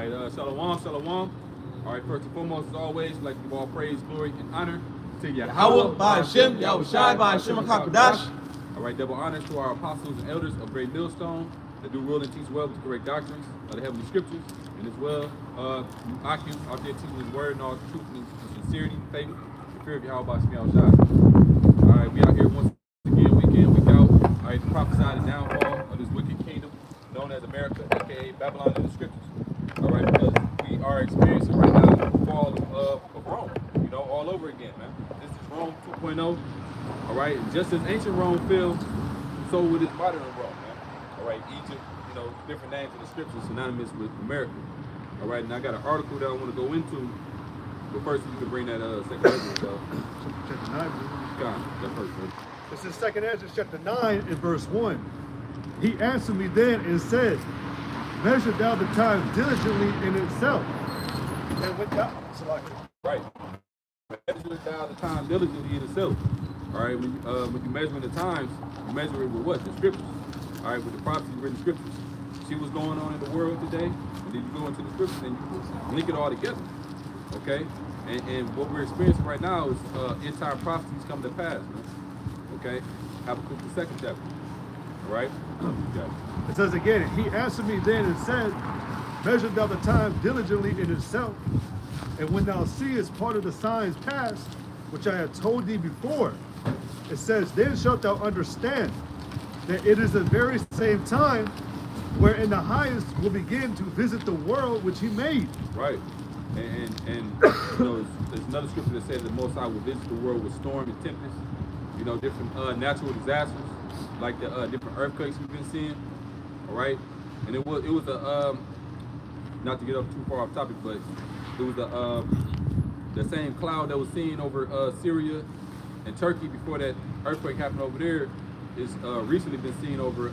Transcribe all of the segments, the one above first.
right, shalom, shalom. All right, first and foremost, as always, we'd like to give all praise, glory, and honor to Yahweh, by Hashem, Yahweh Shai, by Hashem HaKadosh. All right, double honors to our apostles and elders of Great Millstone that do rule and teach well with the correct doctrines of the heavenly scriptures, and as well, Akim out there teaching his word in all truth and sincerity, faith, and fear of Yahweh by Hashem Shai. All right, we out here once again, week in, week out. All right, to prophesy the downfall of this wicked kingdom known as America, aka Babylon in the scriptures. All right, because we are experiencing right now the fall of Rome, you know, all over again, man. This is Rome 2.0. All right, just as ancient Rome fell, so with its modern Rome, man. All right, Egypt, you know, different names in the scriptures synonymous with America. All right, and I got an article that I want to go into, but first you can bring that second Ezra, Chapter 9. that first, man. This is 2 Ezra chapter 9 and verse 1. He answered me then and said, measure thou the time diligently in itself. And with that, right. Measure thou the time diligently in itself. All right, when you measuring the times, you measure it with what? The scriptures. All right, with the prophecy written scriptures. See what's going on in the world today, and then you go into the scriptures and you link it all together. Okay? And what we're experiencing right now is end time prophecies come to pass, man. Okay? Habakkuk the 2nd chapter. All right? it says again, he answered me then and said, measure thou the time diligently in itself, and when thou seest part of the signs past, which I have told thee before, it says, then shalt thou understand that it is the very same time wherein the highest will begin to visit the world which he made. Right. And you know, there's another scripture that says the Most High will visit the world with storm and tempest, you know, different natural disasters, like the different earthquakes we've been seeing. All right. And it was a not to get up too far off topic, but it was the same cloud that was seen over Syria and Turkey before that earthquake happened over there is recently been seen over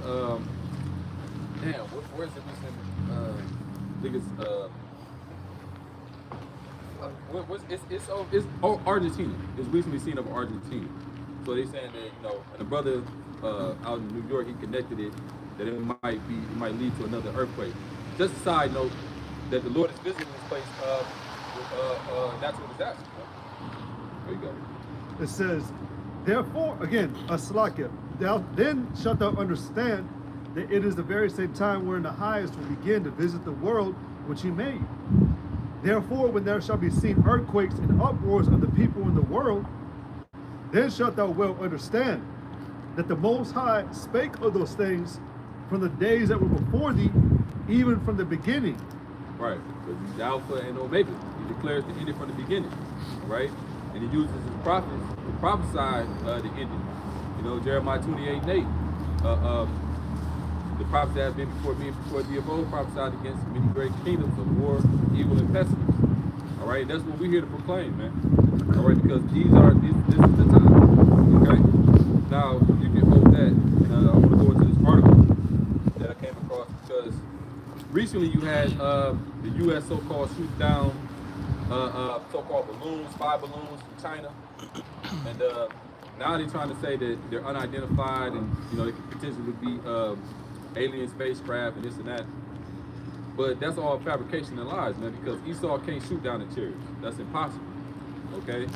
where's it recently? I think it's Argentina. It's recently seen over Argentina. So they saying that, you know, and a brother out in New York, he connected it that it might lead to another earthquake. Just a side note that the Lord is visiting this place with natural disasters. There you go. It says, therefore, again, Aslakia, thou then shalt thou understand that it is the very same time wherein the highest will begin to visit the world which he made. Therefore, when there shall be seen earthquakes and uproars of the people in the world, then shalt thou well understand that the Most High spake of those things from the days that were before thee, even from the beginning. Right, because he's the Alpha and Omega. He declares the ending from the beginning, right? And he uses his prophets to prophesy the ending. You know, Jeremiah 28:8. The prophets that have been before me and before thee of old prophesied against many great kingdoms of war, evil, and pestilence. All right, that's what we're here to proclaim, man. All right, because this is the time. Okay. Now you can hold that, and I want to go into this article that I came across because recently you had the U.S. so-called shoot down so-called balloons, 5 balloons from China, and now they're trying to say that they're unidentified and, you know, they could potentially be alien spacecraft and this and that. But that's all fabrication and lies, man, because Esau can't shoot down the chariots. That's impossible, okay?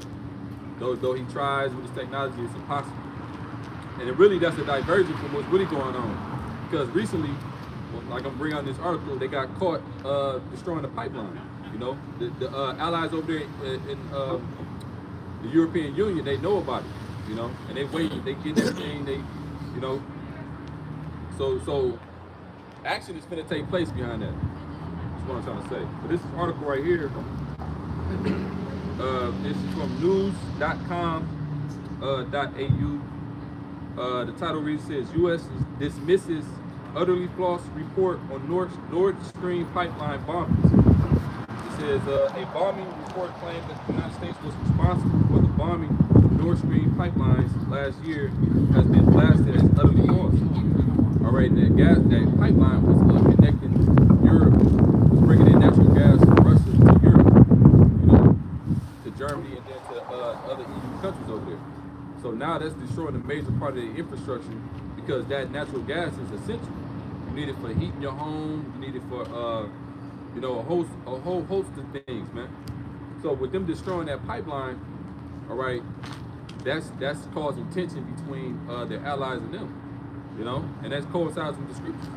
Though he tries with his technology, it's impossible. And it really, that's a diversion from what's really going on. Because recently, like I'm bringing on this article, they got caught destroying the pipeline. You know, the allies over there in the European Union, they know about it, you know, and they wait, they get everything, they, you know, so action is going to take place behind that. That's what I'm trying to say. But this is an article right here. This is from news.com.au. The title reads, says, U.S. dismisses utterly false report on Nord Stream pipeline bombings. It says a bombing report claimed that the United States was responsible for the bombing of Nord Stream pipelines last year has been blasted as utterly false. All right, that pipeline was connecting Europe, was bringing in natural gas from Russia to Europe, you know, to Germany and then to other EU countries over there. So now that's destroying a major part of the infrastructure because that natural gas is essential. You need it for heating your home, you need it for you know, a whole host of things, man. So with them destroying that pipeline, all right, that's causing tension between their allies and them, you know, and that coincides with the scriptures.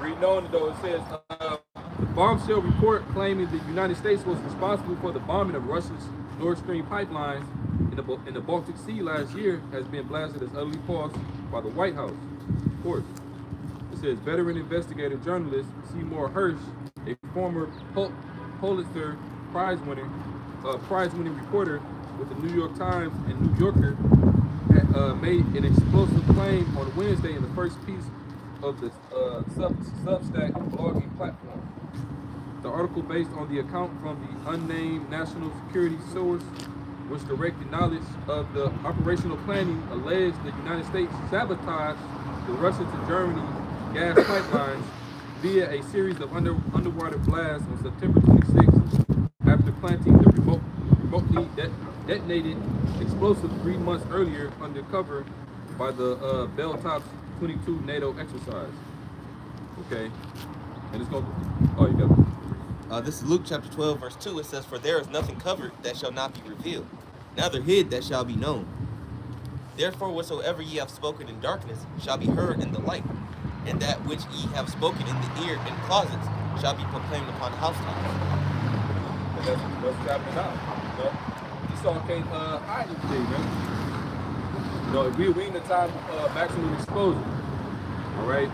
Reading on though, it says the bombshell report claiming the United States was responsible for the bombing of Russia's Nord Stream pipelines in the Baltic Sea last year has been blasted as utterly false by the White House. Of course, it says veteran investigator journalist Seymour Hersh, a former Pulitzer prize-winning reporter with the New York Times and New Yorker, made an explosive claim on Wednesday in the first piece of the Substack blogging platform. The article, based on the account from the unnamed national security source, which directed knowledge of the operational planning, alleged the United States sabotaged the Russia to Germany gas pipelines via a series of underwater blasts on September 26th after planting the remotely detonated explosive 3 months earlier under cover by the Beltops 22 NATO exercise. Okay, and it's going to, oh, you got it. This is Luke chapter 12, verse 2. It says, "For there is nothing covered that shall not be revealed, neither hid that shall be known. Therefore whatsoever ye have spoken in darkness shall be heard in the light, and that which ye have spoken in the ear in closets shall be proclaimed upon housetops." And that's what's happening now. You know, Esau can't hide anything, man. You know, we in the time of maximum exposure, all right,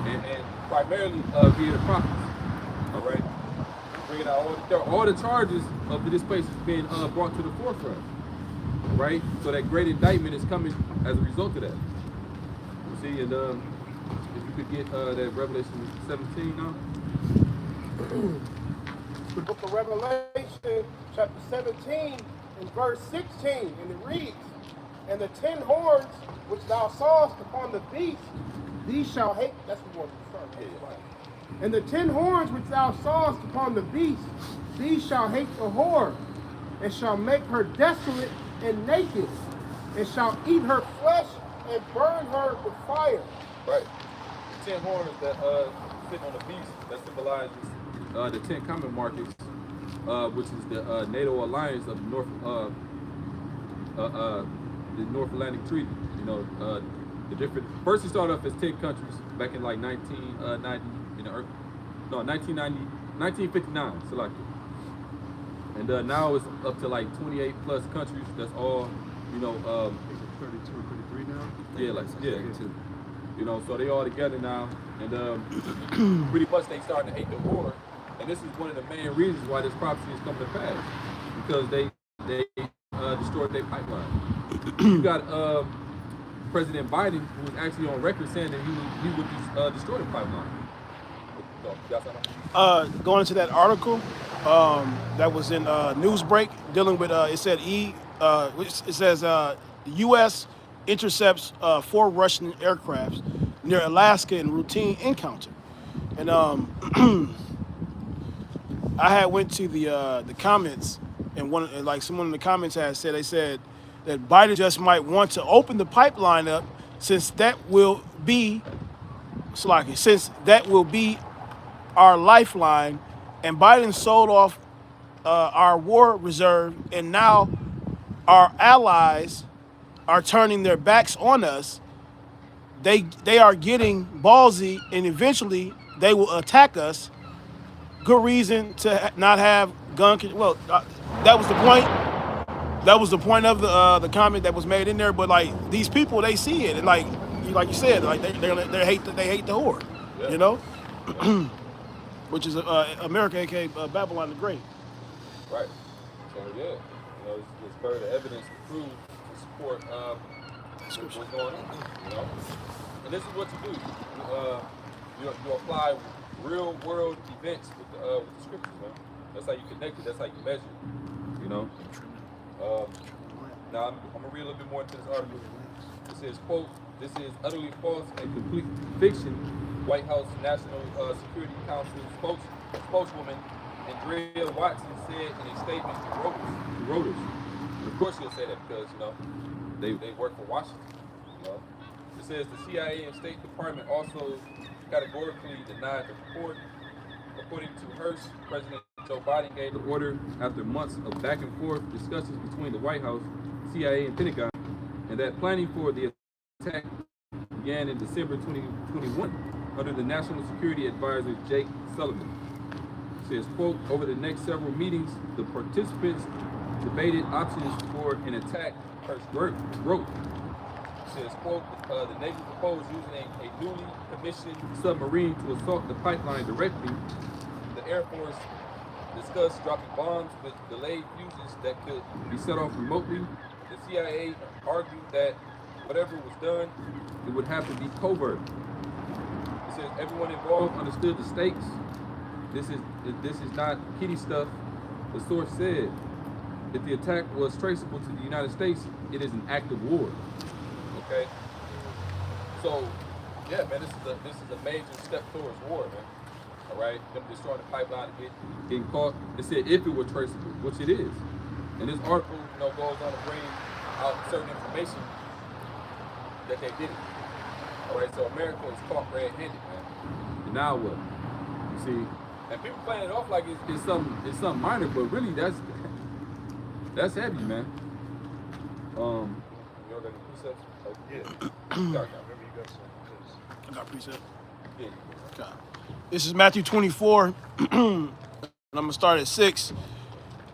and primarily via the prophets, all right, bringing out all the charges of this place is being brought to the forefront, all right. So that great indictment is coming as a result of that. You see, and if you could get that Revelation 17 now. The book of Revelation, chapter 17, and verse 16, and it reads, "And the 10 horns which thou sawest upon the beast, these shall hate." That's the one. "And the 10 horns which thou sawest upon the beast, these shall hate the whore, and shall make her desolate and naked, and shall eat her flesh and burn her with fire." Right. The 10 horns that sit on the beast that symbolizes the 10 common markets, which is the NATO alliance of the North Atlantic Treaty. You know, the different. First, it started off as 10 countries back in like 1990, 1959, selected, and now it's up to like 28 plus countries. That's all, you know. 32 or 33 now. Yeah, like yeah, 32. You know, so they all together now, and pretty much they starting to hate the war. And this is one of the main reasons why this prophecy is coming to pass, because they destroyed their pipeline. You got President Biden, who was actually on record saying that he would destroy the pipeline. Going into that article that was in Newsbreak dealing with it said it says the U.S. intercepts 4 Russian aircrafts near Alaska in routine encounter, and I had went to the comments, and someone in the comments had said, they said that Biden just might want to open the pipeline up since that will be our lifeline, and Biden sold off our war reserve, and now our allies are turning their backs on us. They are getting ballsy, and eventually they will attack us. Good reason to not have gun control. Well, that was the point. That was the point of the comment that was made in there. But like these people, they see it, and like you said, like they hate the whore, Yeah. you know, which is America, aka Babylon the Great. Right. So yeah, you know, it's further evidence to prove to support what's going on. You know, and this is what you do. You apply real world events with the scriptures, man. That's how you connect it. That's how you measure it. You know. Now I'm gonna read a little bit more into this article. It says, quote, "This is utterly false and complete fiction." White House National Security Council spokeswoman Andrea Watson said in a statement to Reuters. And of course she'll say that because, you know, they work for Washington. You know. It says the CIA and State Department also categorically denied the report. According to Hearst, President Joe Biden gave the order after months of back and forth discussions between the White House, CIA, and Pentagon, and that planning for the attack began in December 2021 under the National Security Advisor Jake Sullivan. It says, quote, over the next several meetings, the participants debated options for an attack, Hearst wrote. It says, quote, the Navy proposed using a newly commissioned submarine to assault the pipeline directly. The Air Force discussed dropping bombs with delayed fuses that could be set off remotely. The CIA argued that whatever was done, it would have to be covert. It says everyone involved understood the stakes. This is not kiddie stuff. The source said, if the attack was traceable to the United States, it is an act of war. Okay. So, yeah, man, this is a major step towards war, man. All right, them destroying the pipeline and getting caught. It said if it were traceable, which it is. And this article, goes on to bring out certain information that they didn't. All right, so America is caught red-handed, man. And now what? You see, and people playing it off like it's something minor, but really that's heavy, man. You got any precepts? Yeah. Remember you got some. I got precept. Yeah. Okay. This is Matthew 24, and I'm going to start at 6.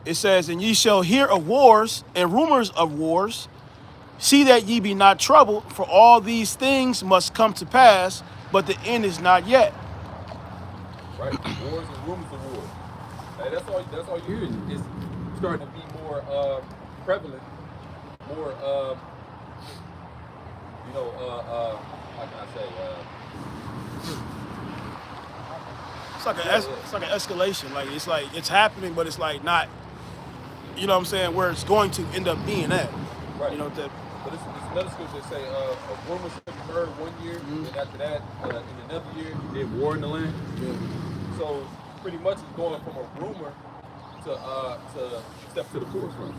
It says, and ye shall hear of wars and rumors of wars. See that ye be not troubled, for all these things must come to pass, but the end is not yet. Right, wars and rumors of war. Hey, that's all you're hearing. It's starting to be more prevalent, more how can I say? It's like an escalation. Like it's happening, but it's like not. You know what I'm saying? Where it's going to end up being at. Right. You know that. But it's another scripture that say a rumor should be heard one year, and after that, in another year, you did war in the land. Yeah. So pretty much it's going from a rumor to step to the forefront.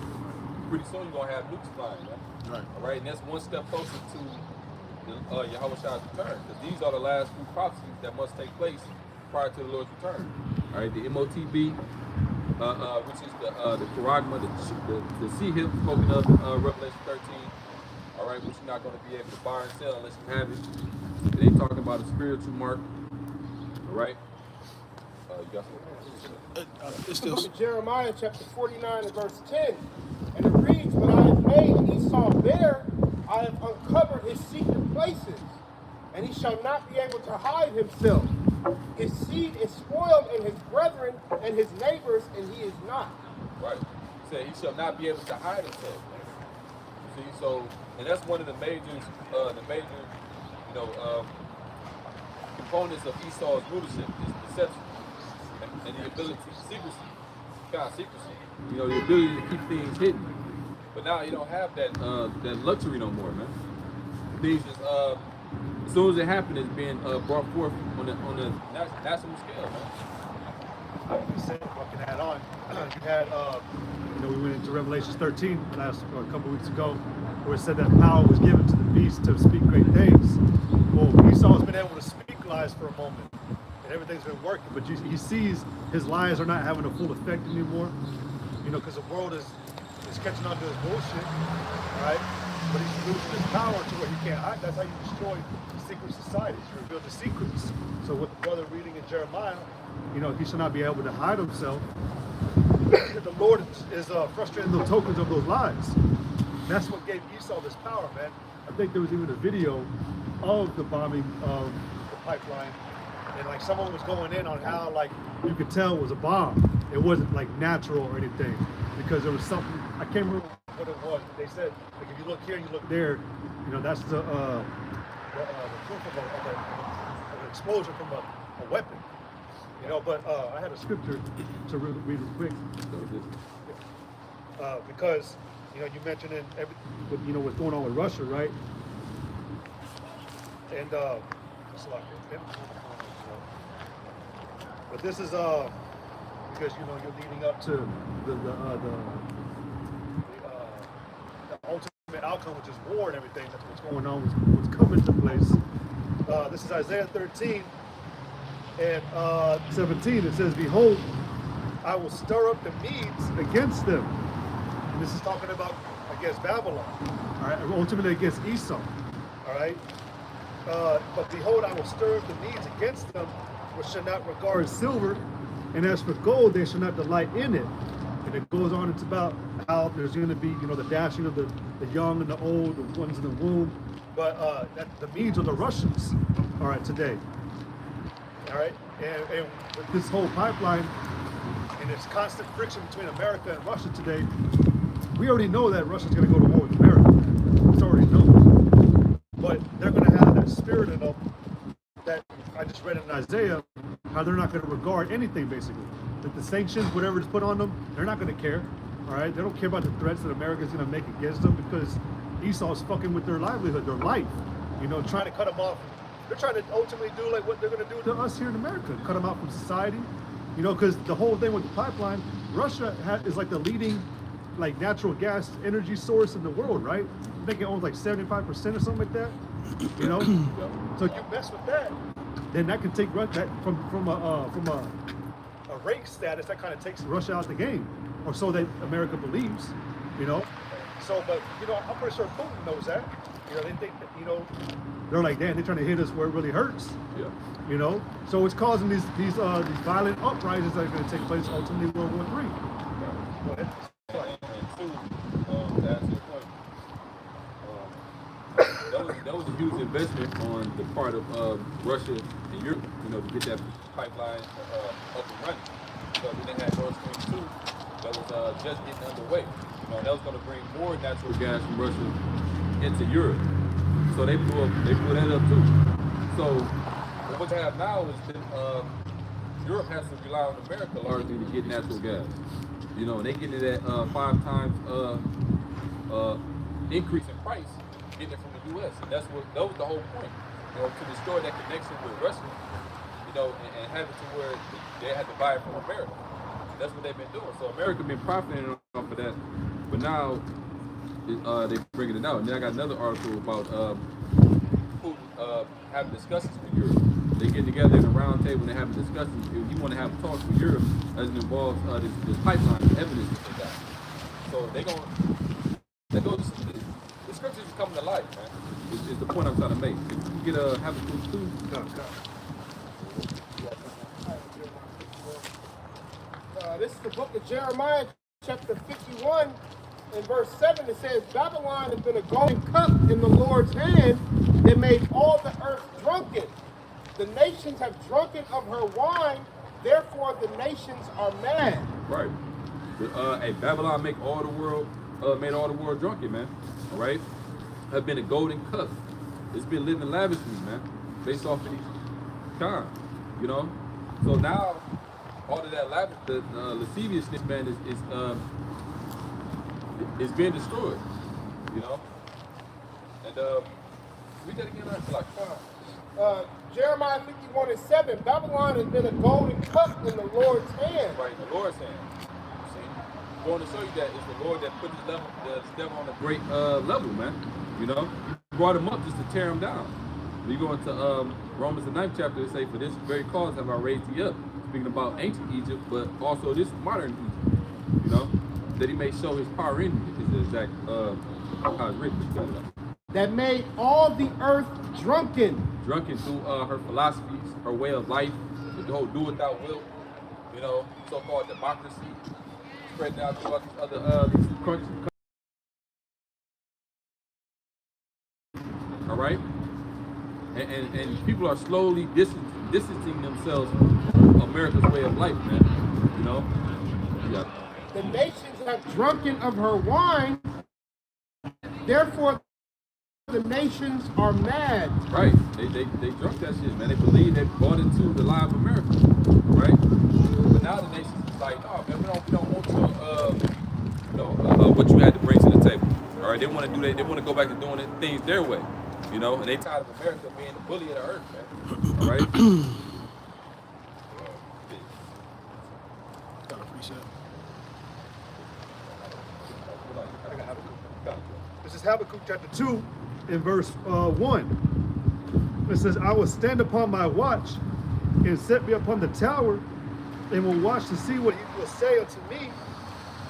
Pretty soon you're gonna have nukes flying, man. Right. All right, and that's one step closer to Yahweh Shai's return, because these are the last few prophecies that must take place prior to the Lord's return. All right, the MOTB, which is the charagma, the sea hip spoken of in Revelation 13. All right, which you're not going to be able to buy and sell unless you have it. It ain't talking about a spiritual mark. All right. You got something? It's The book still. of Jeremiah, chapter 49 and verse 10. And it reads, when I have made Esau bare, I have uncovered his secret places, and he shall not be able to hide himself. His seed is spoiled in his brethren and his neighbors, and he is not. Right. He said he shall not be able to hide himself. See, so, and that's one of the major, components of Esau's rulership is deception and the ability to secrecy. The ability to keep things hidden. But now you don't have that luxury no more, man. Things just as soon as it happens, it's being brought forth on the national scale, man. If I can add on, you had, we went into Revelation 13 a couple weeks ago, where it said that power was given to the beast to speak great things. Well, Esau's been able to speak lies for a moment, and everything's been working, but he sees his lies are not having a full effect anymore, because the world is catching on to his bullshit, right? But he's losing his power to where he can't hide. That's how you destroy secret societies. You reveal the secrets. So with the brother reading in Jeremiah, he shall not be able to hide himself. The Lord is frustrating the tokens of those lies. That's what gave Esau this power, man. I think there was even a video of the bombing of the pipeline, and like someone was going in on how like you could tell it was a bomb. It wasn't like natural or anything, because there was something, I can't remember what it was, but they said like if you look here and you look there, that's the proof of an explosion from a weapon. But I had a scripture to read real quick. Because you mentioned what's going on with Russia, right? And but this is because you're leading up to the ultimate outcome, which is war and everything. That's what's going on, what's coming to place. This is Isaiah 13, And 17, it says, "Behold, I will stir up the Medes against them." And this is talking about against Babylon, all right, ultimately against Esau, all right. But behold, I will stir up the Medes against them, which shall not regard silver, and as for gold, they shall not delight in it. And it goes on. It's about how there's going to be, the dashing of the young and the old, the ones in the womb. But the Medes are the Russians, all right, today. All right, and with this whole pipeline and this constant friction between America and Russia today, we already know that Russia's going to go to war with America. It's already known. But they're going to have that spirit in them that I just read in Isaiah, how they're not going to regard anything, basically. That the sanctions, whatever is put on them, they're not going to care. All right, they don't care about the threats that America's going to make against them, because Esau's fucking with their livelihood, their life. Trying to cut them off. They're trying to ultimately do like what they're going to do to us here in America, cut them out from society. Because the whole thing with the pipeline, Russia is like the leading, like, natural gas energy source in the world, right? I think it owns like 75% or something like that. So you mess with that, then that can take that from a rake status, that kind of takes Russia out the game, or so that America believes. So, but I'm pretty sure Putin knows that. They think that they're like, damn, they're trying to hit us where it really hurts. Yeah. So it's causing these violent uprisings that are going to take place ultimately World War III. Go ahead. And two, to answer your point, that was a huge investment on the part of Russia and Europe, to get that pipeline up and running. So when they had Nord Stream 2, that was just getting underway. That was going to bring more natural gas from Russia into Europe. So they blew that up too. So what they have now is that Europe has to rely on America largely to get natural gas. And they get it at 5 times increase in price, getting it from the U.S. And that was the whole point, to destroy that connection with Russia, and have it to where they had to buy it from America. That's what they've been doing. So America been profiting off of that, but now they're bringing it out. And then I got another article about Putin having discussions with Europe. They get together in a round table and they're having discussions. If you want to have talks with Europe as it involves this pipeline evidence that they got. So they go. The scriptures is coming to life, man. Is the point I'm trying to make. If you get Habakkuk 2. This is the book of Jeremiah, chapter 51, and verse 7. It says, "Babylon has been a golden cup in the Lord's hand that made all the earth drunken. The nations have drunken of her wine, therefore the nations are mad." Right. Hey, Babylon made all the world drunken, man. All right. Have been a golden cup. It's been living lavishly, man, based off of these times. So now all of that lasciviousness, man, is being destroyed. And read that again, I feel like Jeremiah 51 and 7, "Babylon has been a golden cup in the Lord's hand." Right, in the Lord's hand. See, going to show you that it's the Lord that put this devil on a great level, man. He brought him up just to tear him down. When you go into Romans the 9th chapter, they say, "For this very cause have I raised thee up." Speaking about ancient Egypt, but also this modern Egypt. That he may show his power in you, is the exact how it's written. That made all the earth drunken. Drunken through her philosophies, her way of life, the whole do without will, so-called democracy, spreading out throughout these other these countries. All right, and people are slowly distancing themselves from America's way of life, man. Yeah. The nations have drunken of her wine, therefore the nations are mad. Right. They drunk that shit, man. They believe they bought into the lie of America. Right? But now the nations is like, oh man, we don't want what you had to bring to the table. All right, they want to do that, they want to go back to doing things their way. And they tired of America being the bully of the earth, man. All right? Got a preset. This is Habakkuk chapter 2 in verse 1. It says, "I will stand upon my watch and set me upon the tower, and will watch to see what he will say unto me,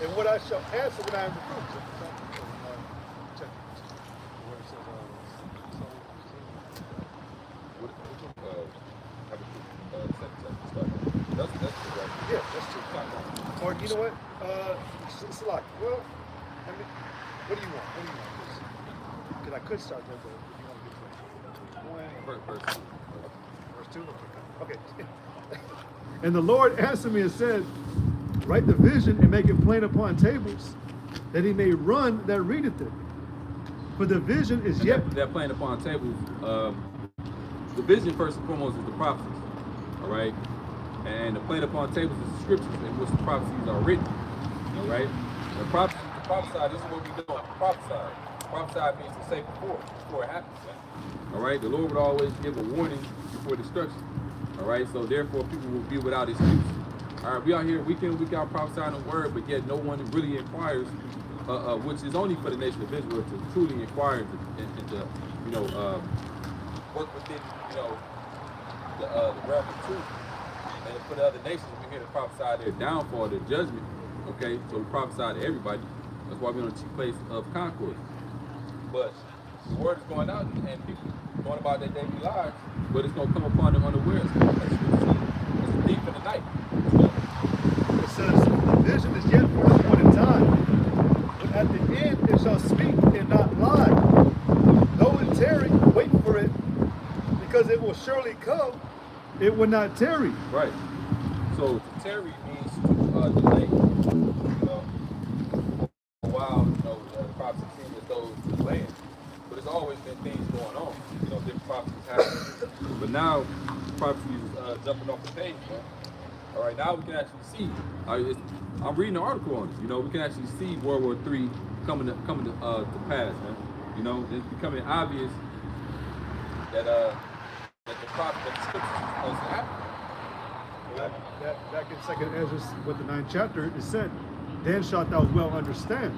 and what I shall answer when I am reproved. What, that's correct. Yeah, that's true. Or you know what? Salak. Well, I mean, what do you want? What do you want? Because I could start there, but if you want to get to it. Verse 2? Okay. And the Lord answered me and said, write the vision and make it plain upon tables, that he may run that readeth it. For the vision is yet... That plain upon tables, the vision first and foremost is the prophecies, all right? And the plain upon tables is the scriptures in which the prophecies are written, all right? The prophesy, this is what we do, prophesy. Prophesy means to say before it happens, right? All right? The Lord would always give a warning before destruction, all right? So therefore, people will be without excuse. All right, we out here week in, week out prophesying the word, but yet no one really inquires, which is only for the nation of Israel to truly inquire and to, work within, the realm of truth. And for the other nations, we're here to prophesy their downfall, their judgment, okay? So we prophesy to everybody. That's why we're on the chief place of concord. But the word is going out and people going about their daily lives, but it's going to come upon them unawares. It's a thief in the night. It says, the vision is yet for the appointed time, but at the end it shall speak and not lie. Though it tarry, wait for it, because it will surely come, it will not tarry. Right. So to tarry means to delay. For a while, the prophecy seems as though it's delaying. But there's always been things going on. Different prophecies happen. But now prophecies jumping off the page, man. All right, now we can actually see. I'm reading an article on it. We can actually see World War III coming to pass, man. It's becoming obvious that the scriptures is supposed to happen. Back in 2nd Ezra, with the 9th chapter, it said, then shalt thou well understand.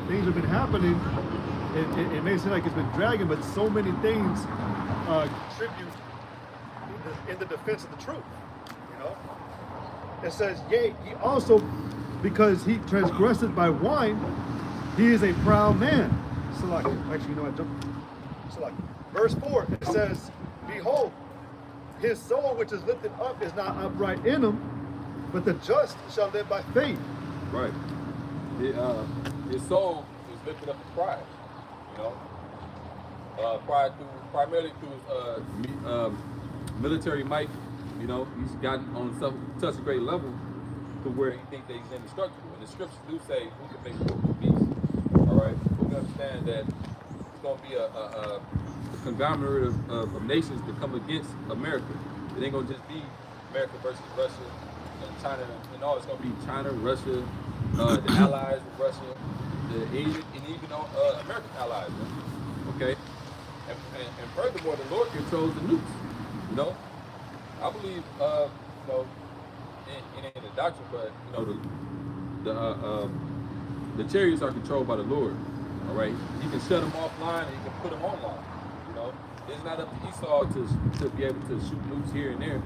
Things have been happening. It may seem like it's been dragging, but so many things contribute in the defense of the truth. It says, yea, he also, because he transgressed by wine, he is a proud man. Actually, I jumped. Verse 4, it says, behold, his soul which is lifted up is not upright in him, but the just shall live by faith. Right. His soul is lifted up with pride. Pride primarily through military might. He's gotten on such a great level to where he thinks that he's indestructible. And the scriptures do say who can make war with peace. All right, but we understand that it's going to be a conglomerate of nations to come against America. It ain't going to just be America versus Russia and China and all. It's going to be China, Russia, the allies of Russia, and even American allies. Okay, and furthermore, the Lord controls the nukes. I believe, in the doctrine, but the chariots are controlled by the Lord. All right, He can shut them offline and He can put them online. It's not up to Esau to be able to shoot nukes here and there.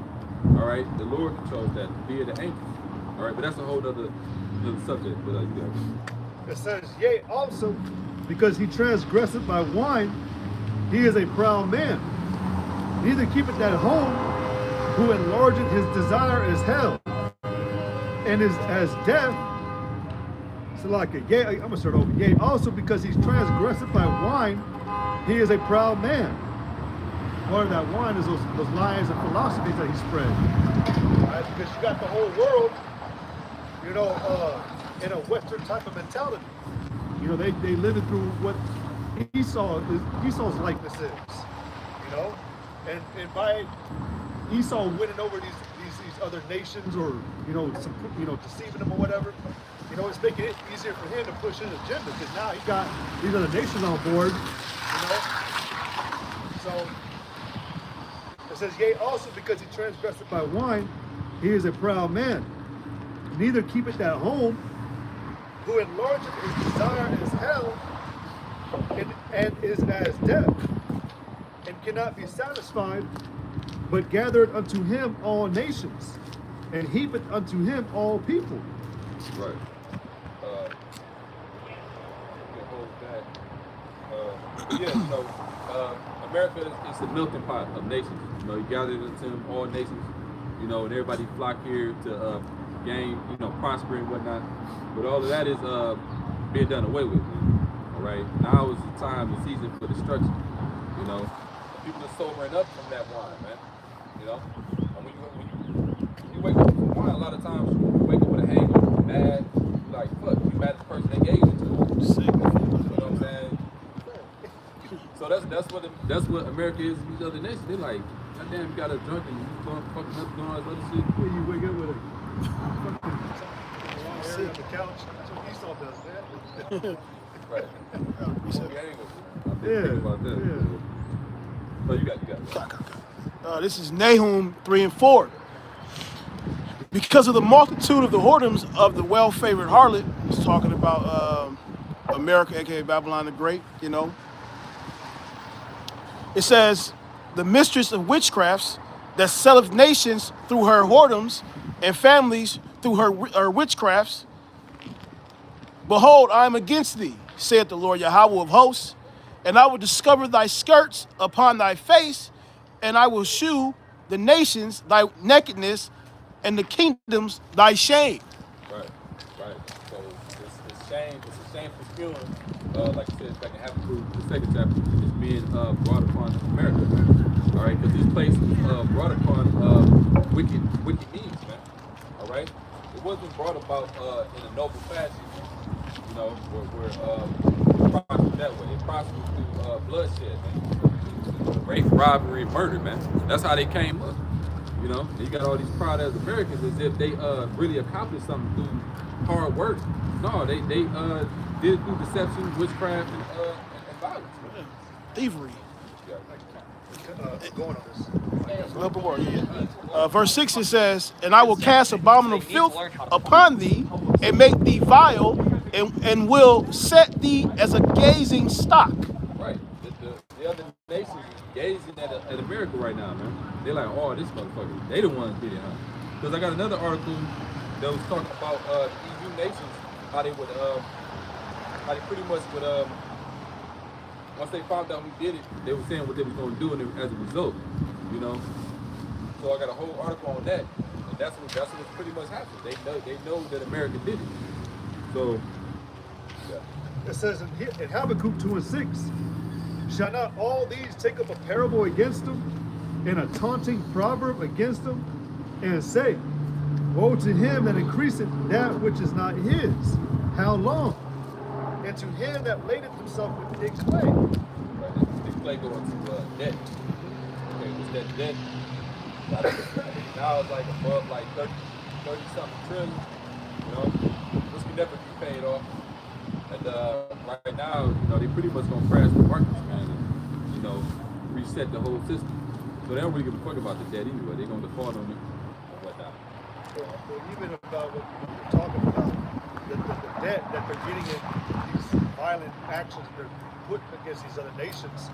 All right, the Lord controls that via the angels. All right, but that's a whole other subject. But you got it. It says, yea, also, because he transgresseth by wine, he is a proud man. Neither keepeth at home, who enlargeth his desire as hell, and is as death. So yea, I'm gonna start over. Yea, also because he's transgressed by wine, he is a proud man. Part of that wine is those lies and philosophies that he spread. Right? Because you got the whole world, in a Western type of mentality. They live it through what Esau's likeness is. And by Esau winning over these other nations, or deceiving them or whatever, it's making it easier for him to push his agenda, because now he got these other nations on board. So it says, yea, also because he transgressed by wine, he is a proud man. Neither keepeth at home, who enlargeth his desire as hell, and is as death, and cannot be satisfied, but gathered unto him all nations, and heapeth unto him all people. Right. You can hold that. Yeah, America is a melting pot of nations. He gathered into him all nations. And everybody flock here to gain, prosper and whatnot. But all of that is being done away with. Man. All right. Now is the time, the season for destruction. People are sobering up from that wine, man. And when you wake up from wine, a lot of times you wake up with a hangover, mad. You're like, fuck, you mad at the person that gave it to you. Sick. You know what I'm saying? So that's what America is in these other nations. They're like, goddamn, you got a drunk and you going fucking up, doing all this other shit. When you wake up with a fucking wrong area on the couch, that's what Esau does, man. Right. I've been Yeah, thinking about that. yeah. Oh, you got it. This is Nahum 3 and 4. Because of the multitude of the whoredoms of the well-favored harlot, it's talking about America, aka Babylon the Great, It says, the mistress of witchcrafts that selleth nations through her whoredoms and families through her witchcrafts. Behold, I am against thee, saith the Lord Yahweh of hosts, and I will discover thy skirts upon thy face, and I will shew the nations thy nakedness, and the kingdoms thy shame. Right. So it's a shameful feeling, like I said, back in Habakkuk, the second chapter, is being brought upon America, man. All right, because this place was brought upon wicked means, man. All right, it wasn't brought about in a noble fashion. Where it prospered that way. It prospered through bloodshed, man. Rape, robbery, and murder, man. That's how they came up. And you got all these proud as Americans as if they really accomplished something through hard work. No, they did it through deception, witchcraft, and violence. Man. Thievery. Going on this. Verse 6 it says, and I will cast abominable filth upon thee, and make thee vile, and will set thee as a gazing stock. Right. The other nations gazing at America right now, man. They're like, oh, this motherfucker. They the ones did it, huh? Because I got another article that was talking about the EU nations, how they pretty much would once they found out who did it, they were saying what they was going to do as a result, So I got a whole article on that, and that's what pretty much happened. They know that America did it. So, yeah. It says in Habakkuk 2 and 6, shall not all these take up a parable against them, and a taunting proverb against them, and say, woe to him that increaseth that which is not his, how long? And to him that ladeth himself with pig's clay. Right, this clay going to debt. Okay, what's that debt? Now it's like above like 30 something trillion, which can never be paid off. And right now, they pretty much gonna crash the markets, man, and reset the whole system. So they don't really give a fuck about the debt anyway. They're gonna default on it and whatnot. Well, even about what you're talking about, the debt that they're getting in these violent actions they're putting against these other nations,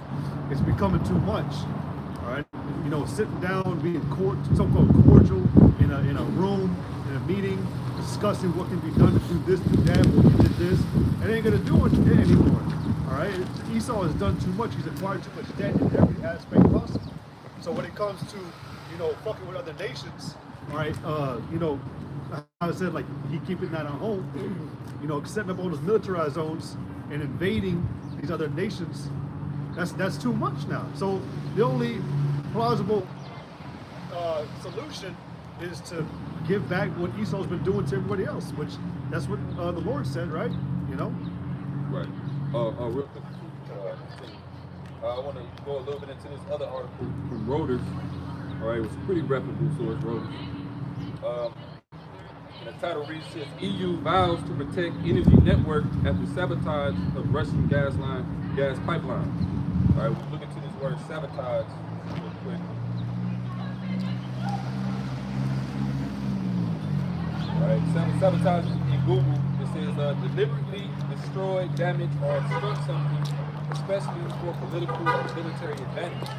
it's becoming too much. All right, sitting down, being so-called cordial in a room, in a meeting, discussing what can be done to do this, do that, what you did this. It ain't gonna do it anymore. All right, Esau has done too much. He's acquired too much debt in every aspect possible. So when it comes to fucking with other nations, all right, I said, like, he keeping that on home, setting up all those militarized zones and invading these other nations. That's too much now. So the only plausible solution is to give back what Esau's been doing to everybody else, which that's what the Lord said, right? Right. Real quick, I want to go a little bit into this other article from Reuters. All right, it was a pretty reputable source, Reuters. And the title reads, says, EU vows to protect energy network after sabotage of Russian gas pipeline. All right, we'll look into this word sabotage real quick. All right, sabotage in Google, it says deliberately destroy, damage, or obstruct something, especially for political or military advantage.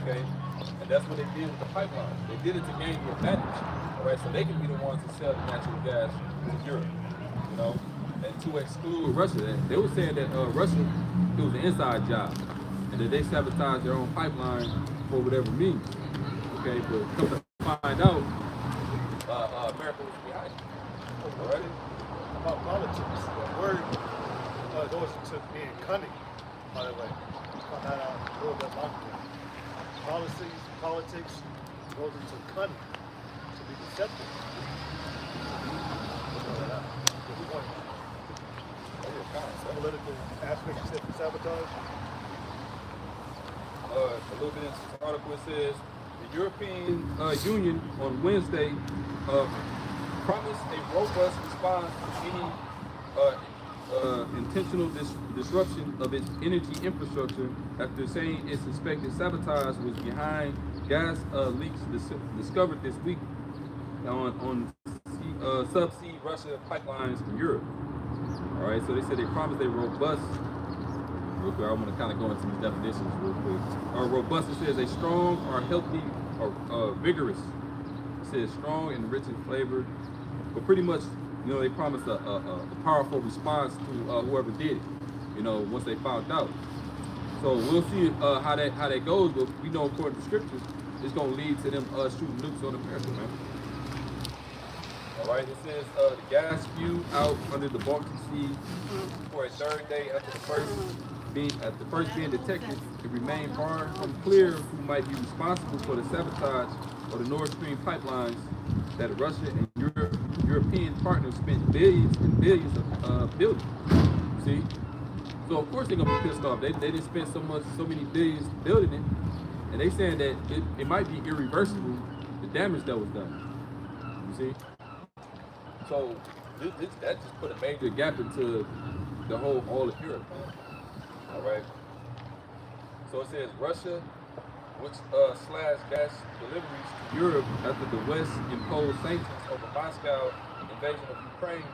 Okay, and that's what they did with the pipeline. They did it to gain the advantage. All right, so they can be the ones to sell the natural gas to Europe. You know, and to exclude Russia, they were saying that Russia, it was an inside job, and that they sabotaged their own pipeline for whatever means. Okay, but come to find out, America was behind it. All right. About politics, the word goes into being cunning, by the way. Found that out a little bit longer. Policies, politics goes into cunning, to be deceptive. Political aspect, you said, for sabotage. A little bit in this article, it says the European Union on Wednesday promised a robust response to any intentional disruption of its energy infrastructure after saying it suspected sabotage was behind gas leaks discovered this week on subsea Russia pipelines in Europe. All right, so they said they promised a robust. Real quick, I want to kind of go into these definitions real quick. Robust, it says a strong or healthy or vigorous. It says strong and rich in flavor, but pretty much, you know, they promised a powerful response to whoever did it. You know, once they found out. So we'll see how that goes. But we know, according to scriptures, it's gonna lead to them shooting nukes on America, man. All right, it says the gas spewed out under the Baltic Sea for a third day after the first being detected. It remained far from clear who might be responsible for the sabotage of the Nord Stream pipelines that Russia and European partners spent billions and billions of building. See, so of course they're gonna be pissed off. They didn't spend so many billions building it, and they saying that it might be irreversible, the damage that was done. You see. So that just put a major gap into the all of Europe, man. All right. So it says Russia, which slashed gas deliveries to Europe after the West imposed sanctions over Moscow invasion of Ukraine,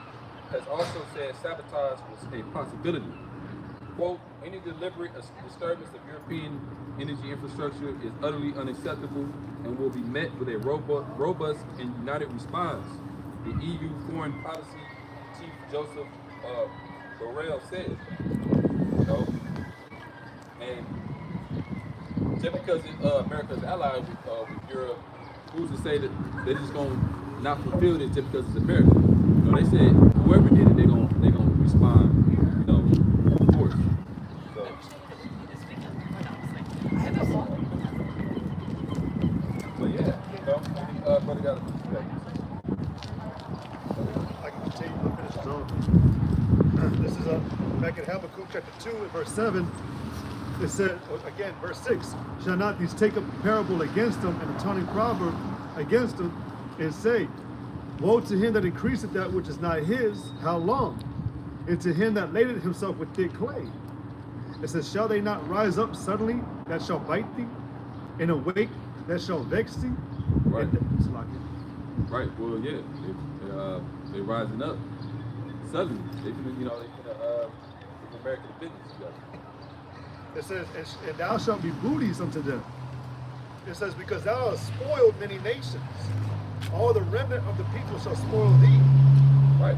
has also said sabotage was a possibility. Quote, any deliberate disturbance of European energy infrastructure is utterly unacceptable and will be met with a robust and united response, the EU Foreign Policy Chief Joseph Borrell said. You know, and just because America is allied with Europe, who's to say that they're just gonna not fulfill this just because it's America? You know, they said whoever did it, they're gonna respond. You know, of course. So. So yeah, you know, brother got a few seconds. I can continue to finish this off. This is back in Habakkuk chapter 2 and verse 7. It said, again, verse 6, shall not these take up a parable against them and a taunting proverb against them, and say, woe to him that increaseth that which is not his, how long? And to him that ladeth himself with thick clay. It says, shall they not rise up suddenly that shall bite thee, and awake that shall vex thee? Right. Right. Well, yeah, they're rising up suddenly. They can, you know, give America the business together. It says, and thou shalt be booties unto them. It says, because thou hast spoiled many nations. All the remnant of the people shall spoil thee. Right.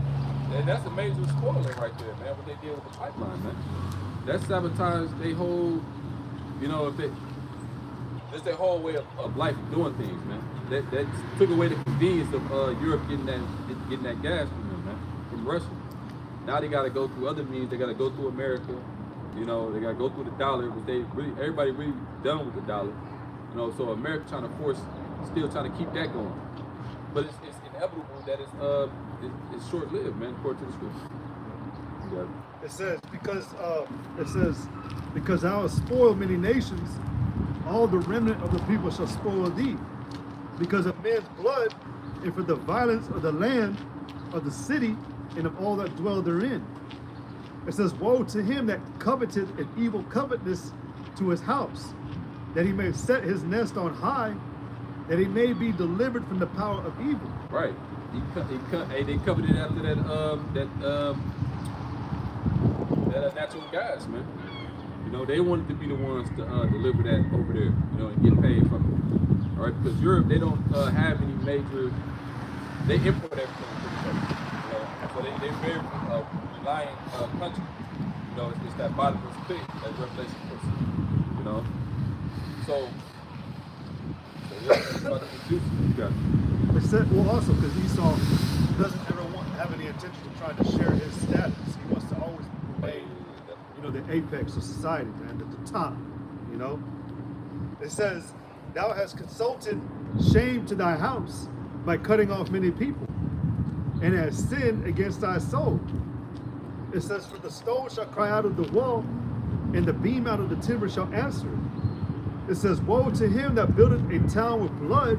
And that's a major spoiling right there, man, what they did with the pipeline, man. That sabotaged their whole, you know, that's their whole way of life of doing things, man. That took away the convenience of Europe getting that gas from them, man, from Russia. Now they got to go through other means. They got to go through America. You know, they got to go through the dollar, which everybody really done with the dollar. You know, so America still trying to keep that going. But it's inevitable that it's short-lived, man, according to the scripture. Yeah. It says, because thou hast spoiled many nations, all the remnant of the people shall spoil thee. Because of man's blood, and for the violence of the land, of the city, and of all that dwell therein. It says, woe to him that coveteth an evil covetousness to his house, that he may set his nest on high, that he may be delivered from the power of evil. Right. They coveted after that natural gas, man. You know, they wanted to be the ones to deliver that over there, you know, and get paid from it. All right, because Europe, they don't have any major. They import everything pretty much. You know, so they're very reliant country. You know, it's that bottomless pit that Revelation puts. You know, so yeah, that's about the juice you got. It said, well, also because Esau doesn't ever have any intention of trying to share his status. He wants to always remain, you know, the apex of society, man, at the top. You know, it says, "Thou hast consulted shame to thy house by cutting off many people, and hast sinned against thy soul." It says, "For the stone shall cry out of the wall, and the beam out of the timber shall answer." It says, "Woe to him that buildeth a town with blood,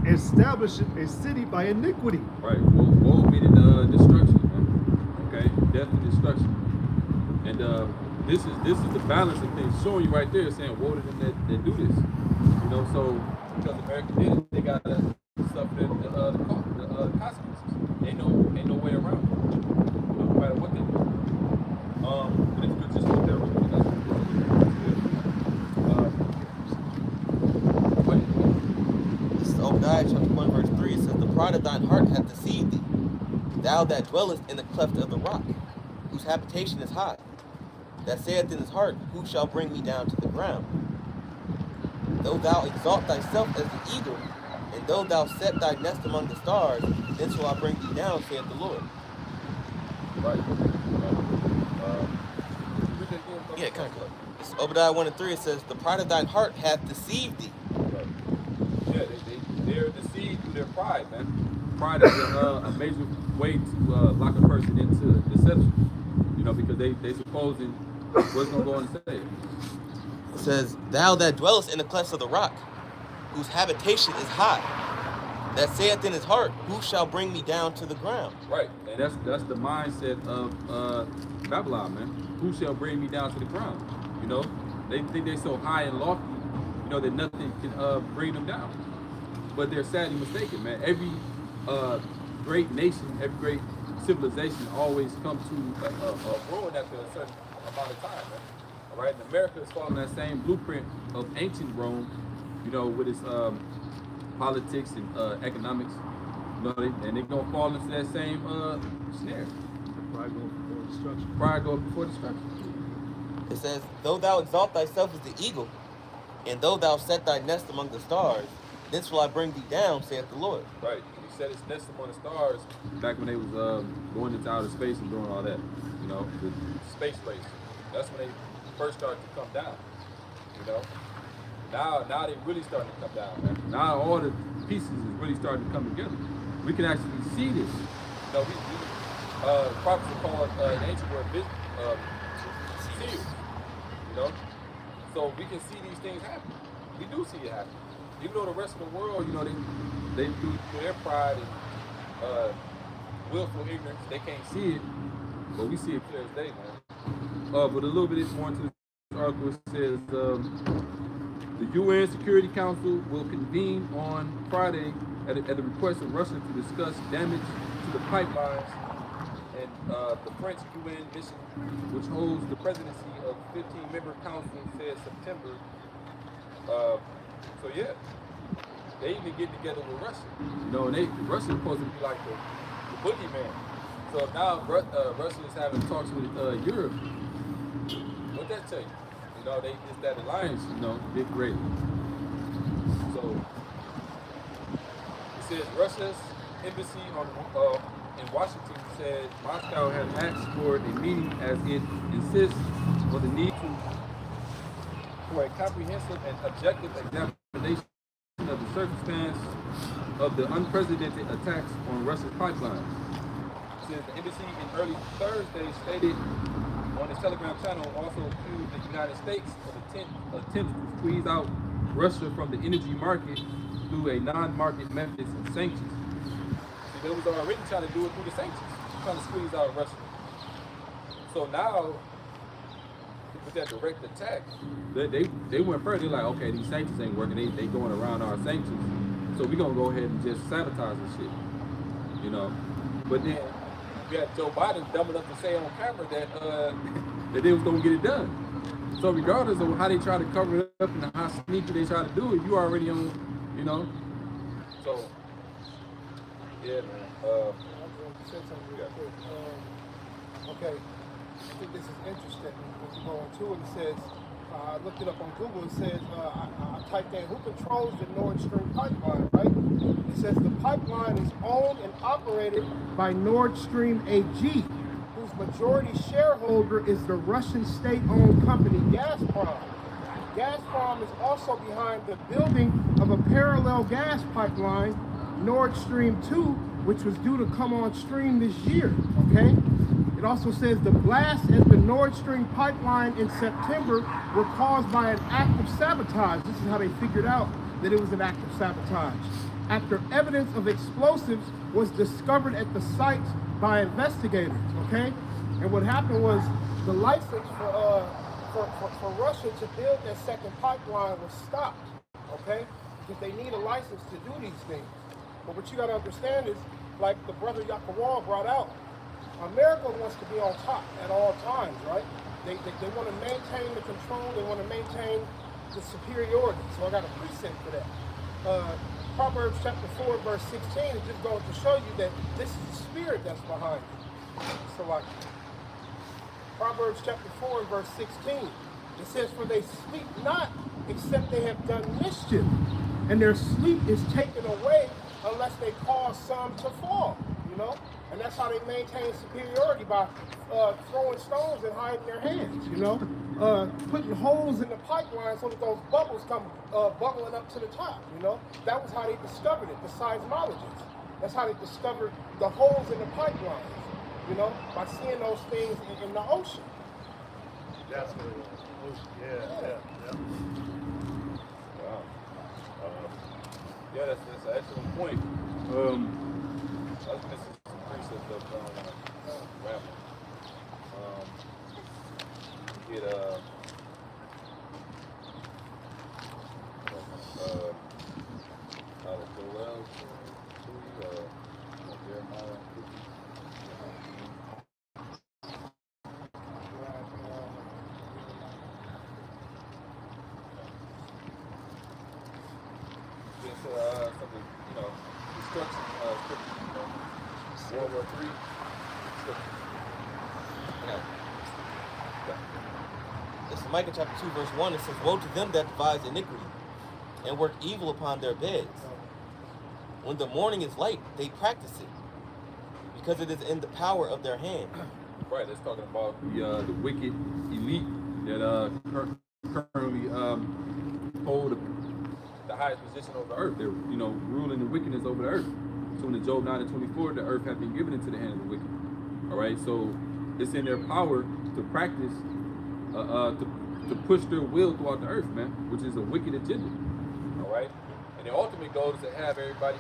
and establisheth a city by iniquity." Right. Woe meaning destruction. Man. Okay. Death and destruction. And this is the balance of things showing you right there, saying woe to them that do this. You know, so because America did it, they got to suffer the consequences. Ain't no way around it. No matter what they do. But it's good just look there. This is Obadiah chapter 1, verse 3. It says, "The pride of thine heart hath deceived thee, thou that dwellest in the cleft of the rock, whose habitation is high, that saith in his heart, Who shall bring me down to the ground? Though thou exalt thyself as the eagle, and though thou set thy nest among the stars, then shall I bring thee down, saith the Lord." Right. Yeah, kind of. This is Obadiah 1 and 3. It says, "The pride of thine heart hath deceived thee." Right. Yeah, they're deceived through their pride, man. Pride is a major way to lock a person into deception. You know, because they supposing what's gonna go on and say. It says, "Thou that dwellest in the clefts of the rock, whose habitation is high, that saith in his heart, Who shall bring me down to the ground?" Right, and that's the mindset of Babylon, man. Who shall bring me down to the ground? You know, they think they're so high and lofty, you know, that nothing can bring them down. But they're sadly mistaken, man. Every great nation, every great civilization always come to a ruin after a certain amount of time, man. All right, and America is following that same blueprint of ancient Rome, you know, with its politics and economics. You know, and they're gonna fall into that same snare. Pride goes before destruction. Pride goes before destruction. It says, "Though thou exalt thyself as the eagle, and though thou set thy nest among the stars, then shall I bring thee down, saith the Lord." Right. He set his nest among the stars back when they was going into outer space and doing all that. You know, the space race. That's when they first started to come down. You know. Now they really starting to come down, man. Now all the pieces is really starting to come together. We can actually see this. You know, prophets are called in ancient word seers. You know, so we can see these things happen. We do see it happen. Even though the rest of the world, you know, they through their pride and willful ignorance, they can't see it, but we see it clear as day, man. But a little bit more into this article, it says the UN Security Council will convene on Friday at the request of Russia to discuss damage to the pipelines, and the French UN mission, which holds the presidency of 15-member council, says September. So yeah, they even get together with Russia. You know, and Russia's supposed to be like the boogeyman. So now Russia is having talks with Europe. What that tell you? You know, it's that alliance, you know, big great. So it says Russia's embassy in Washington said Moscow has asked for a meeting as it insists on the need for a comprehensive and objective examination of the circumstance of the unprecedented attacks on Russia's pipelines. It says the embassy in early Thursday stated on its Telegram channel also accused the United States of attempts to squeeze out Russia from the energy market through a non-market methods of sanctions. See, they was already trying to do it through the sanctions, trying to squeeze out Russia. So now, with that direct attack, they went further. They're like, okay, these sanctions ain't working. They going around our sanctions. So we're going to go ahead and just sabotage this shit. You know? But then, we had Joe Biden dumb enough to say on camera that they was gonna get it done. So regardless of how they try to cover it up and how sneaky they try to do it, you already on You know? So, yeah, man. I just want to say something real quick. Okay, I think this is interesting. When you go into it, it says, I looked it up on Google. It says, I typed in who controls the Nord Stream pipeline, right? It says the pipeline is owned and operated by Nord Stream AG, whose majority shareholder is the Russian state-owned company Gazprom. Gazprom is also behind the building of a parallel gas pipeline, Nord Stream 2, which was due to come on stream this year, okay? It also says the blasts at the Nord Stream pipeline in September were caused by an act of sabotage. This is how they figured out that it was an act of sabotage. After evidence of explosives was discovered at the site by investigators, okay? And what happened was the license for Russia to build that second pipeline was stopped, okay? Because they need a license to do these things. But what you got to understand is, like the brother Yakawan brought out, America wants to be on top at all times, right? They want to maintain the control. They want to maintain the superiority. So I got a precept for that. Proverbs chapter 4, verse 16 is just going to show you that this is the spirit that's behind it. So like Proverbs chapter 4 and verse 16, it says, for they sleep not except they have done mischief, and their sleep is taken away unless they cause some to fall, you know? And that's how they maintain superiority, by throwing stones and hiding their hands, you know? Putting holes in the pipeline so that those bubbles come bubbling up to the top, you know? That was how they discovered it, the seismologists. That's how they discovered the holes in the pipelines, you know, by seeing those things in the ocean. That's what it was. Yeah. Wow. Yeah, that's an excellent point. I think this is some precept of rapping. Get out of Joel, Jeremiah. Something, you know, destruction, scripture, you know, World War III, scripture. This is Micah chapter 2, verse 1. It says, woe to them that devise iniquity and work evil upon their beds. When the morning is light, they practice it, because it is in the power of their hand. Right, that's talking about the wicked elite that currently hold the highest position over earth. They're, you know, ruling the wickedness over the earth. So in Job 9 and 24, the earth hath been given into the hand of the wicked. All right, so it's in their power to practice, to push their will throughout the earth, man, which is a wicked agenda. All right, and the ultimate goal is to have everybody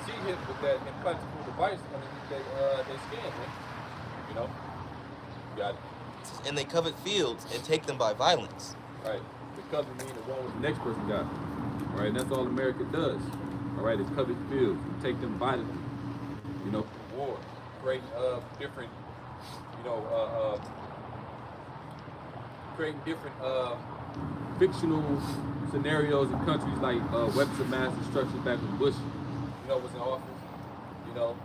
see him with that implantable device underneath their skin, man. You know, you got it. And they covet fields and take them by violence. Right, the covet means the one with the next person got. All right, and that's all America does. All right, it's covet fields. We take them violently. You know, war, creating different, you know, creating different fictional scenarios in countries like weapons of mass destruction back when Bush, you know, was in office. You know,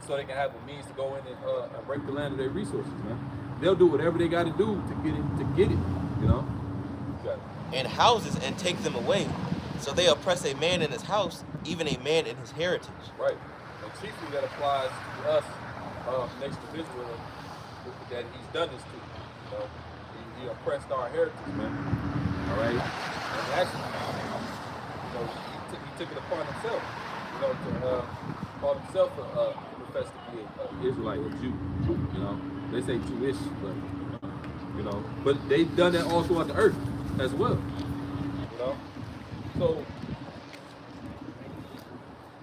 so they can have the means to go in and break the land of their resources, man. They'll do whatever they got to do to get it. You know. And houses and take them away. So they oppress a man in his house, even a man in his heritage. Right. And chiefly that applies to us, next to Israel, that he's done this to. You know, he oppressed our heritage, man. All right. And actually, you know, he took it upon himself, you know, to call himself profess to be an Israelite or Jew. You know, they say Jewish, but you know, but they've done that all throughout the earth as well. You know. So,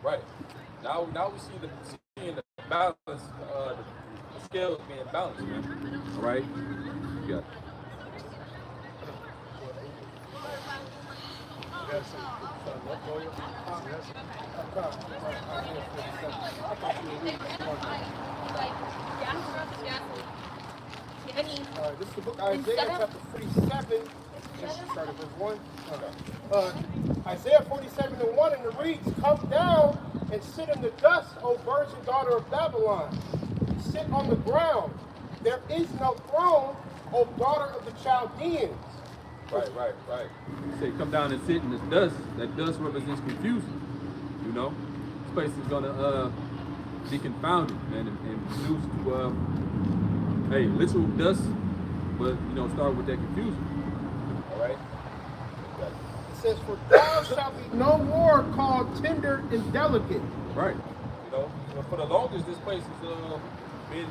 right now we see the balance, the scale is being balanced, man. All right, you got it. This is the book of Isaiah, chapter 47. Start at verse 1. Okay. Isaiah 47:1, and it reads, "Come down and sit in the dust, O virgin daughter of Babylon. Sit on the ground. There is no throne, O daughter of the Chaldeans." Right. You say come down and sit in this dust. That dust represents confusion. You know, this place is gonna be confounded, man, and reduced to literal dust. But start with that confusion. All right. It says, "For thou shalt be no more called tender and delicate." Right. For the longest, this place has been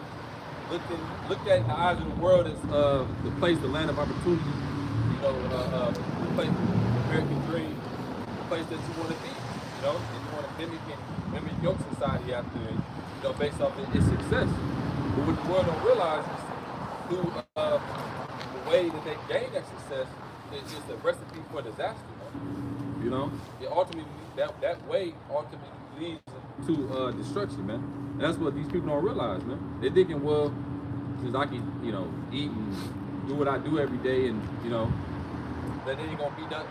looked at in the eyes of the world as the place, the land of opportunity. The place, the American dream, the place that you want to be. And you want to mimic your society after, based off of its success. But what the world don't realize is through the way that they gain that success is just a recipe for disaster. It ultimately that way ultimately leads to destruction, man. And that's what these people don't realize, man. They're thinking, well, since I can, eat and do what I do every day, and that ain't gonna be no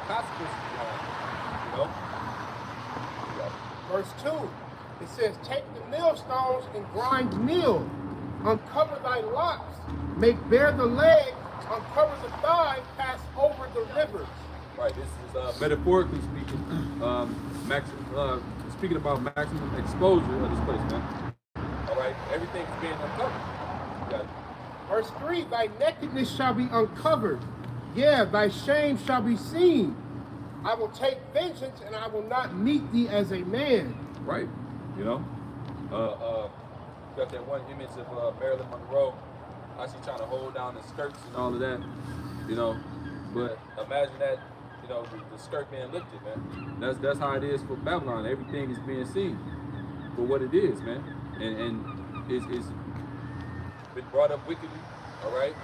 consequences behind it, Verse 2, it says, "Take the millstones and grind meal, uncover thy locks, make bare the leg, uncover the thigh, pass over the rivers." Right. This is metaphorically speaking, speaking about maximum exposure of this place, man. All right. Everything's being uncovered. You got it. Verse 3, "Thy nakedness shall be uncovered, yeah, thy shame shall be seen. I will take vengeance, and I will not meet thee as a man." Right. Got that one image of Marilyn Monroe, how she's trying to hold down the skirts and all of that, But imagine that, the skirt being lifted, man. That's how it is for Babylon. Everything is being seen for what it is, man, and it's been brought up wickedly. All right.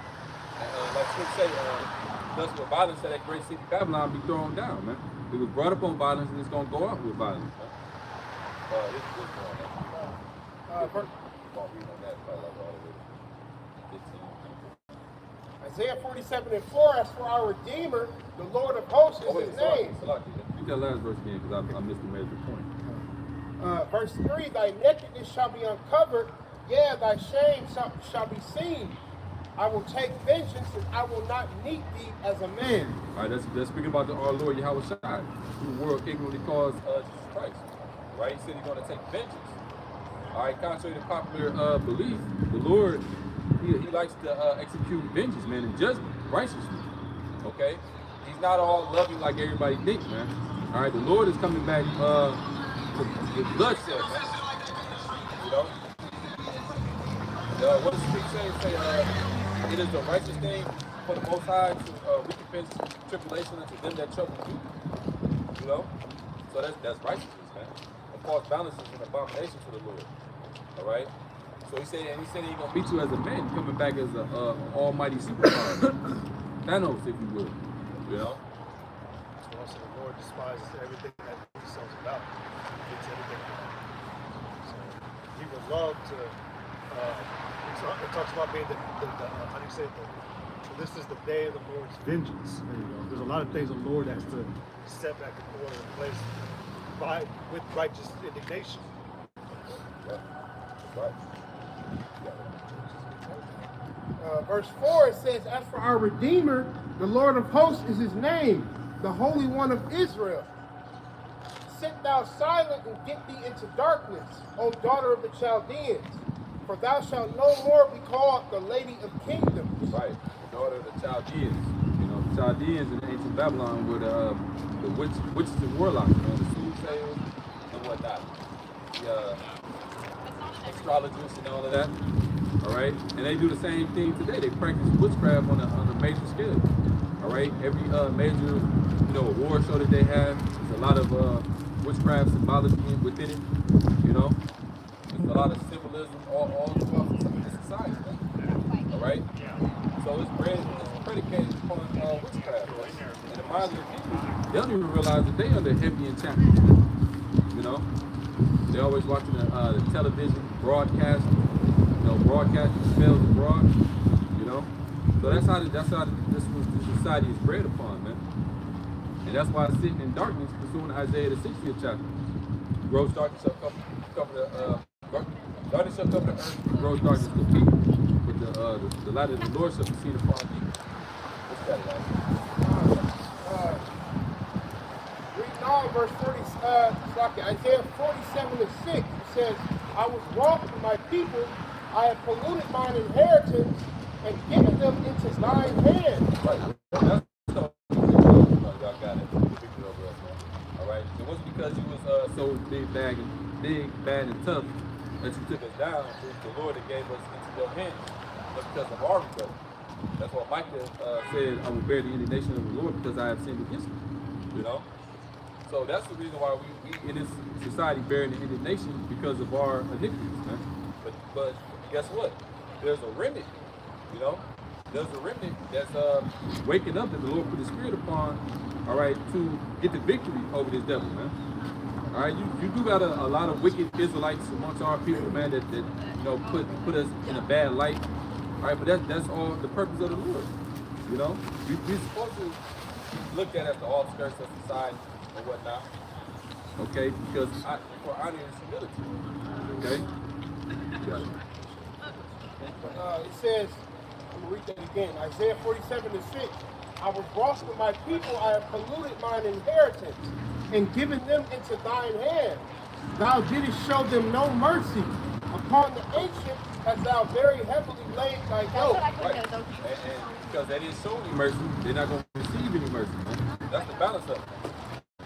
And like Scripture say, thus with violence that great city Babylon be thrown down, man. It was brought up on violence, and it's gonna go out with violence, man. This is going on. Read on that probably like all the way to 15. Isaiah 47:4, "As for our Redeemer, the Lord of hosts is his name." Read that last verse again, because I missed the major point. Verse 3, "Thy nakedness shall be uncovered, yeah, thy shame shall be seen. I will take vengeance, and I will not meet thee as a man." All right, that's speaking about our Lord Yahweh Shai, who the world ignorantly calls Jesus Christ. Right? He said he's going to take vengeance. All right, contrary to popular belief, the Lord, he likes to execute vengeance, man, and judgment, righteously. Okay? He's not all loving like everybody thinks, man. All right, the Lord is coming back with bloodshed, man. What does the scripture say? It is the righteous thing for the Most High to recompense tribulation unto them that trouble you. So that's righteousness, man. And false balance is an abomination to the Lord. All right. So he said he ain't gonna beat you as a man, coming back as a almighty superpower, Thanos, if you will. So also the Lord despises everything that he sells about. He hates everything about it. So he would love to. It talks about being the how do you say it? So this is the day of the Lord's vengeance. There you go. There's a lot of things the Lord has to set back in order in place with righteous indignation. Right. Verse 4, it says, "As for our Redeemer, the Lord of hosts is his name, the Holy One of Israel. Sit thou silent and get thee into darkness, O daughter of the Chaldeans, for thou shalt no more be called the Lady of Kingdoms." Right, the daughter of the Chaldeans. The Chaldeans in ancient Babylon were the witches and warlocks, the soothsayers and whatnot. The astrologers and all of that. All right, and they do the same thing today. They practice witchcraft on a major scale. All right, every major award show that they have, there's a lot of witchcraft symbology within it. There's a lot of symbolism all throughout the society. All right, so it's predicated upon witchcraft. And the minds of the people, they don't even realize that they under heavy enchantment. They're always watching the television broadcast. Broadcasting spells abroad, So that's how this society is bred upon, man. And that's why it's sitting in darkness, pursuing Isaiah the 60th chapter. Gross darkness shall cover darkness shall cover the earth, and gross darkness the people. But the light of the Lord shall be seen upon thee. What's that, guys? Reading on verse 30, Isaiah 47:6, it says, I was wroth with my people, I have polluted mine inheritance, and given them into thine hand. Right. That's y'all got it. Victory over us, man. All right. It wasn't because you was so big, bad, and tough that you took us down. It was the Lord that gave us into your hands, but because of our rebellion. That's what Micah said, I will bear the indignation of the Lord because I have sinned against him. You know? So that's the reason why we in this society bearing the indignation because of our iniquities, man. But guess what? There's a remnant, you know? There's a remnant that's waking up that the Lord put his spirit upon, all right, to get the victory over this devil, man. All right, you do got a lot of wicked Israelites amongst our people, man, that you know put us in a bad light. All right, but that's all the purpose of the Lord. You know, we're supposed to look at as the outskirts of society and whatnot. Okay, because for honor and humility. Okay. It says, I'm going to read that again, Isaiah 47:6. I was wroth with my people, I have polluted mine inheritance, and given them into thine hand. Thou didst show them no mercy. Upon the ancient hast thou very heavily laid thy yoke. Right. And because they didn't show any mercy, they're not going to receive any mercy, man. That's the balance of it.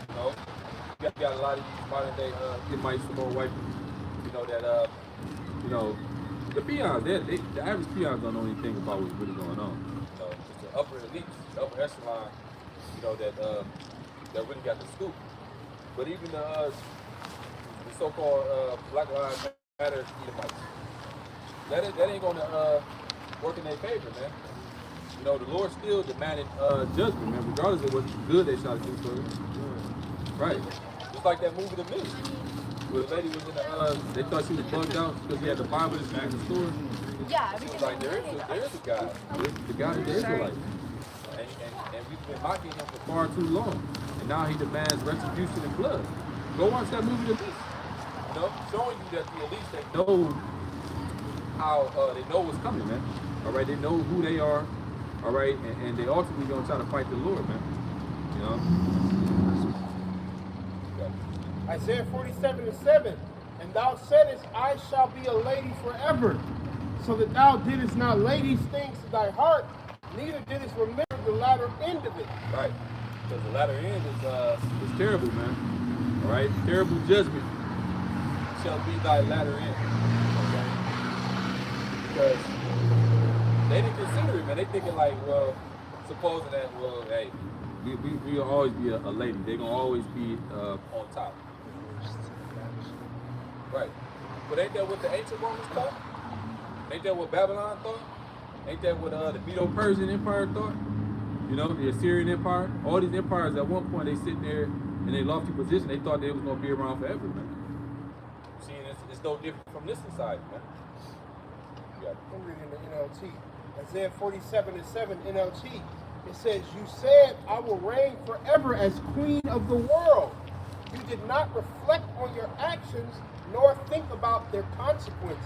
You know, you got a lot of these modern day Edomites, some more white people, you know, that, you know, the peons, the average peons don't know anything about what's really going on. You know, it's the upper elites, the upper echelon, you know, that really got the scoop. But even the so-called Black Lives Matter Edomites, that ain't gonna work in their favor, man. You know, the Lord still demanded judgment, man, regardless of what good they try to do for it. Right. Just like that movie The Mist. Where the lady was in they thought she was bugged out because she had the Bible that she was in the store. Yeah, She was like, there is a God. There's the God of the Israelites. And we've been mocking him for far too long. And now he demands retribution and blood. Go watch that movie The Mist. You know, showing you that the elites, they know how, they know what's coming, man. All right, they know who they are. All right, and they ultimately gonna try to fight the Lord, man. You know? Isaiah 47:7. And thou saidest, I shall be a lady forever, so that thou didst not lay these things to thy heart, neither didst remember the latter end of it. Right. Because the latter end is terrible, man. All right? Terrible judgment shall be thy latter end. Okay? Because they didn't consider it, man. They thinking like, well, supposing that, well, hey, we'll always be a lady. They're going to always be on top. Right. But ain't that what the ancient Romans thought? Ain't that what Babylon thought? Ain't that what the Medo-Persian Empire thought? You know, the Assyrian Empire? All these empires at one point, they sit there in a lofty position. They thought they was going to be around forever, man. See, it's no different from this society, man. I'm reading the NLT. Isaiah 47:7 NLT. It says, you said, I will reign forever as queen of the world. You did not reflect on your actions, nor think about their consequences.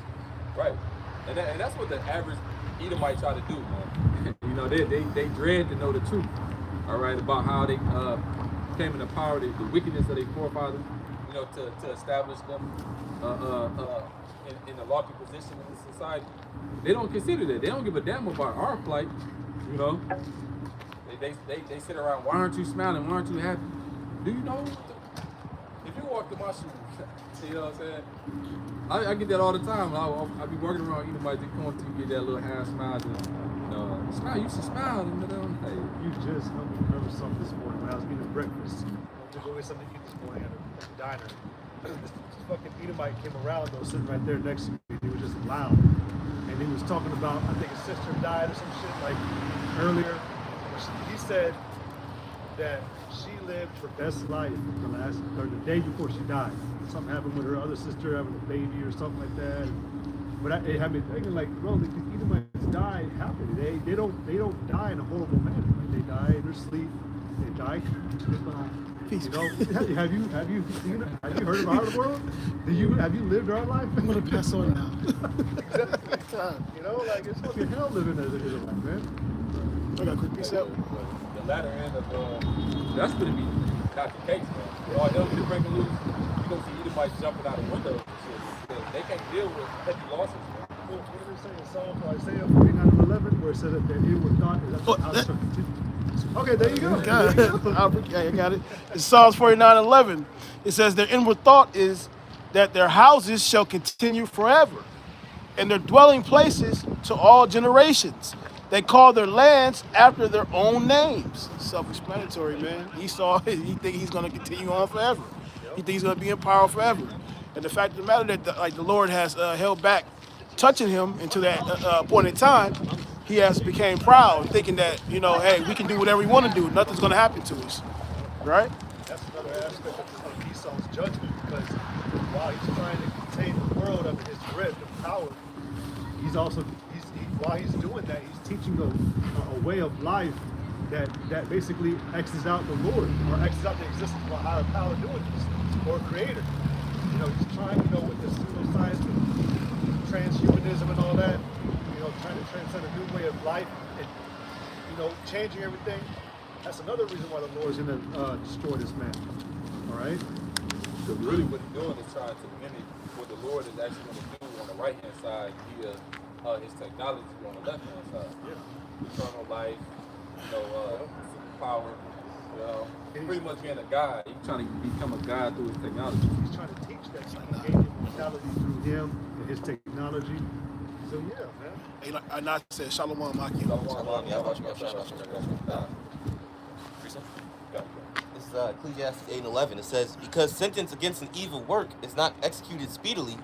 Right. And that's what the average Edomite try to do, man. You know, they dread to know the truth, all right, about how they came into power, the wickedness of their forefathers, you know, to establish them in a lofty position in the society. They don't consider that. They don't give a damn about our plight, you know. They sit around, why aren't you smiling? Why aren't you happy? Do you know? If you walk through my shoes, you know what I'm saying? I get that all the time. I be working around Edomites, they come up to you, get that little half smile, and smile. You should smile. And hey. You just helped me remember something this morning when I was eating breakfast. I was going to something to eat this morning at the diner. This fucking Edomite came around though, sitting right there next to me. He was just loud, and he was talking about, I think his sister died or some shit like earlier. He said that she lived her best life the day before she died. Something happened with her other sister having a baby or something like that. But it had me thinking, like, bro, these Edomites die happily. They don't die in a horrible manner. Like, they die in their sleep. They die. Peace. You know, have you seen it? Have you heard of our world? Have you lived our life? I'm gonna pass on now. You know, like it's fucking hell living as an Israelite, man. I got a quick piece out. The latter end of that's going to be not the case, man. All hell is breaking loose. You don't see Edomites jumping out of windows and shit because they can't deal with heavy losses, man. What does it say in Psalm Isaiah 49:11, where it says that their inward thought is that how they shall continue. Okay, there you go. God, There you go. I got it. In Psalms 49:11, it says their inward thought is that their houses shall continue forever, and their dwelling places to all generations. They call their lands after their own names. Self-explanatory, man. Esau, he think he's gonna continue on forever. He thinks he's gonna be in power forever. And the fact of the matter that the Lord has held back touching him until that point in time, he has became proud, thinking that, you know, hey, we can do whatever we want to do. Nothing's going to happen to us, right? That's another aspect of Esau's judgment, because while he's trying to contain the world under his grip and power, he's also while he's doing that, he's teaching a way of life that basically X's out the Lord, or X's out the existence of a higher power doing this, or creator. You know, he's trying, you know, with the pseudoscience and transhumanism and all that, you know, trying to transcend a new way of life and, you know, changing everything. That's another reason why the Lord's going to destroy this man. All right? So really what he's doing is trying to mimic what the Lord is actually going to do on the right-hand side via his technology on the left-hand side. Yeah. Eternal life, you know, superpower, you know, pretty much being a God. He's trying to become a God through his technology. He's trying to teach that he gave him mentality through him and his technology. So yeah, man. Hey, like I said, Shalom Maki. This is Ecclesiastes 8:11. It says, because sentence against an evil work is not executed speedily,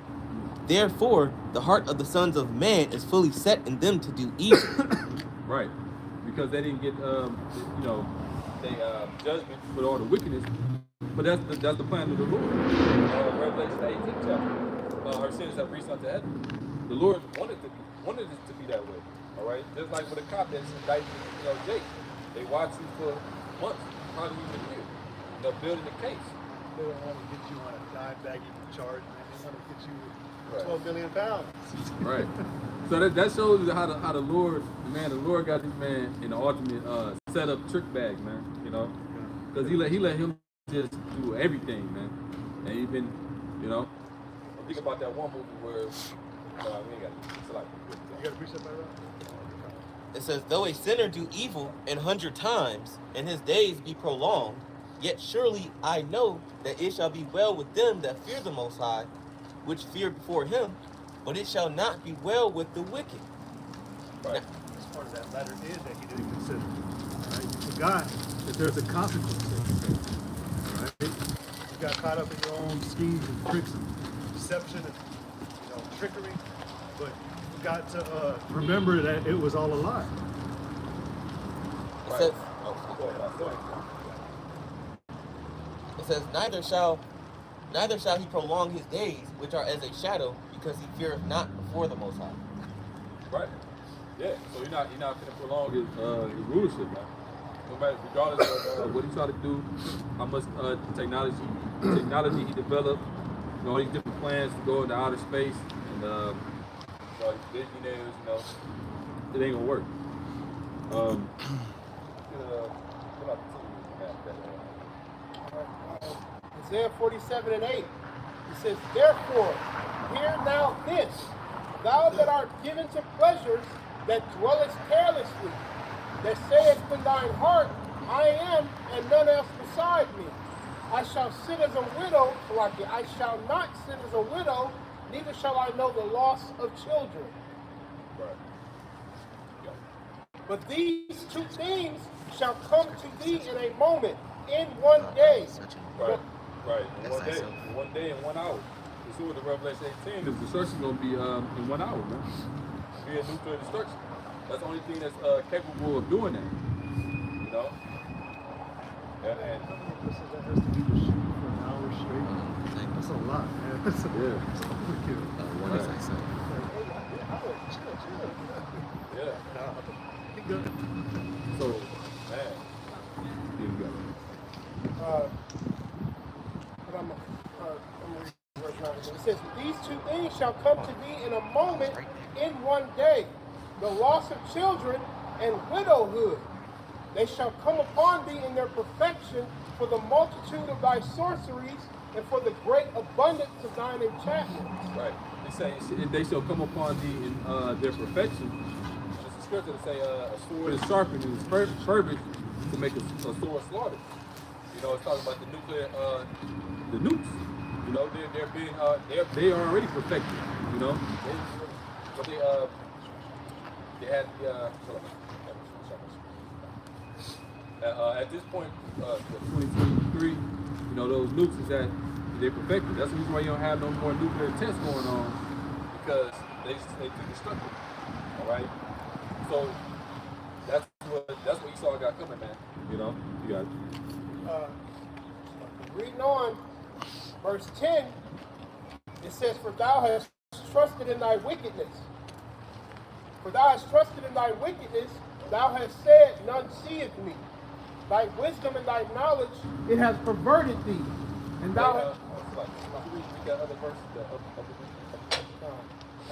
therefore the heart of the sons of man is fully set in them to do evil. Right. Because they didn't get, you know, they judgment for all the wickedness. But that's the plan of the Lord. Revelation 18 chapter. Our sins have reached unto heaven. The Lord wanted it to be that way. All right. Just like with a cop that's indicted, you know, Jake. They watch you for months, probably even years. They're building the case. They don't want to get you on a dime baggy charge, man. They want to get you 12 million pounds. Right. So that shows you how the Lord, man, the Lord got this man in the ultimate setup trick bag, man. You know, because he let him just do everything, man. And even, you know, think about that one movie where we ain't got it. Like, You got to preach that right? It says, though a sinner do evil 100 times, and his days be prolonged, yet surely I know that it shall be well with them that fear the Most High, which fear before him, but it shall not be well with the wicked. right. As part of that latter end that he didn't consider. Right? You forgot that there's a consequence to it. All right? You got caught up in your own schemes and tricks and deception and, you know, trickery, but you forgot to remember that it was all a lie. It says, it says, neither shall he prolong his days, which are as a shadow, because he feareth not before the Most High. Right. Yeah. So you're not going to prolong his rulership, man. No matter, regardless of what he tried to do, how much technology he developed, you know, all these different plans to go into outer space, and you know, these billionaires, you know, it ain't gonna work. Isaiah 47:8. It says, therefore, hear now this, thou that art given to pleasures, that dwellest carelessly, that sayest in thine heart, I am, and none else beside me. I shall sit as a widow, I shall not sit as a widow, neither shall I know the loss of children. Right. But these two things shall come to thee in a moment, in one day. Right. Right. In one day and 1 hour. You see with the Revelation 18, the destruction gonna be in 1 hour, man. Be a nuclear destruction. That's the only thing that's capable of doing that. You know? Yeah, and How many missiles that has to be to shoot for an hour straight? That's a lot, man. That's a overkill. Yeah. Nah, he good. So, man, you got it. but I'm reading verse 9 again. It says, these two things shall come to thee in a moment, in one day, the loss of children and widowhood. They shall come upon thee in their perfection, for the multitude of thy sorceries, and for the great abundance of thine enchantments. Right. They say they shall come upon thee in their perfection. It's a scripture that say a sword is sharpened and is fervent to make a sword slaughter. You know, it's talking about the nuclear, the nukes. You know, they're being they are already perfected. You know, they had the. At this point, 2023, you know, those nukes is that they're perfected. That's the reason why you don't have no more nuclear tests going on, because they destructive. All right. So that's what Esau got coming, man. You know, you got it. Reading on, verse 10, it says, for thou hast trusted in thy wickedness. For thou hast trusted in thy wickedness, thou hast said, none seeth me. Thy wisdom and thy knowledge, it has perverted thee. And thou hast... read that other verse.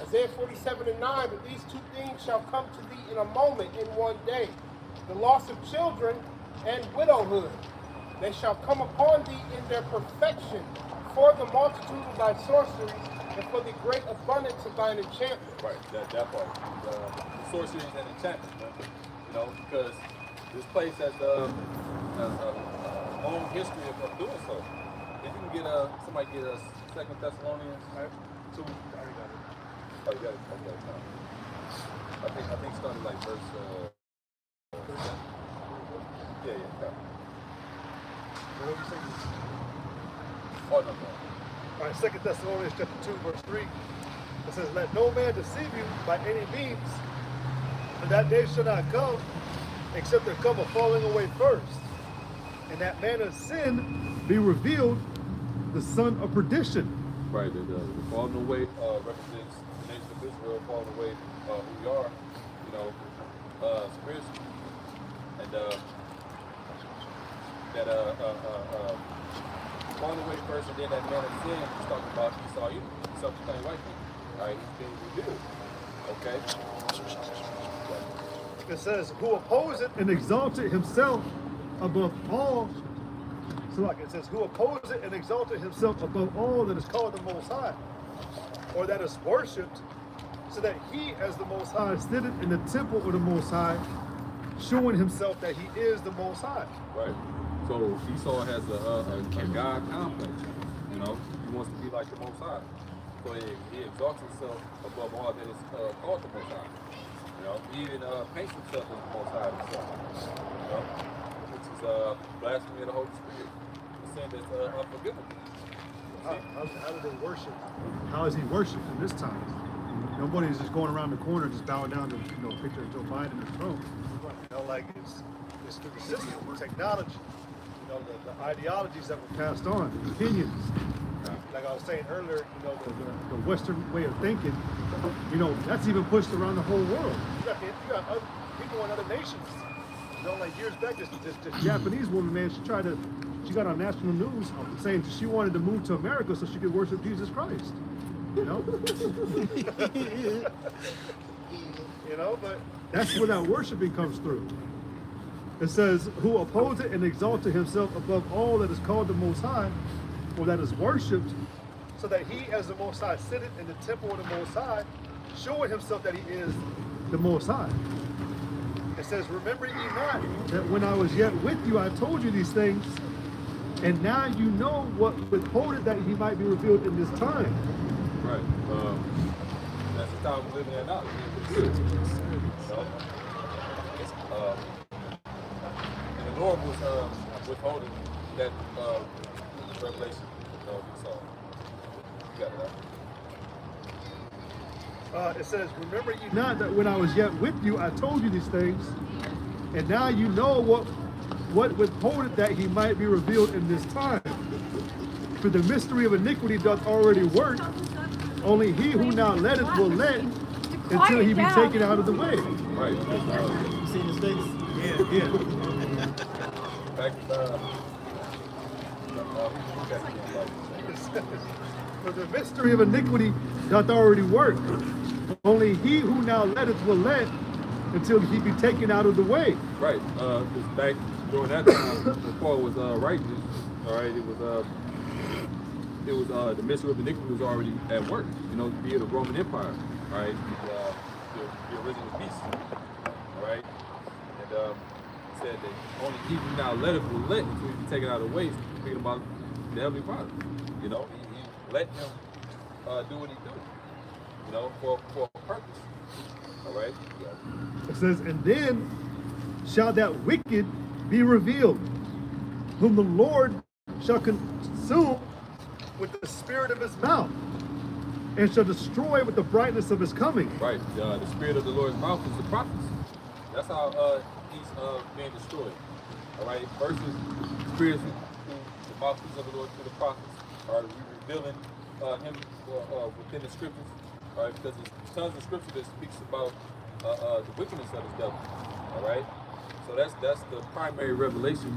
Isaiah 47:9, but these two things shall come to thee in a moment, in one day, the loss of children and widowhood. They shall come upon thee in their perfection, for the multitude of thy sorceries, and for the great abundance of thine enchantment. Right, that part. The sorceries and enchantments, man. You know, because this place has a long history of doing so. If you can get somebody get us 2 Thessalonians 2. I already got it. Oh, you got it. Okay, no. I think started like verse. Yeah. What do you say? Oh no. All right, 2 Thessalonians chapter 2, verse 3. It says, let no man deceive you by any means, for that day shall not come, except there come a falling away first, and that man of sin be revealed, the son of perdition. Right, the falling away represents the nation of Israel falling away who we are, you know, spiritually, and that falling away first, and then that man of sin is talking about Esau, Esau became white man. All right, he's being revealed. Okay. It says, who opposeth and exalted himself above all. So like it says, who opposeth and exalted himself above all that is called the Most High, or that is worshipped, so that he as the Most High sitteth in the temple of the Most High, showing himself that he is the Most High. Right. So Esau has a God complex. You know, he wants to be like the Most High. So he exalts himself above all that is called the Most High. You know, he even paints himself as the Most High himself. You know, which is blasphemy of the Holy Spirit, the sin that's unforgivable. How do they worship? How is he worshipped in this time? Nobody's just going around the corner just bowing down to a picture of Joe Biden in his throne. You know, like it's through the system, the technology, you know, the ideologies that were passed on, the opinions. Like I was saying earlier, you know, the Western way of thinking, you know, that's even pushed around the whole world. You got other people in other nations. You know, like years back, this Japanese woman, man, she got on national news saying she wanted to move to America so she could worship Jesus Christ. You know? You know, but that's where that worshiping comes through. It says, who opposeth and exalted himself above all that is called the Most High, or that is worshipped, so that he as the Most High sitteth in the temple of the Most High, showing himself that he is the Most High. It says, remember ye not that when I was yet with you, I told you these things, and now you know what withholdeth that he might be revealed in this time. Right. That's the time we're living in now. You know? And the Lord was withholding that revelation. You know, so you got it out. It says, remember ye not that when I was yet with you, I told you these things, and now you know what withholdeth that he might be revealed in this time. For the mystery of iniquity doth already work, only he who now letteth will let until he be taken out of the way. Right. You seen his face? Yeah. Back Who got you on? For the mystery of iniquity doth already work. Only he who now letteth will let until he be taken out of the way. Right. Because back during that time, when Paul was writing this, all right, it was the mystery of iniquity was already at work. You know, via the Roman Empire, right? The original beast, all right. And said that only he who now letteth will let until he be taken out of the way. Speaking about the Heavenly Father, you know, he let him do what he do, you know, for a purpose. All right. Yeah. It says, and then shall that wicked be revealed, whom the Lord shall consume with the spirit of his mouth, and shall destroy with the brightness of his coming. Right. The spirit of the Lord's mouth is the prophets. That's how he's being destroyed. All right. Versus spirits who the mouthpiece of the Lord through the prophets are revealing him within the scriptures. All right. Because there's tons of scripture that speaks about the wickedness of the devil. All right. So that's the primary revelation.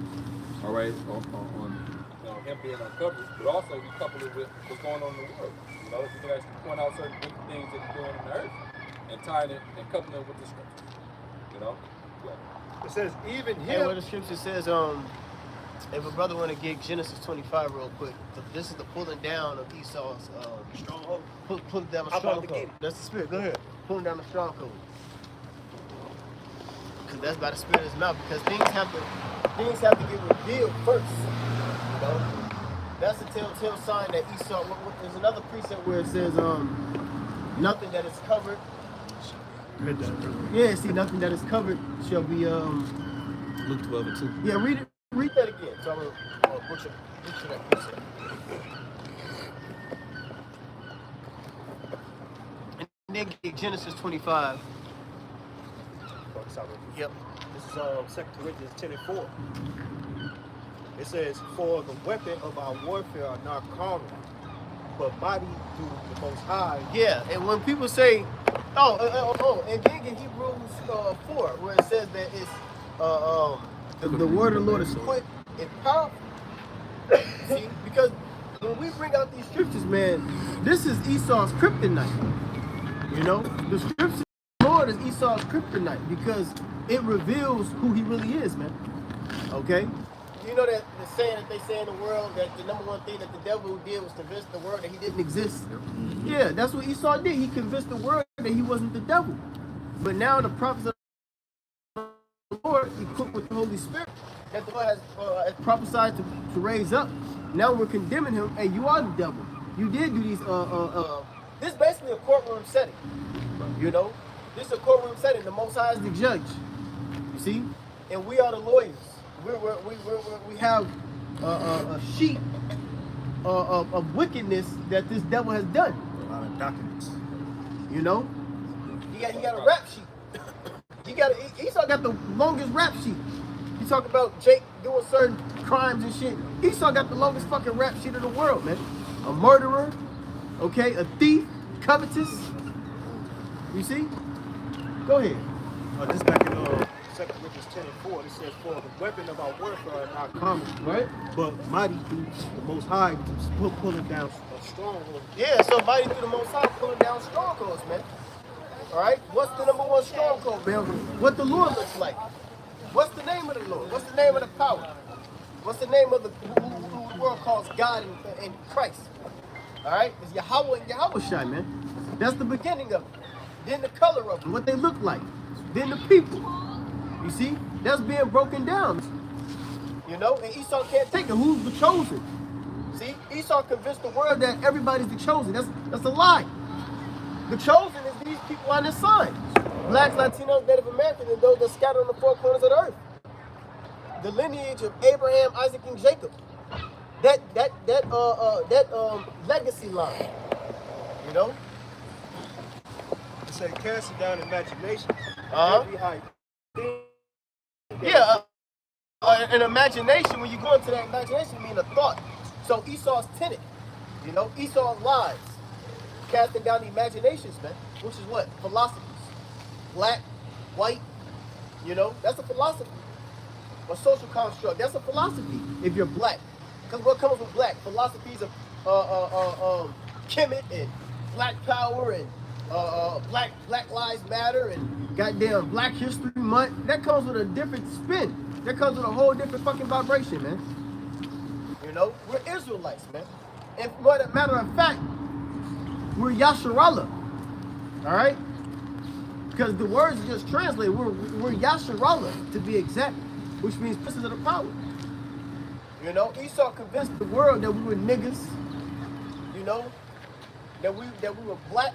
All right. On him being uncovered, but also we couple it with what's going on in the world. You know, we can actually point out certain wicked things that are doing in the earth and tying it and coupling it with the scriptures. You know? Yeah. It says, even Hey, where him. the scripture says, if a brother want to get Genesis 25 real quick, this is the pulling down of Esau's stronghold. Pull down the stronghold. That's the spirit. Go ahead. Pulling down the stronghold. Because that's by the spirit of his mouth. Because things have to get revealed first. You know, that's a telltale sign that Esau. There's another precept where it says, nothing that is covered. Yeah, see, nothing that is covered shall be Luke 12 and 2. Yeah, read that again. So I'm gonna butcher that precept. And then get Genesis 25. Yep. This is 2 Corinthians 10 and 4. It says, for the weapon of our warfare are not carnal, but mighty through the Most High. Yeah, and when people say, and then in Hebrews 4, where it says that it's the word of the Lord is quick and powerful. See, because when we bring out these scriptures, man, this is Esau's kryptonite. You know, the scripture of the Lord is Esau's kryptonite because it reveals who he really is, man. Okay? You know that the saying that they say in the world that the number one thing that the devil did was convince the world that he didn't exist. Yeah, that's what Esau did. He convinced the world that he wasn't the devil. But now the prophets of the Lord, equipped with the Holy Spirit, that the Lord has prophesied to raise up. Now we're condemning him, and you are the devil. You did do these. This is basically a courtroom setting. You know, this is a courtroom setting. The Most High is the judge. You see, and we are the lawyers. We have a sheet of wickedness that this devil has done. A lot of documents. You know, he got a rap sheet. Esau got the longest rap sheet. You talk about Jake doing certain crimes and shit. Esau got the longest fucking rap sheet in the world, man. A murderer, okay, a thief, covetous. You see? Go ahead. This back in 2 Corinthians 10 and 4, it says, for the weapon of our warfare are not common, Right? but mighty through the Most High to pulling down a stronghold. Yeah, so mighty through the Most High pulling down strongholds, man. All right? What's the number one stronghold, man? What the Lord looks like. What's the name of the Lord? What's the name of the power? What's the name of who the world calls God and Christ? All right? It's Yahweh and Yahweh Shai, man. That's the beginning of it. Then the color of them, what they look like. Then the people. You see? That's being broken down. You know? And Esau can't take it. Who's the chosen? See? Esau convinced the world that everybody's the chosen. That's a lie. The chosen is these people on this side. Blacks, Latinos, Native Americans, and those that scatter on the four corners of the earth. The lineage of Abraham, Isaac, and Jacob. That legacy line. You know? It said, casting down imaginations. Every high thing. Yeah, an imagination, when you go into that imagination, mean a thought. So Esau's tenant, you know, Esau's lies, casting down the imaginations, man, which is what? Philosophies. Black, white, you know, that's a philosophy. A social construct, that's a philosophy if you're black. Because what comes with black? Philosophies of Kemet and black power and Black Lives Matter and goddamn Black History Month. That comes with a different spin. That comes with a whole different fucking vibration, man. You know, we're Israelites, man. And matter of fact, we're Yasharallah. All right? Because the words are just translated. We're Yasharallah, to be exact, which means princes of the power. You know, Esau convinced the world that we were niggas. You know, that we were black.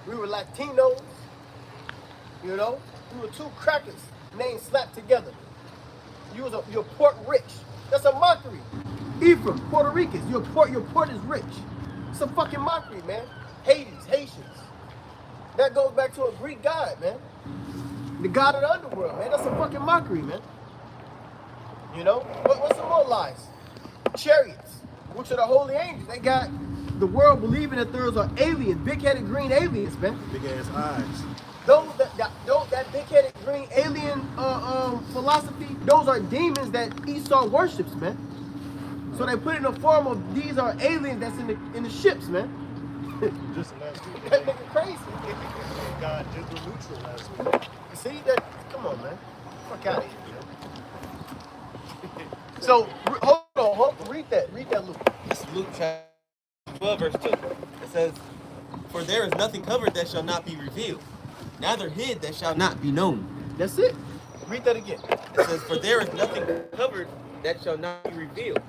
We were Latinos. You know, we were two crackers names slapped together. You're port rich. That's a mockery. Ephraim, Puerto Ricans, your port is rich. It's a fucking mockery, man. Hades, Haitians. That goes back to a Greek god, man. The god of the underworld, man. That's a fucking mockery, man. You know? What's some more lies? Chariots, which are the holy angels. They got the world believing that those are aliens, big-headed green aliens, man. Big ass eyes. That big-headed green alien philosophy, those are demons that Esau worships, man. So they put it in the form of these are aliens that's in the ships, man. Just last week. That nigga crazy. God gender neutral last week. You see that? Come on, man. Fuck out of here, yo. So hold on, read that, Luke. This is Luke chapter 12, verse 2. It says, "For there is nothing covered that shall not be revealed, neither hid that shall not be known." That's it. Read that again. It says, "For there is nothing covered that shall not be revealed,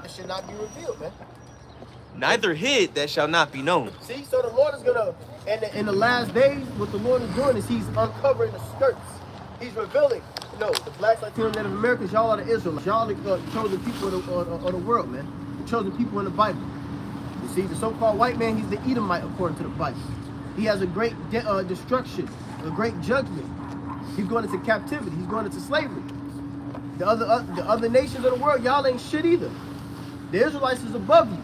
That should not be revealed, man. neither hid that shall not be known." See, so the Lord is gonna, in the last days, what the Lord is doing is He's uncovering the skirts. He's revealing. You know, the blacks, Latino, Native Americans, y'all are the Israelites. Y'all are the chosen people of the world, man. The chosen people in the Bible. You see, the so-called white man, he's the Edomite according to the Bible. He has a great destruction, a great judgment. He's going into captivity. He's going into slavery. The other nations of the world, y'all ain't shit either. The Israelites is above you.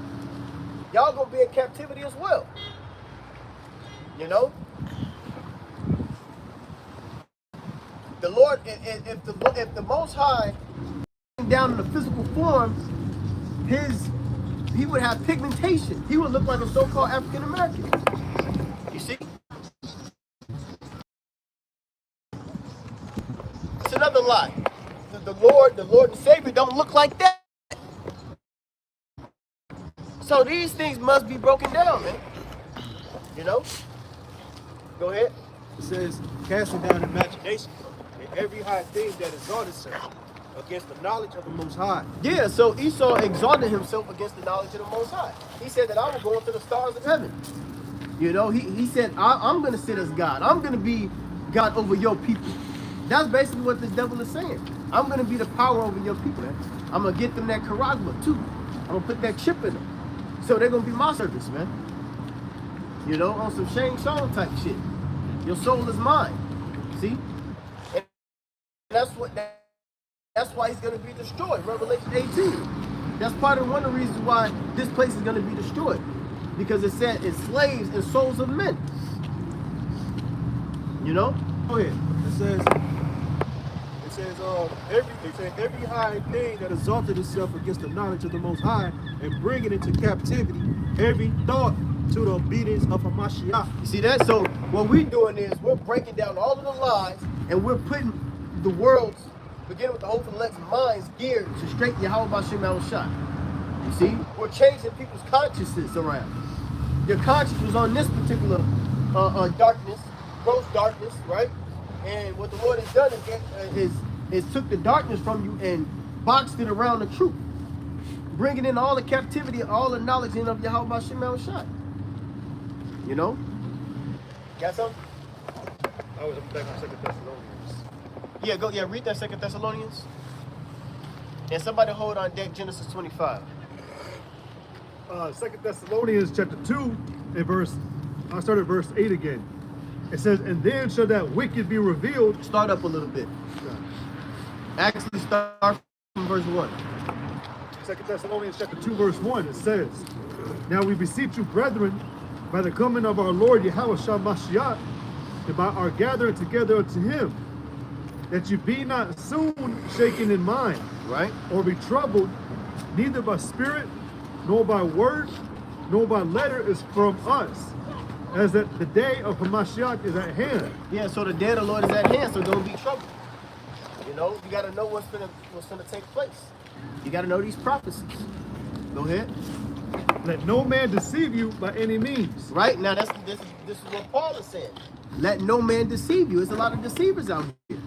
Y'all gonna be in captivity as well. You know? The Lord, if the Most High came down in the physical form, he would have pigmentation. He would look like a so-called African American. You see? It's another lie. The Lord and Savior don't look like that. So these things must be broken down, man. You know? Go ahead. It says, casting down imagination and every high thing that exalts itself against the knowledge of the Most High. Yeah, so Esau exalted himself against the knowledge of the Most High. He said that I will go into the stars of heaven. You know, he said, I'm going to sit as God. I'm going to be God over your people. That's basically what this devil is saying. I'm going to be the power over your people, man. I'm going to get them that charisma, too. I'm going to put that chip in them. So they're going to be my servants, man. You know, on some Shang Tsung type shit. Your soul is mine. See? And that's why he's going to be destroyed. Revelation 18. That's part of one of the reasons why this place is going to be destroyed. Because it said it's slaves and souls of men. You know? Go ahead. It says every high thing that exalted itself against the knowledge of the Most High, and bringing into captivity every thought to the obedience of a Mashiach. You see that? So what we're doing is we're breaking down all of the lies, and we're putting the world's, beginning with the hope of elect's minds geared to straight Yahweh Bashim al-Shah. You see? We're changing people's consciousness around. Your conscience was on this particular darkness, gross darkness, right? And what the Lord has done is took the darkness from you and boxed it around the truth, bringing in all the captivity, all the knowledge in of Yahweh Bashim al-Shah. You know? Got something? I was back on 2 Thessalonians. Yeah, read that 2 Thessalonians. And somebody hold on deck Genesis 25. 2 Thessalonians chapter 2 and I start at verse 8 again. It says, and then shall that wicked be revealed. Start up a little bit. Actually start from verse 1. 2 Thessalonians chapter 2 verse 1, it says, now we beseech you, brethren, by the coming of our Lord Yahweh Shah Mashiach, and by our gathering together unto him, that you be not soon shaken in mind, right? or be troubled, neither by spirit, nor by word, nor by letter is from us, as that the day of Hamashiach is at hand. Yeah, so the day of the Lord is at hand, so don't be troubled. You know, you gotta know what's gonna take place. You gotta know these prophecies. Go ahead. Let no man deceive you by any means. Right now, this is what Paul is saying. Let no man deceive you. There's a lot of deceivers out here.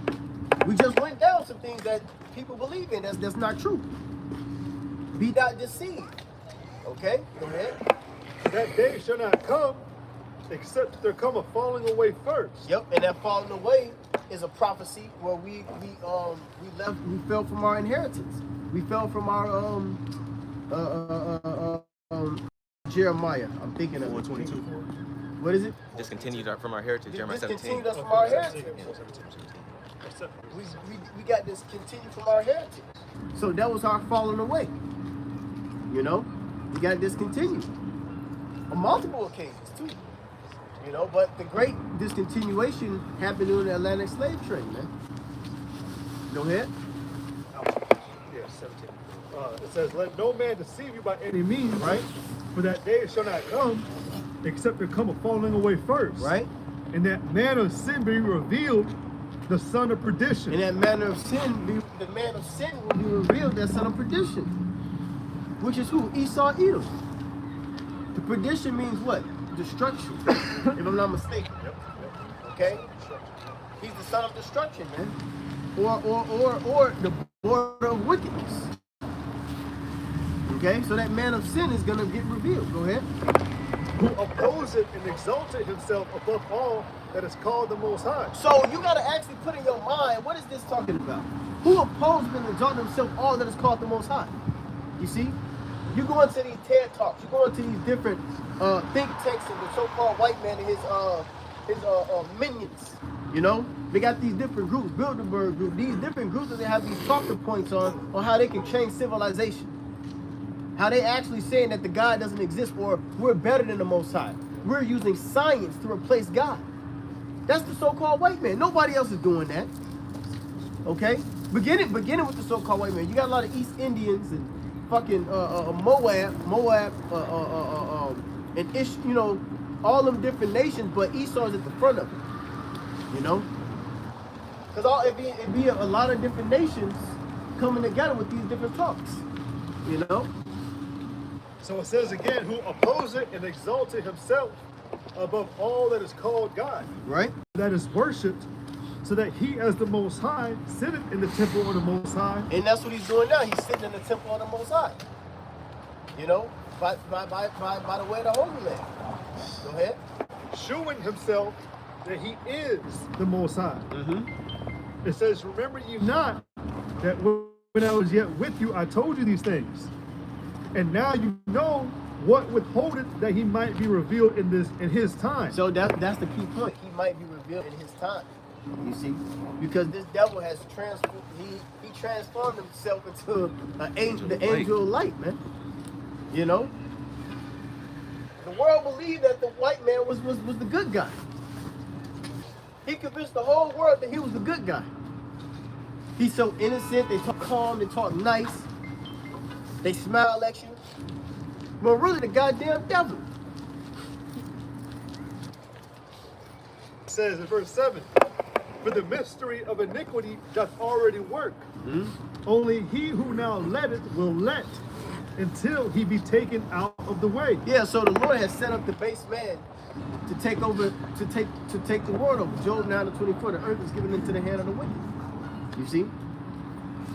We just went down some things that people believe in. That's not true. Be not deceived. Okay, go ahead. That day shall not come, except there come a falling away first. Yep, and that falling away is a prophecy where we fell from our inheritance. We fell from our Jeremiah. I'm thinking of 4:22. What is it? Discontinued from our heritage. Jeremiah 17. Discontinued us from our heritage. We got discontinued from our heritage. So that was our falling away. You know, we got discontinued on multiple occasions too. You know, but the great discontinuation happened during the Atlantic slave trade, man. Go ahead. Yeah, 17. It says, let no man deceive you by any means, right? For that day shall not come, except there come a falling away first. Right. And that man of sin be revealed, the son of perdition. And that manner of sin, the man of sin will be revealed, that son of perdition. Which is who? Esau, Edom. The perdition means what? Destruction, if I'm not mistaken. Okay? He's the son of destruction, man. Or the border of wickedness. Okay? So that man of sin is gonna get revealed. Go ahead. Who opposed and exalted himself above all that is called the Most High. So you gotta actually put in your mind, what is this talking about? Who opposed and exalted himself all that is called the Most High? You see? You go into these TED Talks, you go into these different think tanks and the so-called white man and his minions. You know, they got these different groups, Bilderberg group, these different groups that they have these talking points on how they can change civilization. How they actually saying that the God doesn't exist or we're better than the Most High. We're using science to replace God. That's the so-called white man. Nobody else is doing that. Okay? Beginning with the so-called white man. You got a lot of East Indians and fucking Moab, and you know, all them different nations, but Esau's at the front of it. You know? Because it'd be a lot of different nations coming together with these different talks. You know? So it says again, who opposed and exalted himself above all that is called God. Right? That is worshipped, so that he as the Most High sitteth in the temple of the Most High. And that's what he's doing now. He's sitting in the temple of the Most High. You know? By the way of the Holy Land. Go ahead. Shewing himself that he is the Most High. It says, remember you not that when I was yet with you, I told you these things. And now you know what withholdeth that he might be revealed in his time. So that's the key point. He might be revealed in his time. You see? Because this devil has transformed, he transformed himself into the angel of light, man. You know? The world believed that the white man was the good guy. He convinced the whole world that he was the good guy. He's so innocent, they talk calm, they talk nice, they smile at you. But really the goddamn devil. It says in verse 7, for the mystery of iniquity doth already work. Only he who now letteth will let until he be taken out of the way. Yeah, so the Lord has set up the base man to take over, to take the world over. Job 9:24, the earth is given into the hand of the wicked. You see?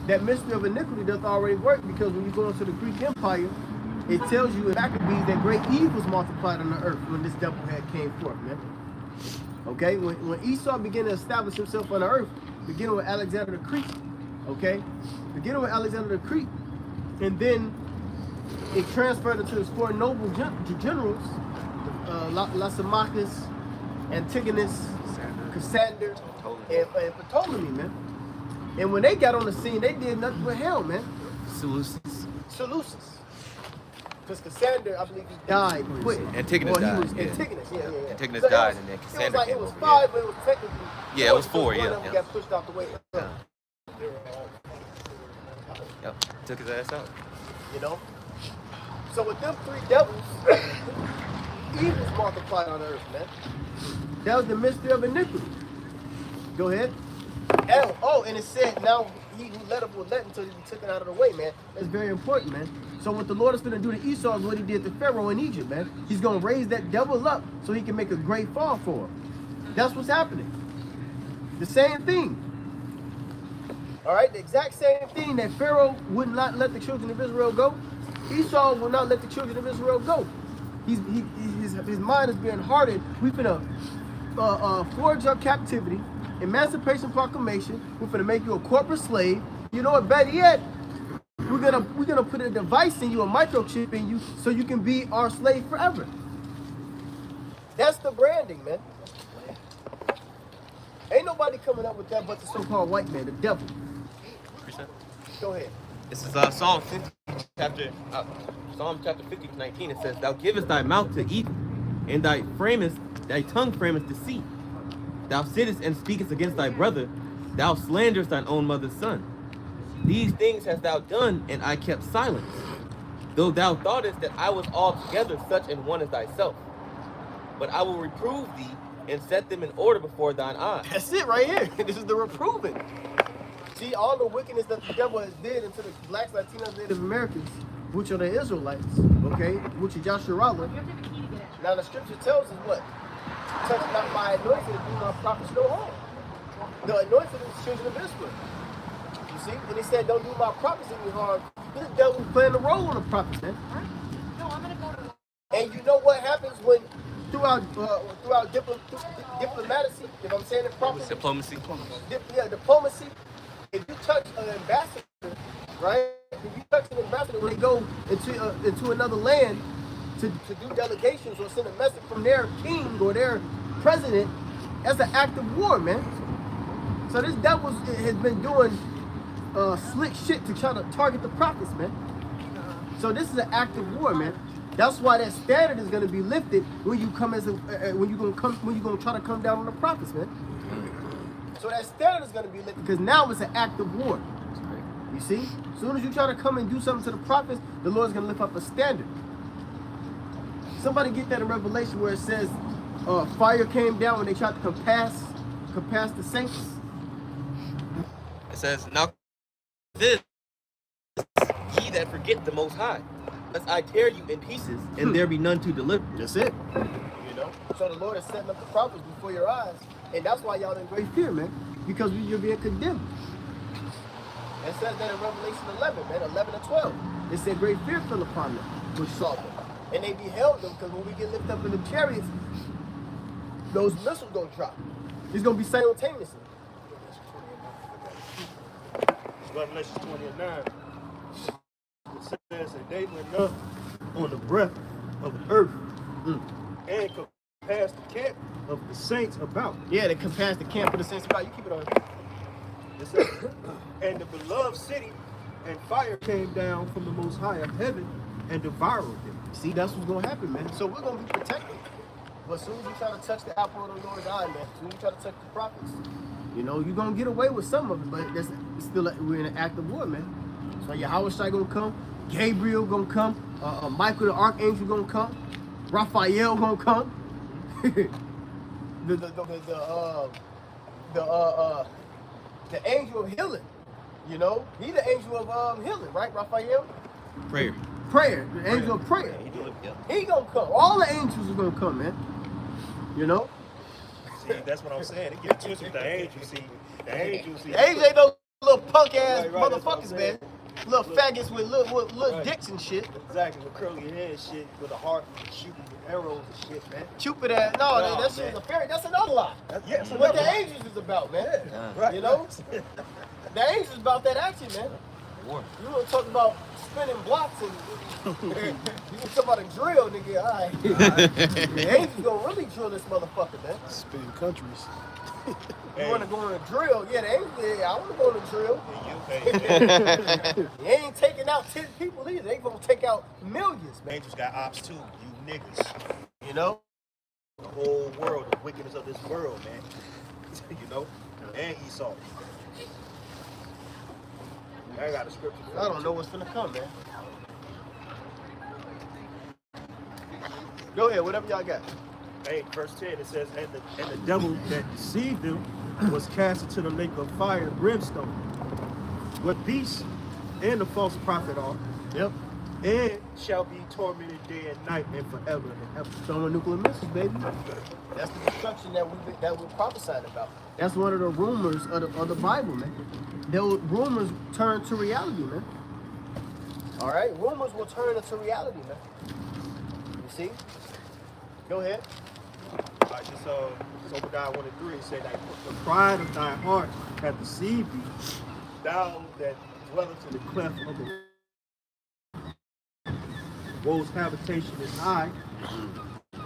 That mystery of iniquity doth already work, because when you go into the Greek Empire, it tells you in Maccabees that great evil was multiplied on the earth when this devil had came forth, man. Okay? When Esau began to establish himself on the earth, beginning with Alexander the Great, okay? Beginning with Alexander the Great, and then it transferred into his four noble generals, Lysimachus, Antigonus, Cassander, and Ptolemy, man. And when they got on the scene, they did nothing but hell, man. Seleucus. Because Cassander, I believe he died quick. Antigonus died. Antigonus, yeah. Antigonus So died, and then Cassander came It was over, five, yeah. but it was technically Yeah, it was four, One yeah, of them yeah. got pushed out the way. Yep. Took his ass out. You know? So with them three devils, evil's multiplied on earth, man. That was the mystery of iniquity. Go ahead. And it said, now he who let him will let until he took it out of the way, man. That's very important, man. So what the Lord is going to do to Esau is what he did to Pharaoh in Egypt, man. He's going to raise that devil up so he can make a great fall for him. That's what's happening. The same thing. All right, the exact same thing that Pharaoh would not let the children of Israel go. Esau will not let the children of Israel go. His mind is being hardened. We're going to forge our captivity, Emancipation Proclamation. We're going to make you a corporate slave. You know what, better yet, we're gonna put a device in you, a microchip in you, so you can be our slave forever. That's the branding, man. Ain't nobody coming up with that but the so-called white man, the devil. Go ahead. This is Psalm 50, Psalm chapter 50, 19. It says, "Thou givest thy mouth to evil, and thy tongue framest deceit. Thou sittest and speakest against thy brother. Thou slanderest thine own mother's son. These things hast thou done, and I kept silence. Though thou thoughtest that I was altogether such an one as thyself. But I will reprove thee, and set them in order before thine eyes." That's it right here. This is the reproving. See, all the wickedness that the devil has did into the blacks, Latinos, Native Americans, which are the Israelites, okay, which is Yasharallah. Now the scripture tells us what? Touch not my anointed and do my prophets no harm. The anointed is the children of Israel. You see? And he said, don't do my prophets any harm. This devil playing the role on the prophets, man. No, I'm gonna go to. And you know what happens when throughout diplomacy, if I'm saying it properly, Diplomacy. Diplomacy. If you touch an ambassador, right? If you touch an ambassador when they go into another land to do delegations or send a message from their king or their president, that's an act of war, man. So this devil has been doing slick shit to try to target the prophets, man. So this is an act of war, man. That's why that standard is going to be lifted when you come when you're going to try to come down on the prophets, man. So that standard is going to be lifted because now it's an act of war. You see? As soon as you try to come and do something to the prophets, the Lord's going to lift up a standard. Somebody get that in Revelation where it says fire came down when they tried to compass the saints. It says, "Now this ye that forget the Most High, lest I tear you in pieces, and there be none to deliver." That's it. You know? So the Lord is setting up the prophets before your eyes. And that's why y'all in great fear, man. Because you're being condemned. It says that in Revelation 11, man, 11 and 12. It said great fear fell upon them, which saw them. And they beheld them, because when we get lifted up in the chariots, those missiles gonna drop. It's gonna be simultaneously. Revelation 20 and 9. It says that they went up on the breadth of the earth and compassed the camp of the saints about. Yeah, they compass the camp of the saints about. You keep it on. It says, and the beloved city and fire came down from the Most High of heaven and devoured them. See, that's what's gonna happen, man. So we're gonna be protected. But as soon as you try to touch the apple of the Lord's eye, man, as soon as you try to touch the prophets, you know, you're gonna get away with some of it, but it's still we're in an act of war, man. So Yahweh Shai gonna come, Gabriel gonna come, Michael the Archangel gonna come, Raphael gonna come. The angel of healing, you know, he's the angel of healing, right? Raphael. Prayer. The angel of prayer. He do it, yeah. He gonna come. All the angels are gonna come, man. You know. See, that's what I'm saying. It gets twisted with the angels. See, the angels. The angels ain't no little punk ass Right, that's what I'm motherfuckers, saying. man. Little faggots with little Right. dicks and shit. Exactly, with curly hair and shit, with a heart shooting with arrows and shit, man. Cupid ass. No, No, that shit is man. a fairy. That's another lie. Yes, What the angels is about, man. Right. You know. The angels is about that action, man. War. You want to talk about spinning blocks and you can talk about a drill, nigga. All right. The angels gonna really drill this motherfucker, man. Spin countries. You want to go on a drill? Yeah, the angels. Yeah, I want to go on a drill. Hey, They ain't taking out 10 people either. They gonna take out millions, man. angels got ops too, you niggas. You know? The whole world, the wickedness of this world, man. You know? And Esau. I got a scripture. I don't know what's gonna come, man. Go ahead, whatever y'all got. 8, verse 10, it says, and the devil that deceived them was cast into the lake of fire and brimstone, where beasts and the false prophet are, Yep. and shall be tormented day and night and forever and ever. Throwing nuclear missiles, baby. That's the destruction that we're prophesying about. That's one of the rumors of the Bible, man. Those rumors turn to reality, man. All right, rumors will turn into reality, man. You see? Go ahead. Like this, Obadiah 1 and 3 said, like, the pride of thy heart hath deceived thee, thou that dwellest in the cleft of the woe's habitation is high,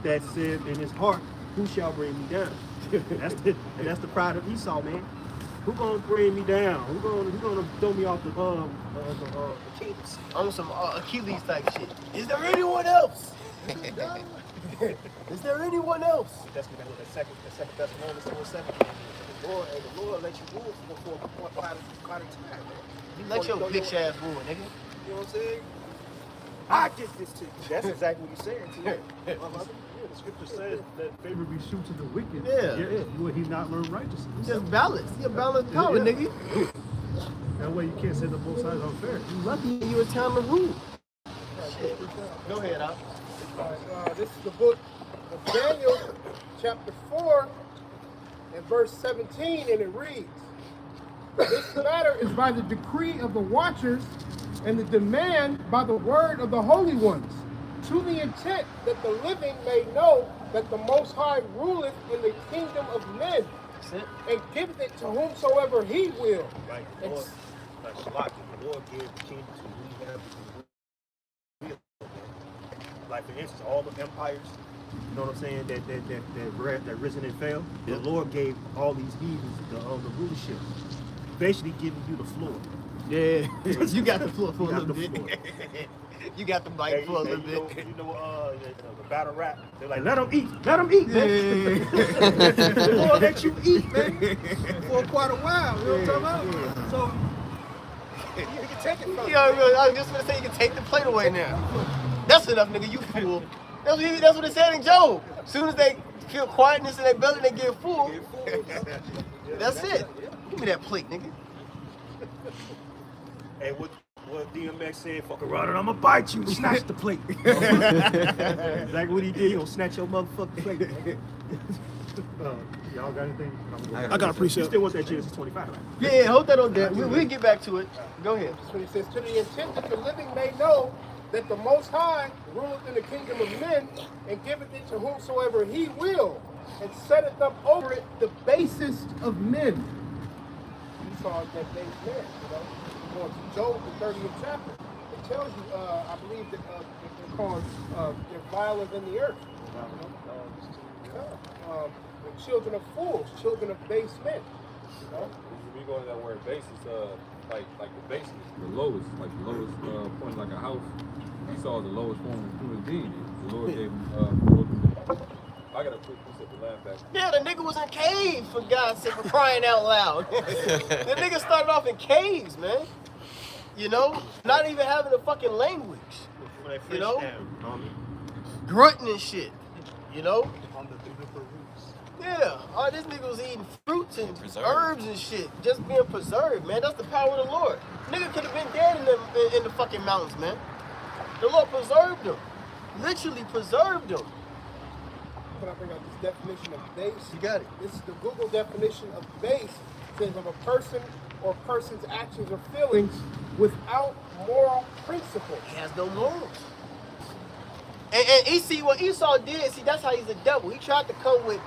that said in his heart, who shall bring me down? That's the pride of Esau, man. Who gonna bring me down? Who gonna throw me off the Achilles? On some Achilles type shit. Is there anyone else? Is there anyone else? That's the second Thessalonians 4:7. The Lord let you rule for quite a time, man. You let your bitch ass rule, nigga. You know what I'm saying? I get this to you. That's exactly what you're saying to me. Yeah, the scripture says that favor be shoot to the wicked. Yeah. Will he not learn righteousness? Just balance. You're balanced power, nigga. That way you can't say the both sides unfair. You lucky you in time to rule. Shit. Go ahead, Al. This is the book of Daniel, chapter 4, and verse 17, and it reads, this matter is by the decree of the watchers and the demand by the word of the holy ones, to the intent that the living may know that the Most High ruleth in the kingdom of men, and giveth it to whomsoever he will. Like the Lord, the Lord gave the kingdom to who he had. Like for instance, all the empires, you know what I'm saying, that risen and fell. The Lord gave all these heathens the rulership, basically giving you the floor. Yeah, you got the floor for a little bit. Floor. You got the mic for a little bit. The battle rap. They're like, let them eat, man. The Lord let you eat, man, for quite a while. You know what I'm talking about? So you can take it from I was just gonna say you can take the plate away now. That's enough, nigga. You fool. That's what it said in Job. As soon as they feel quietness in their belly, they get full. That's it. Give me that plate, nigga. And what DMX said, fuck around and I'ma bite you, snatch the plate. Exactly what he did, he gonna snatch your motherfucking plate. Y'all got anything? I got a You precept. still want that Genesis 25, right? Yeah, hold that on there. We'll get back to it. Go ahead. So he says, to the intent that the living may know that the Most High ruleth in the kingdom of men, and giveth it to whomsoever he will, and setteth up over it the basest of men. Esau is that base man, you know. Going to Job, the 30th chapter, it tells you, I believe that they're called, they're viler than the earth. The children of fools, children of base men. You know? When you go to that word base, it's like the basement, the lowest point, like a house. He saw the lowest form of human being. The Lord gave him. I got a quick precept to laugh at. Yeah, the nigga was in caves, for God's sake, for crying out loud. The nigga started off in caves, man. You know, not even having a fucking language. You know, grunting and shit. You know. Yeah, all this nigga was eating fruits and herbs and shit, just being preserved, man. That's the power of the Lord. Nigga could have been dead in the fucking mountains, man. The Lord preserved him, literally preserved him. Can I bring out this definition of base? You got it. This is the Google definition of base. It says of a person or person's actions or feelings without moral principle. He has no morals. And you see what Esau did. See, that's how he's a devil. He tried to come with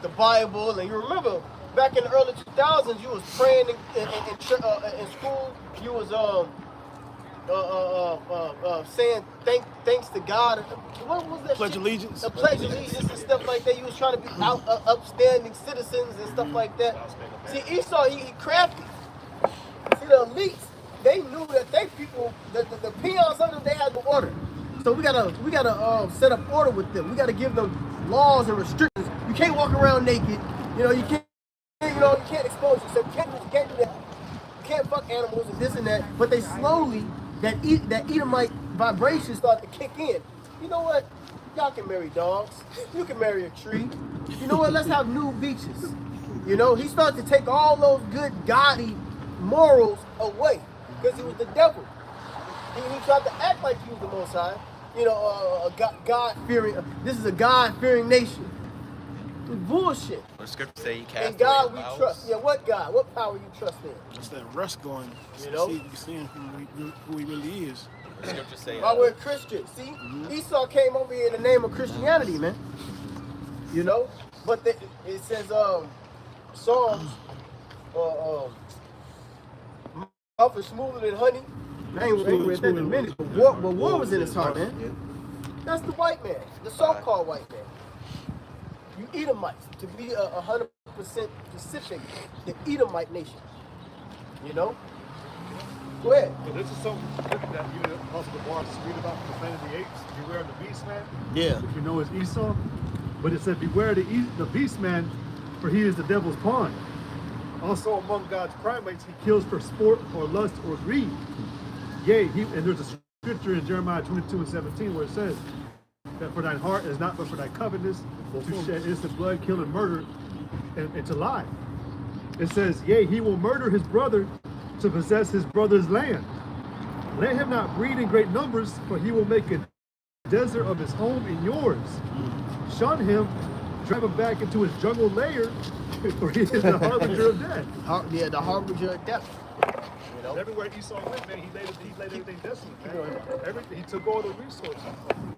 the Bible, and you remember back in the early 2000s, you was praying in school. You was saying thanks to God. What was that? Pledge shit? allegiance. A pledge allegiance and stuff like that. You was trying to be upstanding citizens and stuff like that. See, Esau, he crafty. See, the elites, they knew that they people, the peons under them, they had the order. So we gotta set up order with them. We gotta give them laws and restrictions. You can't walk around naked. You know, you can't expose yourself. You can't do that. You can't fuck animals and this and that. But they slowly, that Edomite vibration started to kick in. You know what? Y'all can marry dogs. You can marry a tree. You know what? Let's have new beaches. You know, he started to take all those good godly morals away because he was the devil. He tried to act like he was the Most High. You know, God-fearing. This is a God-fearing nation. It's bullshit. What the scripture say, he cast In God away we vows. trust. Yeah, what God? What power you trust in? It's that rest going. You know? Seeing who he really is. What the scripture say, Oh, we're Christians. See, Esau came over here in the name of Christianity, man. You know, but it says Psalms, mouth is smoother than honey. I ain't read that in a minute. But war was in his heart, man. That's the white man, the so-called white man. You Edomites, to be 100% specific, the Edomite nation. You know? Go ahead. So this is something that you also the bar read about the Planet of the Apes. Beware of the beast man. Yeah. Which you know is Esau. But it said, beware the beast man, for he is the devil's pawn. Also among God's primates, he kills for sport or lust or greed. Yea, and there's a scripture in Jeremiah 22:17 where it says that for thine heart is not but for thy covetousness, to shed innocent blood, kill and murder, and to lie. It says, yea, he will murder his brother to possess his brother's land. Let him not breed in great numbers, for he will make a desert of his home in yours. Shun him, drive him back into his jungle lair, for he is the harbinger of death. Yeah, the harbinger of death. You know? Everywhere Esau went, man, he laid everything desolate, man. Everything, he took all the resources.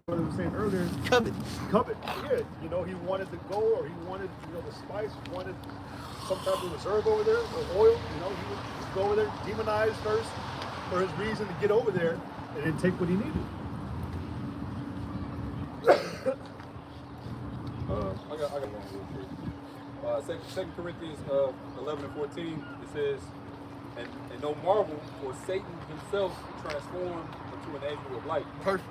What I was saying earlier, Covet. Yeah, you know, he wanted the gold, or he wanted, you know, the spice, he wanted some type of reserve over there, or oil, you know, he would go over there, demonize first for his reason to get over there, and then take what he needed. I got one real quick. 2 Corinthians 11 and 14, it says, and no marvel, for Satan himself transformed into an angel of light. Perfect.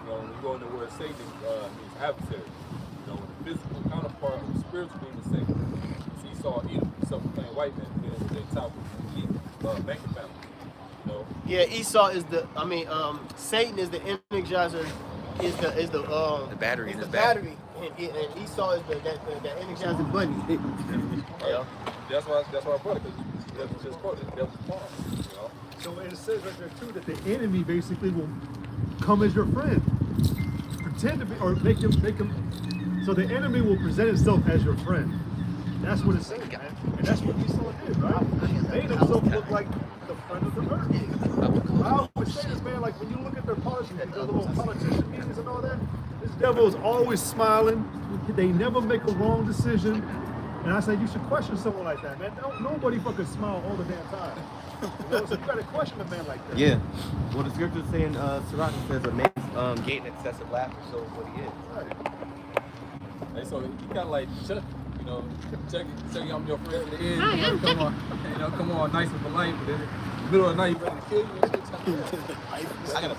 You know, when you go into the word Satan, means adversary. You know, the physical counterpart of the spiritual demon Satan. So you saw Edom, self-proclaimed white man, dealing with their top banking family. You know, Yeah, Esau is Satan is the energizer, is the battery is in the his back. battery, and Esau is the energizing bunny. Yeah. that's why I brought it, because you just quoted it, devil's pawn. You know, So it says right there too that the enemy basically will come as your friend, pretend to be, or make him. So the enemy will present himself as your friend. That's what it says, man. And that's what Esau did, right? Made himself look like the friend of the earth. I always say this, man. Like when you look at their politics, the little politician meetings and all that, this devil is always smiling. They never make a wrong decision. And I say you should question someone like that, man. Nobody fucking smile all the damn time. You know, so you gotta question a man like that. Yeah. Well, the scripture saying, Sirach says, a man's gain excessive laughter shows what he is. Right. and so he kind of like Chuck, you know, check I'm your friend at the end. Come on, nice and polite, but then in the middle of the night, you ready to kill you and shit. I gotta.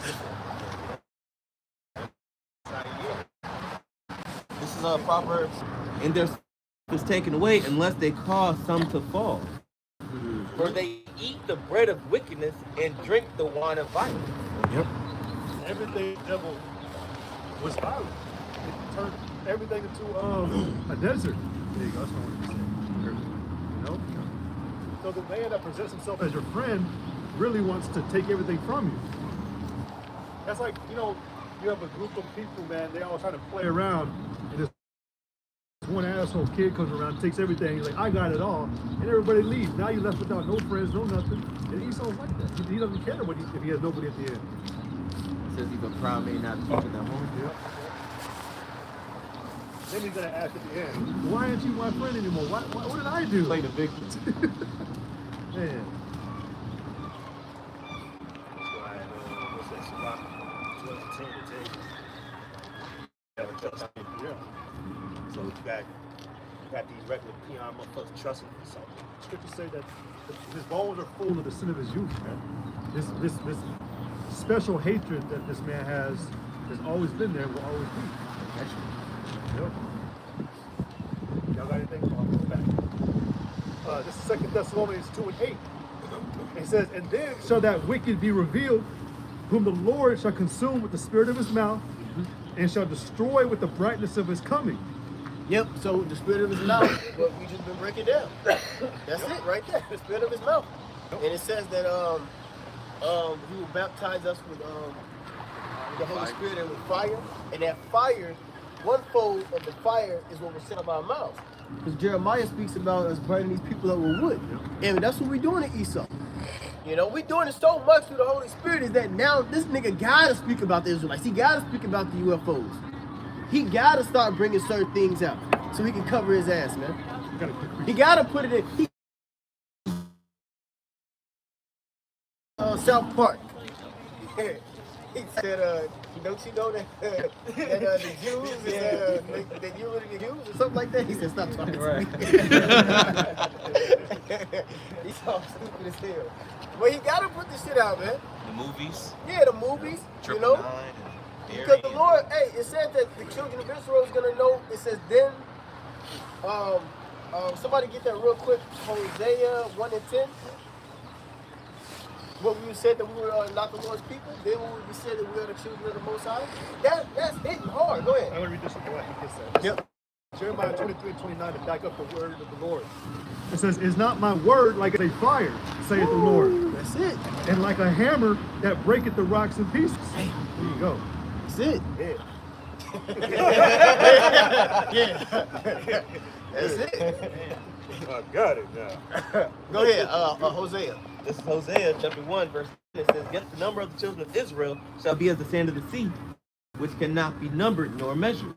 This is Proverbs, and their is taken away unless they cause some to fall. For they eat the bread of wickedness and drink the wine of violence. Yep. Everything the devil was violent. It turned everything into a desert. There you go. That's what I wanted to say. You know? So the man that presents himself as your friend really wants to take everything from you. That's like, you know, you have a group of people, man, they all try to play around, and this one asshole kid comes around, takes everything, he's like, I got it all, and everybody leaves. Now you're left without no friends, no nothing. And Esau's like that. He doesn't care if he has nobody at the end. It says even proud may not keep in their home. Yeah. Then he's gonna ask at the end, why aren't you my friend anymore? What did I do? Play the victim. Man. What's that, Sirach 12:10 to tell you? Never trust him. Yeah. So you got these regular peon motherfuckers trusting for something. Scriptures say that his bones are full of the sin of his youth, man. This special hatred that this man has always been there, will always be. Yep. Y'all got anything? I'll go back. This is 2 Thessalonians 2:8. It says, and then shall that wicked be revealed, whom the Lord shall consume with the spirit of his mouth, and shall destroy with the brightness of his coming. Yep, so the spirit of his mouth, what we just been breaking down. That's it right there, the spirit of his mouth. And it says that he will baptize us with the Holy Spirit and with fire. And that fire, one fold of the fire is what was set up our mouths. Because Jeremiah speaks about us burning these people up with wood. And that's what we're doing at Esau. You know, we're doing it so much through the Holy Spirit is that now this nigga gotta speak about the Israelites. He gotta speak about the UFOs. He gotta start bringing certain things out so he can cover his ass, man. He gotta put it in. South Park. He said, don't you know that, the Jews that you were the Jews or something like that? He said, stop talking to me. He's all stupid as hell. But he gotta put this shit out, man. The movies. Yeah, the movies. You know? Because the Lord, hey, it said that the children of Israel is gonna know. It says then. Somebody get that real quick. Hosea 1:10. What we said that we were not the Lord's people. Then when we said that we are the children of the Most High. That's hitting hard. Go ahead. I'm gonna read this before he gets that. Yep. Jeremiah 23:29 to back up the word of the Lord. It says, is not my word like a fire, saith the Lord, That's it. and like a hammer that breaketh the rocks in pieces. There you go. That's it. Yeah. That's it. I got it now. Go ahead, Hosea. This is Hosea chapter 1, verse 10. It says, yet the number of the children of Israel shall be as the sand of the sea, which cannot be numbered nor measured.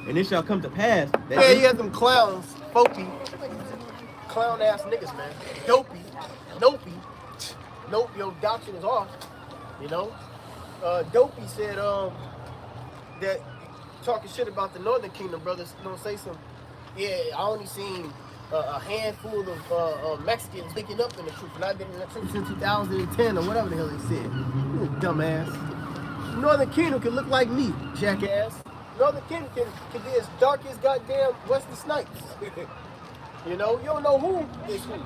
And it shall come to pass that Yeah, you had them clowns, folky, clown ass niggas, man. Dopey. Nope, your doctrine is off. You know? Dopey said that talking shit about the Northern Kingdom, brothers, don't say some. Yeah, I only seen a handful of Mexicans waking up in the truth, and I've been in the truth since 2010 or whatever the hell they said. You dumbass. Northern Kingdom can look like me, jackass. Northern Kingdom can be as dark as goddamn Wesley Snipes. You know, you don't know who is who.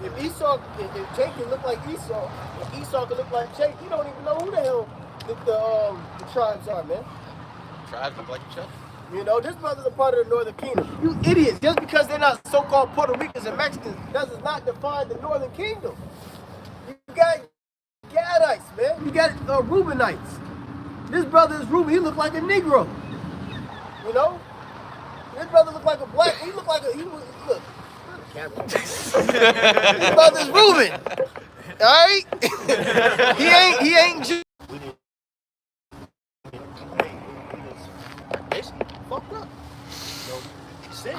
If Jake can look like Esau, if Esau can look like Jake, you don't even know who the hell the tribes are, man. tribes look like each other. You know, this brother's a part of the Northern Kingdom. You idiots, just because they're not so-called Puerto Ricans and Mexicans, does not define the Northern Kingdom. You got Gadites, man. You got Reubenites. This brother is Reuben. He look like a Negro. You know? This brother look like a black. He look like a. Look. This brother's Reuben. All right? he ain't Jew. Basically, fucked up. You know, sin.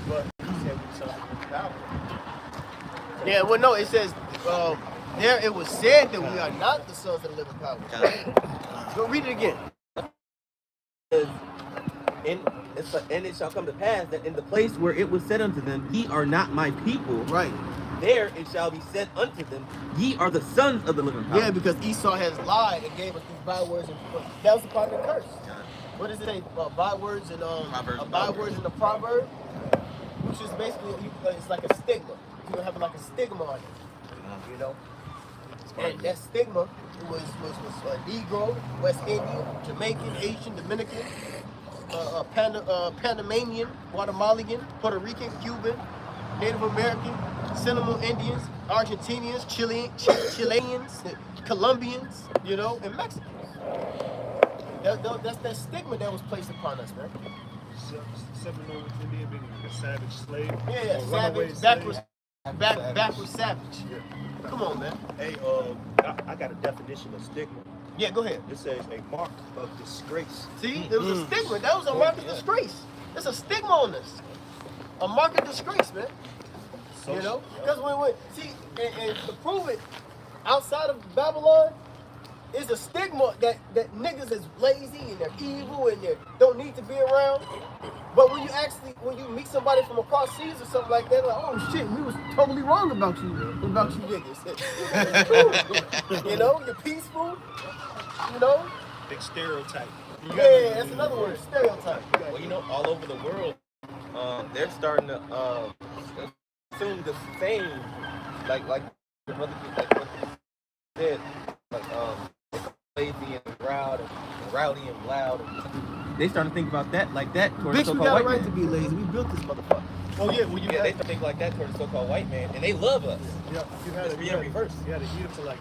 But he said we something power. Yeah, well, no, it says, there it was said that we are not the sons of the living power. Go read it again. And it shall come to pass that in the place where it was said unto them, ye are not my people, Right. there it shall be said unto them, ye are the sons of the living power. Yeah, because Esau has lied and gave us these bywords. And that was the part of the curse. What does it say? Bywords and bywords in the proverb, which is basically it's like a stigma. You know, having like a stigma on it. You know, and that stigma was Negro, West Indian, Jamaican, Asian, Dominican, Panamanian, Guatemalan, Puerto Rican, Cuban, Native American, Seminole Indians, Argentinians, Chileans, Colombians, you know, and Mexicans. That's that stigma that was placed upon us, man. Seminole Indian being a savage slave. Yeah, or savage, runaway backwards savage. Yeah. Come on, man. Hey, I got a definition of stigma. Yeah, go ahead. It says a mark of disgrace. See, there was a stigma. That was a mark of disgrace. There's a stigma on this. A mark of disgrace, man. You know? Because and to prove it, outside of Babylon, is a stigma that niggas is lazy and they're evil and they don't need to be around. But when you meet somebody from across seas or something like that, like, oh shit, we was totally wrong about you niggas. You know, you're peaceful, you know? Big stereotype. Yeah, that's another word, stereotype. Well, you know, all over the world, they're starting to assume the same, like the brother, like what you said, like lazy and proud and rowdy and loud. They start to think about that like that towards the Bitch, we so-called got a white right man. to be lazy. We built this motherfucker. Oh yeah, well you Yeah, they had, start to think like that towards the so-called white man, and they love us. Yeah, you had It's to being reversed. You had to eat him to like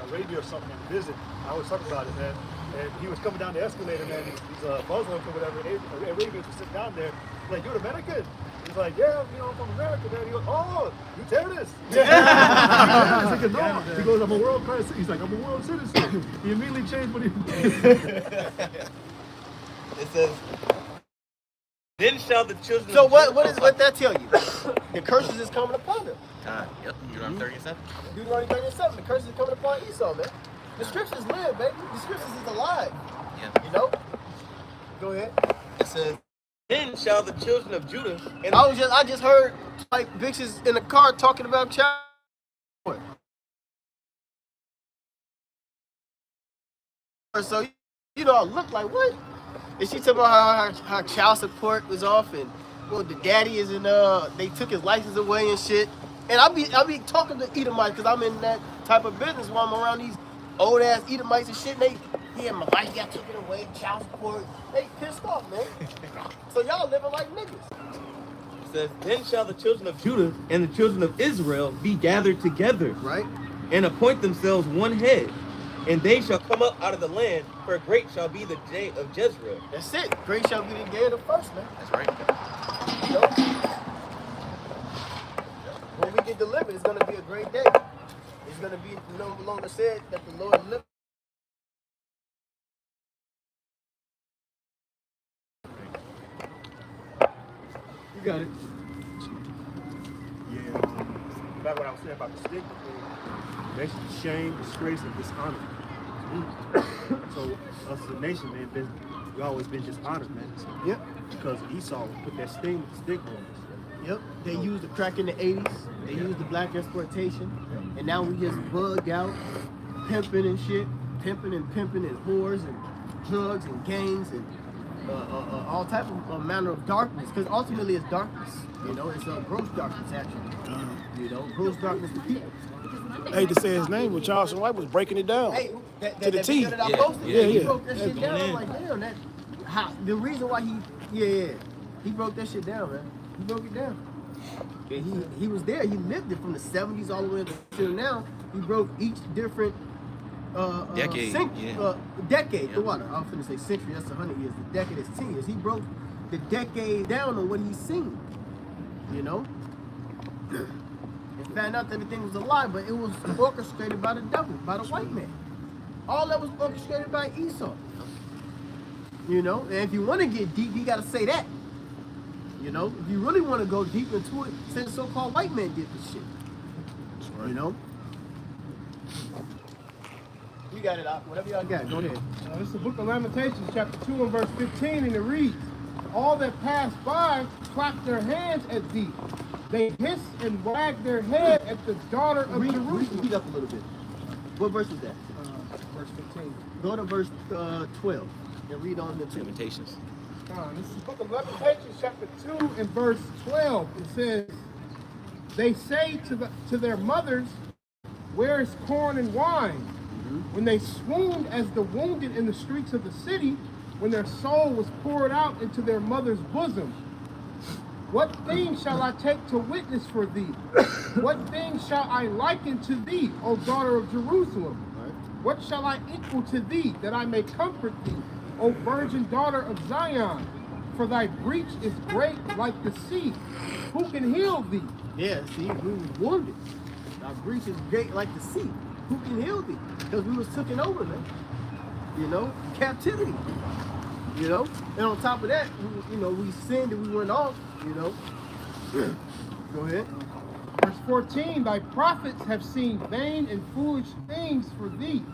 Arabia or something and visit. I always talk about it, man. And he was coming down the escalator, man. These Muslims or whatever, Arabians were sitting down there. Like, you're American? He's like, yeah, you know, I'm from America, man. He goes, oh, you terrorist? Yeah. He's like, no. He goes, I'm a world class. He's like, I'm a world citizen. He immediately changed what he. It says, then shall the children so of what that tell you? The curses is coming upon them. Yep, Deuteronomy 37. Deuteronomy 37, the curses is coming upon Esau, man. The scriptures live, baby. The scriptures is alive. Yeah. You know? Go ahead. It says, then shall the children of Judah and I just heard like bitches in the car talking about child support. So you know, I look like what? And she talking about how child support was off and well the daddy is in they took his license away and shit. And I be talking to Edomites because I'm in that type of business where I'm around these old ass Edomites and shit. And my life got taken away, child support. They pissed off, man. So y'all living like niggas. it says, then shall the children of Judah and the children of Israel be gathered together, Right? and appoint themselves one head, and they shall come up out of the land, for great shall be the day of Jezreel. That's it. Great shall be the day of the first, man. That's right. You know? When we get delivered, it's gonna be a great day. It's gonna be no longer said that the Lord lived. You got it. Yeah. Back what I was saying about the stigma thing. Basically, shame, disgrace, and dishonor. So us as a nation, man, we always been dishonored, man. Yep. Because Esau put that stigma on us. Yep. They used the crack in the 80s. They used the black exploitation. And now we just bugged out, pimping and shit. Pimping and whores and drugs and gangs and all type of manner of darkness. Because ultimately it's darkness. You know, it's a gross darkness actually. You know, gross darkness to people. I hate to say his name, but Charleston White was breaking it down. Hey, To the T. video that I Yeah, posted, yeah, he yeah. broke that shit down. Yeah. I'm like, damn, the reason why he broke that shit down, man. He broke it down. And he was there. He lived it from the 70s all the way to now. He broke each different Decade, yeah. decade. Yeah. The water. I was gonna say century. That's 100 years. The decade is 10 years. He broke the decade down on what he's seen. You know. And found out that everything was a lie, but it was orchestrated by the devil, by the white man. All that was orchestrated by Esau. You know, and if you want to get deep, you got to say that. You know, if you really want to go deep into it, say the so-called white man did this shit. Right. You know? You got it, Doc. Whatever y'all got, go ahead. This is the book of Lamentations, chapter 2 and verse 15, and it reads, all that pass by clap their hands at thee. They hiss and wag their head at the daughter of Jerusalem. Read up a little bit. What verse is that? Verse 15. Go to verse 12 and read on the two. Limitations. This is the book of Lamentations, chapter 2 and verse 12. It says, they say to their mothers, where is corn and wine? When they swooned as the wounded in the streets of the city, when their soul was poured out into their mother's bosom. What thing shall I take to witness for thee? What thing shall I liken to thee, O daughter of Jerusalem? What shall I equal to thee, that I may comfort thee, O virgin daughter of Zion? For thy breach is great like the sea. Who can heal thee? Yeah, see, we was wounded. Our breach is great like the sea. Who can heal thee? Because we was taken over, man. You know, captivity. You know, and on top of that, we sinned and we went off. You know. Go ahead. Verse 14, thy prophets have seen vain and foolish things for thee,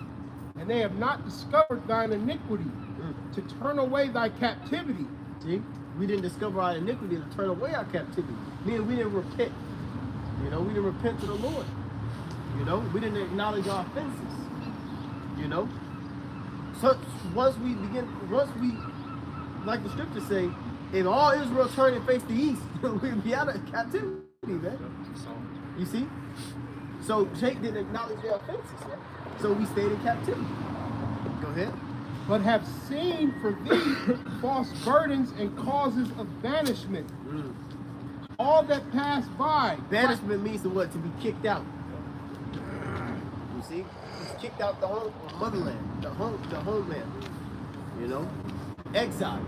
and they have not discovered thine iniquity, to turn away thy captivity. See, we didn't discover our iniquity to turn away our captivity. Meaning we didn't repent. You know, we didn't repent to the Lord. You know, we didn't acknowledge our offenses. You know. So once we, like the scriptures say, if all Israel turn and face the east, we'd be out of captivity, man. You see? So Jake didn't acknowledge their offenses, man. So we stayed in captivity. Go ahead. but have seen for thee false burdens and causes of banishment. All that pass by. Banishment means to what? To be kicked out. You see? He's kicked out the home, motherland, the homeland. You know? Exile.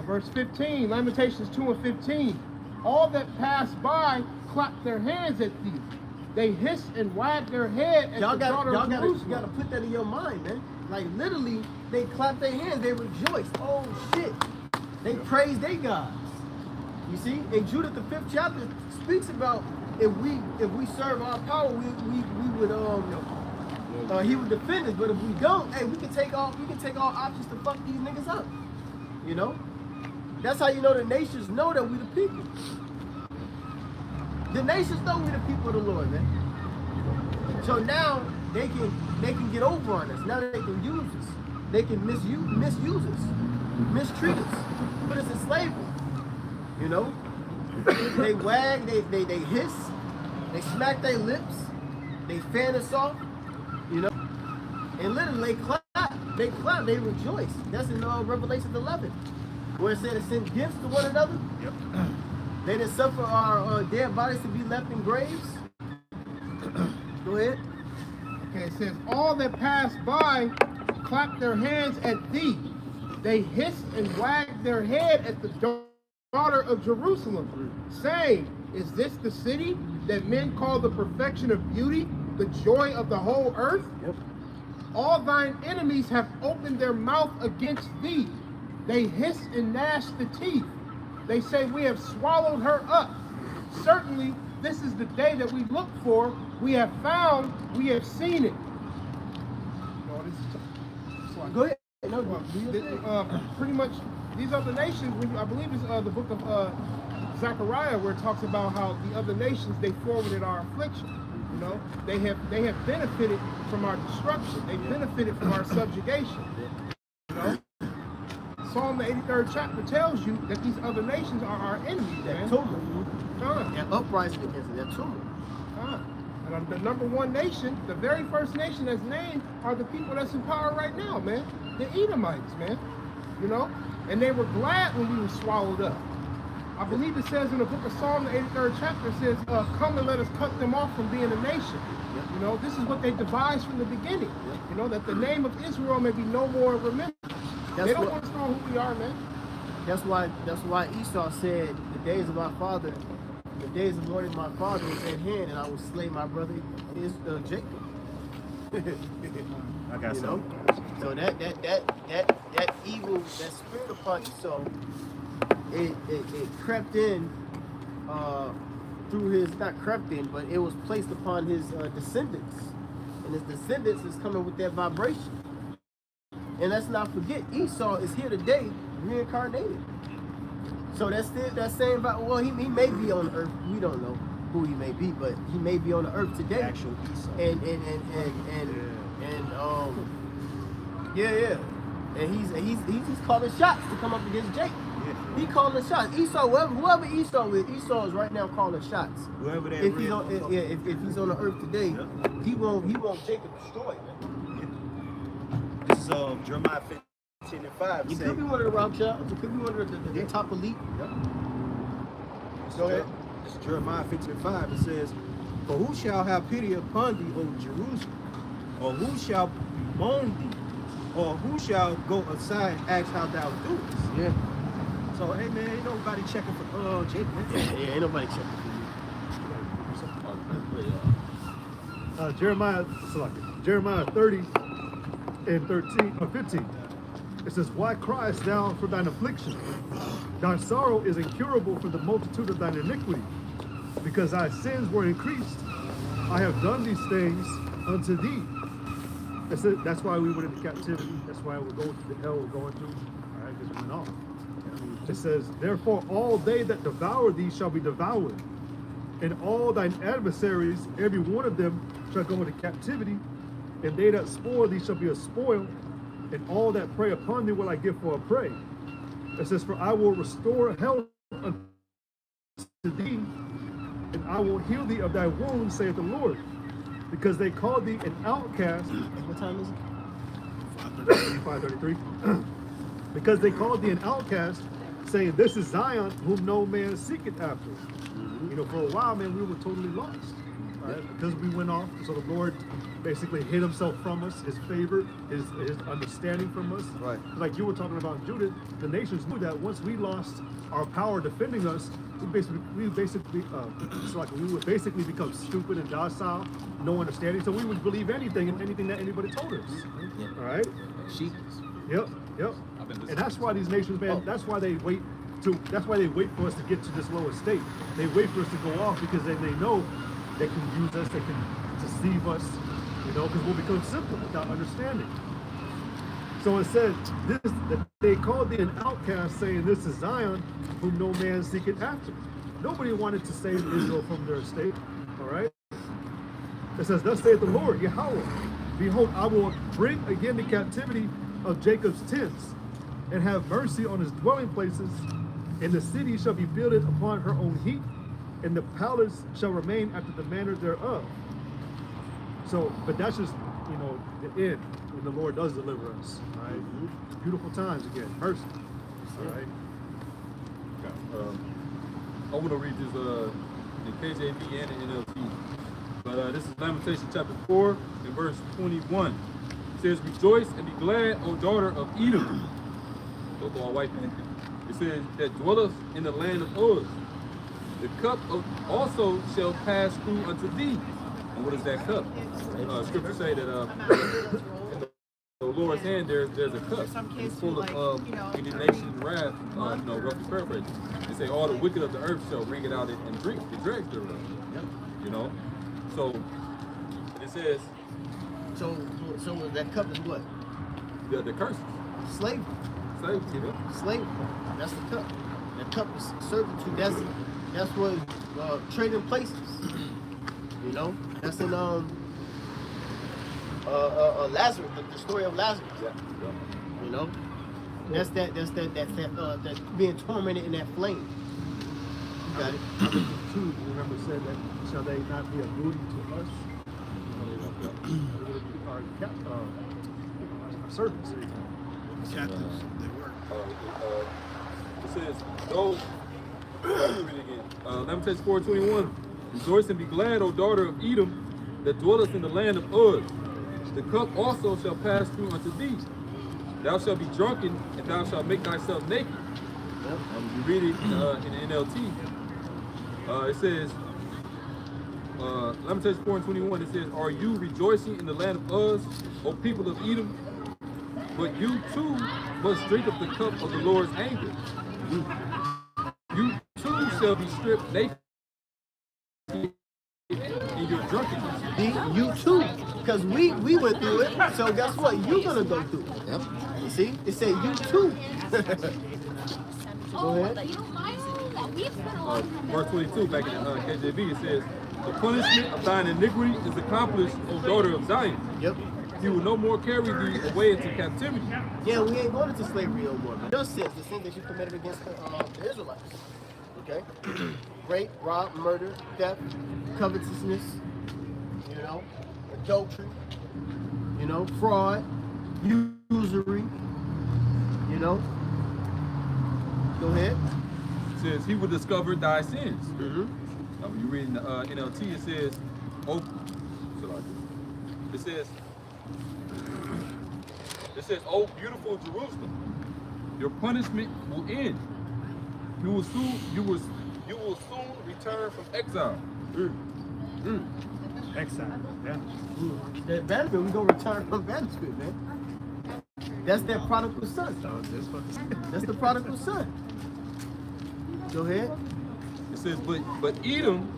Verse 15, Lamentations 2 and 15. All that pass by clap their hands at thee. They hiss and wag their head at the daughter of Jerusalem. You gotta put that in your mind, man. Like literally, they clap their hands, they rejoice. Oh shit. They praise their gods. You see? In Judah, the 5th chapter speaks about if we serve our power, we would he would defend us. But if we don't, hey, we can take all options to fuck these niggas up. You know? That's how you know the nations know that we the people. The nations know we the people of the Lord, man. So now they can get over on us. Now they can use us. They can misuse us, mistreat us, put us in slavery. You know? They wag, they hiss, they smack their lips, they fan us off, you know? And literally they clap, they rejoice. That's in Revelation 11. Where it said to send gifts to one another. Yep. They didn't suffer our dead bodies to be left in graves. Go ahead. Okay, it says, all that pass by clap their hands at thee. They hiss and wag their head at the daughter of Jerusalem, saying, is this the city that men call the perfection of beauty, the joy of the whole earth? Yep. All thine enemies have opened their mouth against thee. They hiss and gnash the teeth. They say, we have swallowed her up. Certainly, this is the day that we look for. We have found, we have seen it. Go ahead. Pretty much, these other nations, I believe it's the book of Zechariah, where it talks about how the other nations, they forwarded our affliction. You know, they have benefited from our destruction. They benefited from our subjugation. You know? Psalm the 83rd chapter tells you that these other nations are our enemies, man. That uprising against it, that tumult. And the number one nation, the very first nation that's named, are the people that's in power right now, man. The Edomites, man. You know? And they were glad when we were swallowed up. I believe it says in the book of Psalm, the 83rd chapter, it says, come and let us cut them off from being a nation. You know, this is what they devised from the beginning. You know, that the name of Israel may be no more remembered. They don't want to know who we are, man. That's why Esau said, the days of our father, the days of Lord my father is at hand, and I will slay my brother Jacob. I got some. So that evil, that spirit upon Esau, it crept in through his, not crept in, but it was placed upon his descendants. And his descendants is coming with that vibration. And let's not forget, Esau is here today, reincarnated. So that's that same, well, he may be on the earth. We don't know who he may be, but he may be on the earth today. Actual Esau. And he's calling shots to come up against Jake. Yeah. He calling shots. Esau, whoever Esau is, Esau is right now calling shots. Whoever that if he's on, if he's on the earth today, he won't Jacob destroy, man. This is Jeremiah 15 and 5. You could be one of the Rothschilds. You could be one of the top elite. Yep. Go ahead. This is Jeremiah 15 and 5. It says, for who shall have pity upon thee, O Jerusalem? Or who shall bemoan thee? Or who shall go aside and ask how thou doest? Yeah. So, hey man, ain't nobody checking for Jacob. Yeah, ain't nobody checking for you. Jeremiah 30 and 15. It says, why criest thou for thine affliction? Thy sorrow is incurable for the multitude of thine iniquity. Because thy sins were increased, I have done these things unto thee. That's why we went into captivity. That's why we're going through the hell we're going through. All right, because we went off. It says, therefore all they that devour thee shall be devoured, and all thine adversaries, every one of them, shall go into captivity, and they that spoil thee shall be a spoil, and all that prey upon thee will I give for a prey. It says, for I will restore health unto thee, and I will heal thee of thy wounds, saith the Lord. because they called thee an outcast. What time is it? 533. Because they called thee an outcast, saying, "This is Zion, whom no man seeketh after." You know, for a while, man, we were totally lost. Right? Because we went off, so the Lord basically hid himself from us, his favor, his understanding from us. Right. Like you were talking about, Judith, the nations knew that once we lost our power defending us, we would basically become stupid and docile, no understanding. So we would believe anything and anything that anybody told us. Yeah. All right. Sheep. Yep. And that's why these nations, man, that's why they wait for us to get to this lower state. They wait for us to go off because they know they can use us, they can deceive us, you know, because we'll become simple without understanding. So it said that they called thee an outcast, saying, "This is Zion, whom no man seeketh after." Nobody wanted to save Israel from their estate. All right. It says, "Thus saith the Lord, Yahweh, behold, I will bring again the captivity of Jacob's tents, and have mercy on his dwelling places, and the city shall be builded upon her own heap, and the palace shall remain after the manner thereof." So, but that's just, you know, the end when the Lord does deliver us. All right, beautiful times again, mercy. All right. I want to read this in KJV and in NLT. But this is Lamentation chapter 4 and verse 21. It says, "Rejoice and be glad, O daughter of Edom." Those are all white men. It says, "That dwelleth in the land of Uz. The cup of also shall pass through unto thee." And what is that cup? Scripture say that in the Lord's hand there's a cup. It's full of indignation and wrath, roughly paraphrasing. They say all the wicked of the earth shall wring it out and drink the dregs thereof. You know? So it says So that cup is what? the curses. Slavery. Slavery. Slavery. That's the cup. That cup is servitude. That's what trading places. You know, that's in Lazarus, the story of Lazarus. Yeah. You know, that's that being tormented in that flame. You got it. Two, remember, said that shall they not be a booty to us? Our servants. Captives, they were. It says, "Those." Lamentations 4:21. "Rejoice and be glad, O daughter of Edom, that dwellest in the land of Uz. The cup also shall pass through unto thee. Thou shalt be drunken, and thou shalt make thyself naked." You read it in the NLT. It says, Lamentations 4:21. It says, "Are you rejoicing in the land of Uz, O people of Edom? But you too must drink of the cup of the Lord's anger. You too shall be stripped naked in your drunkenness." You too, because we went through it. So guess what? You're gonna go through it. Yep. You see? It say you too. Go ahead. Verse 22, back in KJV, it says, "The punishment of thine iniquity is accomplished, O daughter of Zion. Yep. He will no more carry thee away into captivity." Yeah, we ain't going into slavery no more. Just sins, the sins that you committed against the Israelites. Okay? Rape, rob, murder, theft, covetousness, you know, adultery, you know, fraud, usury, you know. Go ahead. It says, "He will discover thy sins." Mm-hmm. When you read in the NLT, it says, it says, "Oh, beautiful Jerusalem, your punishment will end. You will soon return from exile." Exile. Yeah. That banishment, we gonna return from banishment, man. That's that prodigal son. That's the prodigal son. Go ahead. It says, but Edom,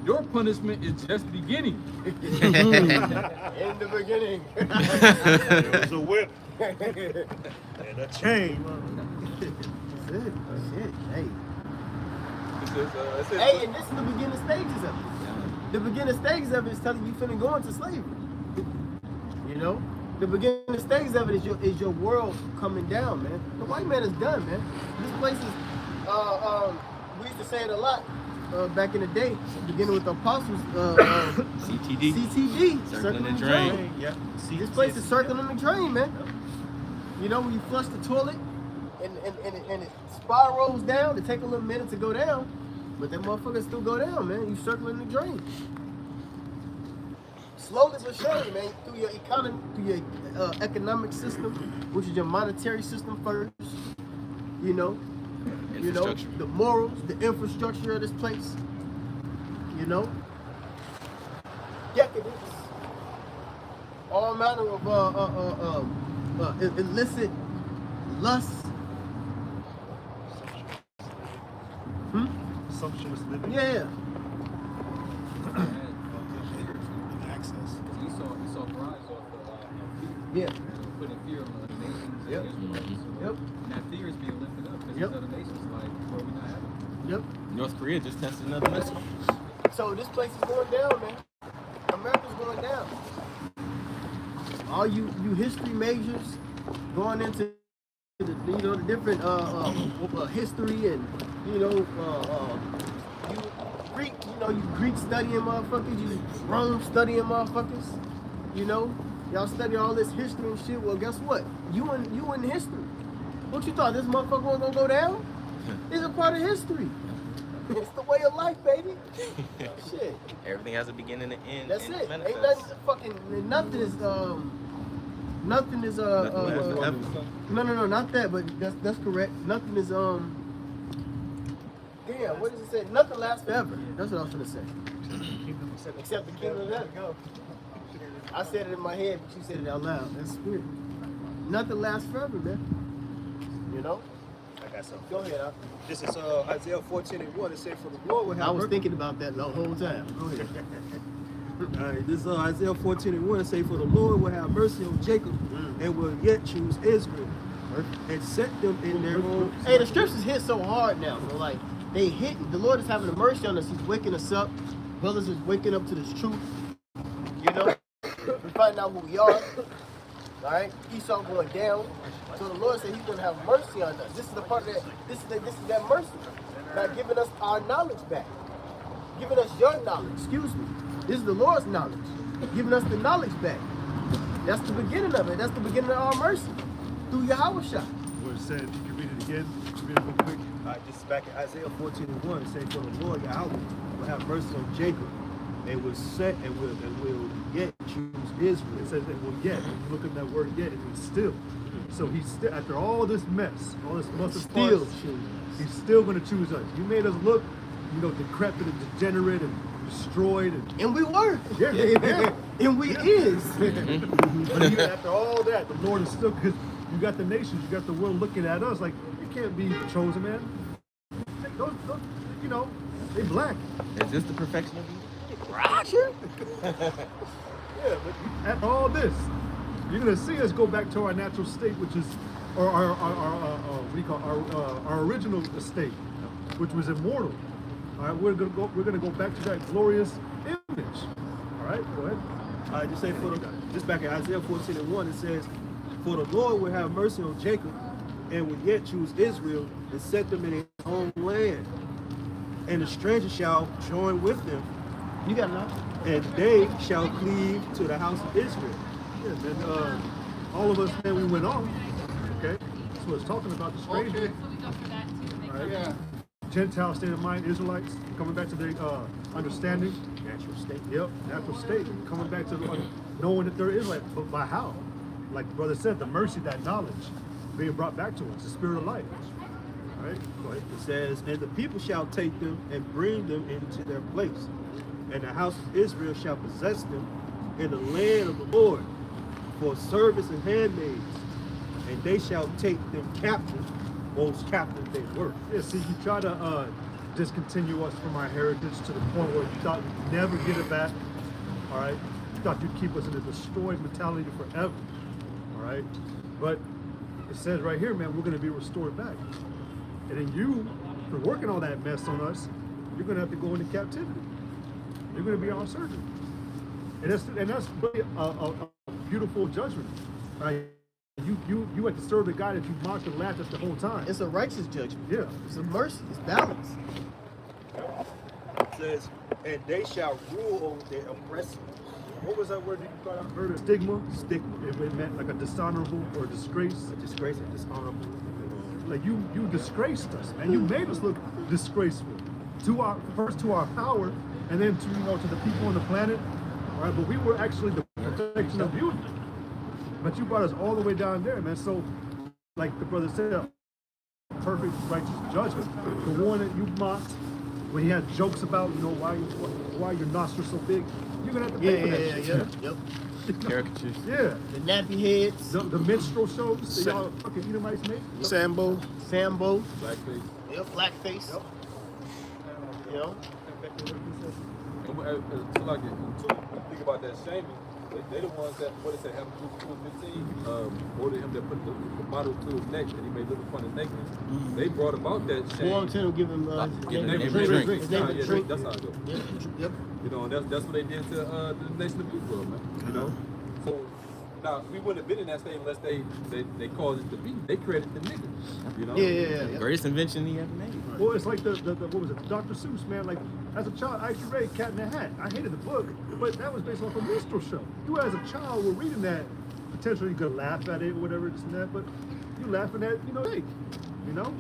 your punishment is just beginning. In the beginning. There was a whip and a chain. That's it. Hey. It says, Hey, and this is the beginning stages of it. The beginning stages of it is telling you finna go into slavery. You know? The beginning stages of it is your world coming down, man. The white man is done, man. This place is, we used to say it a lot. back in the day, beginning with the apostles. CTD. CTD, Circling the drain. Yeah. See, This place is circling the drain, man. You know, when you flush the toilet and it spirals down, it take a little minute to go down, but that motherfucker still go down, man. You circling the drain. Slowly but surely, man, through your economy, through your economic system, which is your monetary system first, you know, the morals, the infrastructure of this place, you know, decadence, all manner of illicit lust. Sumptuous living. Yeah. Access. He saw rise off of Yeah. putting fear on the nations Yep. and Israelites. Yep. And that fear is being lifted up because Yep. these other nations like, bro, we not having it. Yep. North Korea just tested another missile. So this place is going down, man. America's going down. All you history majors going into the the different history and you Greek studying motherfuckers, you Rome studying motherfuckers, y'all study all this history and shit. Well, guess what? You in history. What you thought this motherfucker was gonna go down? It's a part of history. It's the way of life, baby. Shit. Everything has a beginning and end. That's and it. Ain't manifests. nothing is Nothing lasts forever. no, not that, but that's correct. Nothing is damn, what does it say? Nothing lasts forever. That's what I was gonna say. Except the kingdom of heaven. I said it in my head, but you said it out loud. That's weird. Nothing lasts forever, man. You know? I got something. Go ahead. This is Isaiah 14:1. It says, "For the Lord will have." I was thinking about that the whole time. Go ahead. All right, this is Isaiah 14:1. It says, "For the Lord will have mercy on Jacob, and will yet choose Israel, and set them in their own." Hey, the scriptures hit so hard now. So like they hitting. The Lord is having mercy on us. He's waking us up. Brothers is waking up to this truth. You know, we're finding out who we are. All right, Esau going down. So the Lord said He's going to have mercy on us. This is the part that this is that mercy. Not giving us our knowledge back, giving us your knowledge. Excuse me. This is the Lord's knowledge, giving us the knowledge back. That's the beginning of it. That's the beginning of our mercy through Yahweh Shah. Where it said, you can read it again. Read it real quick. All right, this is back in Isaiah 14:1. It says, "For the Lord Yahweh will have mercy on Jacob, and will set and will yet choose Israel." It says it will yet. When you look at that word yet, it means still. So he's still, after all this mess, all this mess of Still parts, choosing us. he's still going to choose us. You made us look, decrepit and degenerate and destroyed. And And we were. yeah. And we is. But even after all that, the Lord is still, because you got the nations, you got the world looking at us like, you can't be the chosen man. Those, they black. Is this the perfection of you? Roger. Yeah, but after all this, you're gonna see us go back to our natural state, which is, or our what do you call it? Our original state, which was immortal. All right, we're gonna go back to that glorious image. All right, go ahead. All right, just back in Isaiah 14:1, it says, "For the Lord will have mercy on Jacob, and will yet choose Israel, and set them in their own land. And the stranger shall join with them, You got enough? and they shall cleave to the house of Israel." Yeah, then all of us, man, we went off. Okay, that's what it's talking about. The stranger. So we go for that too. All right. Yeah. Gentile state of mind, Israelites coming back to their understanding. Natural state. Yep, natural state, coming back to knowing that they're Israelites. But by how? Like brother said, the mercy, that knowledge being brought back to us, the spirit of life. All right, go ahead. It says, "And the people shall take them and bring them into their place, and the house of Israel shall possess them in the land of the Lord for service and handmaids, and they shall take them captive, most captive they were." Yeah, see, you try to discontinue us from our heritage to the point where you thought we'd never get it back. All right, you thought you'd keep us in a destroyed mentality forever. All right, but it says right here, man, we're going to be restored back. And then you, for working all that mess on us, you're going to have to go into captivity. You're going to be our surgeon. And that's really a beautiful judgment. Right? You have to serve the guy that you mocked and laughed at the whole time. It's a righteous judgment. Yeah. It's a mercy. It's balance. says, and they shall rule over their oppressors. What was that word you got out? Heard of stigma? Stigma. It meant like a dishonorable or a disgrace. A disgrace and dishonorable. Like you disgraced us, man. You made us look disgraceful to our power, and then to to the people on the planet, right? But we were actually the protection of beauty. But you brought us all the way down there, man. So, like the brother said, perfect righteous judgment. The one that you mocked when he had jokes about, why your nostrils so big. You're gonna have to pay for that shit. Yep. Caricatures. Yeah. The nappy heads, The minstrel shows that y'all fucking Edomites make. Sambo. Sambo, Blackface. yep, blackface. Yep. You know, So like, think about that shaming. They the ones that, what it say, have Luke 2:15, ordered him to put the bottle to his neck and he may look upon his nakedness. They brought about that shame. Warren Tennant give him Give him drink. drink. His name Yeah, is drink. that's how it goes. Yep. You know, and that's what they did to the nation of Israel, man. You know, so now we wouldn't have been in that state unless they caused it to be. They created the nigga. You know. Yeah. Greatest invention he ever made. Well, it's like the what was it, Dr. Seuss, man. Like as a child, I actually read Cat in the Hat. I hated the book, but that was based off a minstrel show. You as a child were reading that, potentially you could laugh at it or whatever, this and that, but you laughing at fake, you know.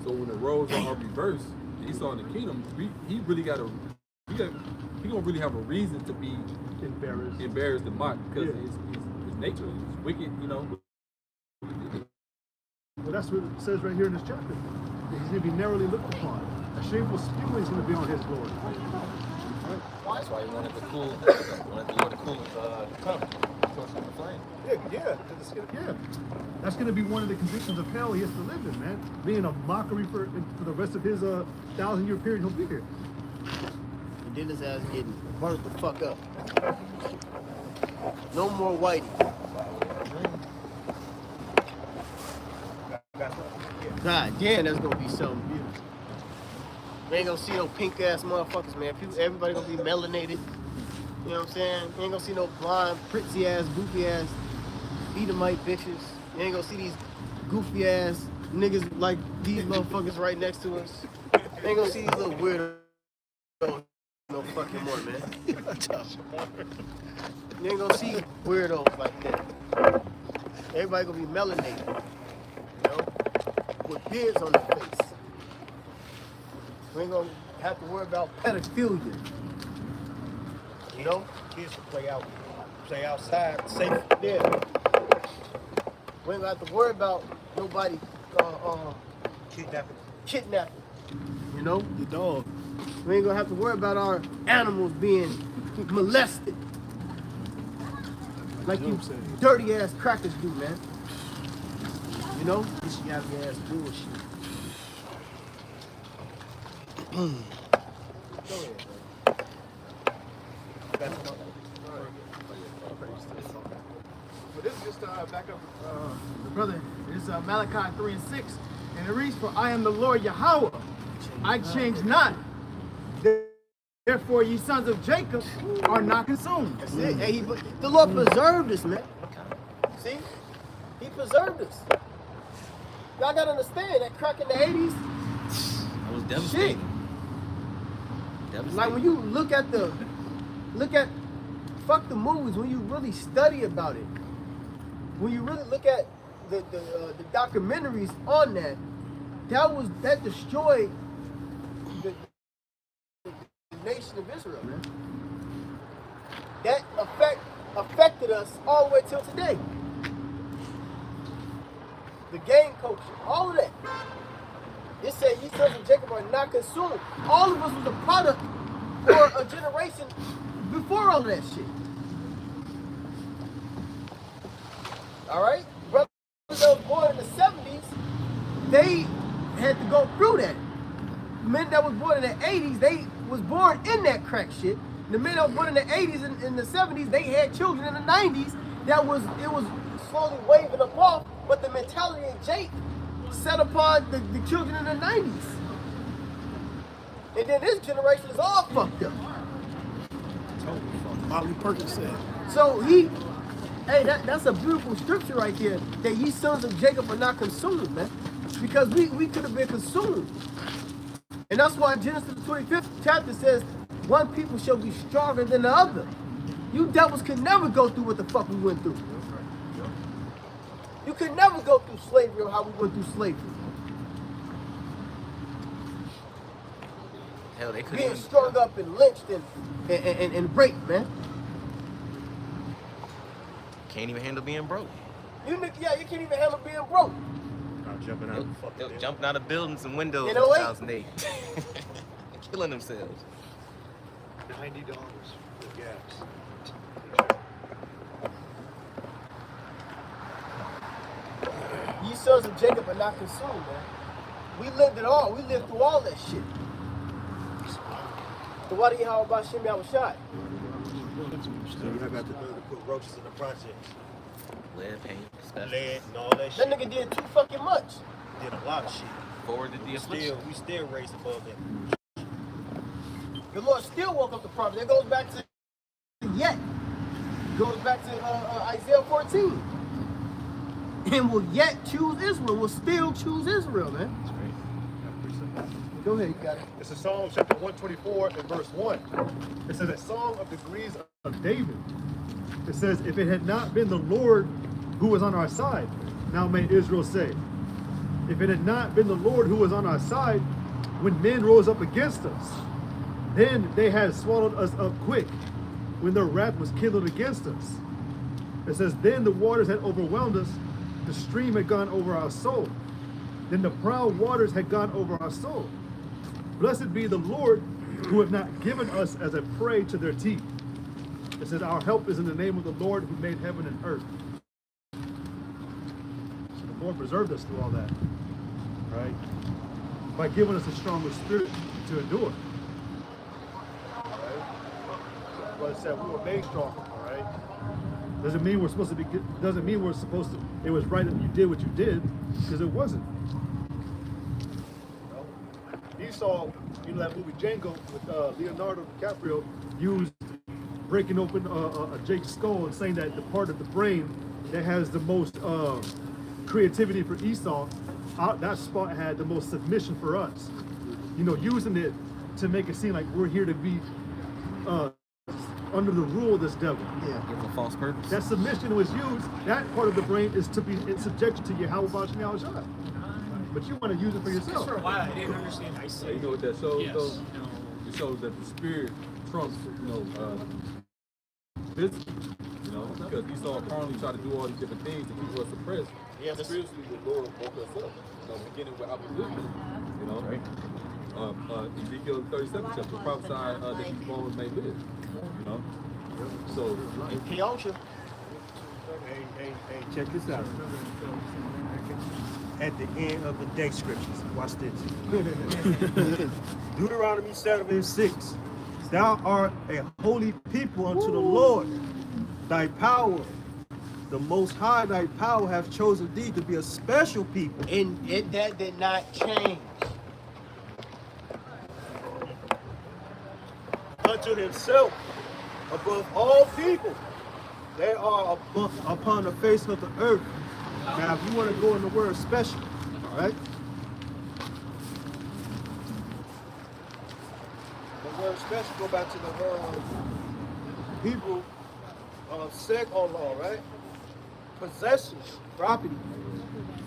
So when the roles are reversed, Esau in the kingdom, he gonna really have a reason to be embarrassed and mocked because his nature is wicked, Well, that's what it says right here in this chapter. He's going to be narrowly looked upon. A shameful spewing is going to be on his glory. That's why he wanted the Lord to cool to come. Torch on the flame. Yeah. That's going to be one of the conditions of hell he has to live in, man. Being a mockery for the rest of his 1,000-year period he'll be here. And then his ass getting burnt the fuck up. No more whitey. God damn, that's gonna be something beautiful. We ain't gonna see no pink ass motherfuckers, man. Everybody gonna be melanated. You know what I'm saying? You ain't gonna see no blonde, prissy ass, goofy ass Edomite bitches. You ain't gonna see these goofy ass niggas like these motherfuckers right next to us. You ain't gonna see these little weirdos no fucking more, man. You ain't gonna see weirdos like that. Everybody gonna be melanated. With beards on their face. We ain't gonna have to worry about pedophilia. You know? Kids can play outside, safe. Yeah. We ain't gonna have to worry about nobody kidnapping. You know? The dog. We ain't gonna have to worry about our animals being molested. Like you dirty ass crackers do, man. You know? This yappy ass bullshit. Go ahead, But this is just back up the brother. It's Malachi 3:6. And it reads, "For I am the Lord Yahweh. I change not. Therefore, ye sons of Jacob are not consumed." That's it. Hey, the Lord preserved us, man. See? He preserved us. Y'all gotta understand that crack in the 80s, That was devastating. like when you look at fuck the movies, when you really study about it, when you really look at the documentaries on that destroyed the nation of Israel, man. That affected us all the way till today. The gang culture, all of that. It said, "Ye sons of Jacob are not consumed." All of us was a product for a generation before all of that shit. All right? Brothers that was born in the 70s, they had to go through that. Men that was born in the 80s, they was born in that crack shit. The men that was born in the 80s and in the 70s, they had children in the 90s it was slowly waving them off, but the mentality of Jake set upon the children in the 90s. And then this generation is all fucked up. Molly Perkins said. So that's a beautiful scripture right there, that ye sons of Jacob are not consumed, man. Because we could have been consumed. And that's why Genesis 25th chapter says, one people shall be stronger than the other. You devils could never go through what the fuck we went through. You could never go through slavery or how we went through slavery. Hell, they couldn't Being even strung up and lynched and raped, man. can't even handle being broke. You can't even handle being broke. Not jumping out. Fuck They're that. jumping out of buildings and windows In in 08? 2008. Killing themselves. $90 for gas. Ye sons of Jacob are not consumed, man. We lived it all. We lived through all that shit. So why do you how about Shimmy I was shot? Still, I got to put roaches in the projects. Lead paint, special. Lead and all that That shit. nigga did too fucking much. Did a lot of shit. Forwarded the affliction. We still raised above that. The Lord still woke up the prophet. It goes back to yet. Goes back to Isaiah 14. And will yet choose Israel. Will still choose Israel, man. That's great. Go ahead, you got it. It's a Psalm chapter 124 and verse 1. It says a song of degrees of David. It says, if it had not been the Lord who was on our side, now may Israel say, if it had not been the Lord who was on our side, when men rose up against us, then they had swallowed us up quick, when their wrath was kindled against us. It says, then the waters had overwhelmed us, the stream had gone over our soul. Then the proud waters had gone over our soul. Blessed be the Lord, who have not given us as a prey to their teeth. It says, our help is in the name of the Lord who made heaven and earth. So the Lord preserved us through all that, right? By giving us a stronger spirit to endure. Right? But it said we were made stronger, all right? Doesn't mean we're supposed to be, doesn't mean we're supposed to, it was right that you did what you did, because it wasn't. Esau, you know that movie Django with Leonardo DiCaprio, used breaking open Jake's skull and saying that the part of the brain that has the most creativity for Esau, that spot had the most submission for us. You know, using it to make it seem like we're here to be under the rule of this devil. Yeah. Give a false purpose. That submission was used, that part of the brain is to be in subjection to Yahweh Bashmi al-Shah. But you want to use it for yourself. For a while, I didn't understand how you You know what that shows, Yes. though? It shows that the spirit trumps, physical, because Esau apparently tried to do all these different things to keep us suppressed. Yeah, that's- Spiritually, the Lord woke us up, beginning with opposition, Right. Ezekiel 37 chapter prophesied that these bones may live, So, And Keosha. Hey, check this out. At the end of the day scriptures, watch this. Deuteronomy 7:6. Thou art a holy people unto the Lord. Thy power, the Most High, thy power hath chosen thee to be a special people. And that did not change. Unto himself, above all people, they are upon the face of the earth. Now, if you want to go in the word special, all right? The word special go back to the Hebrew seg on law, right? Possession, property,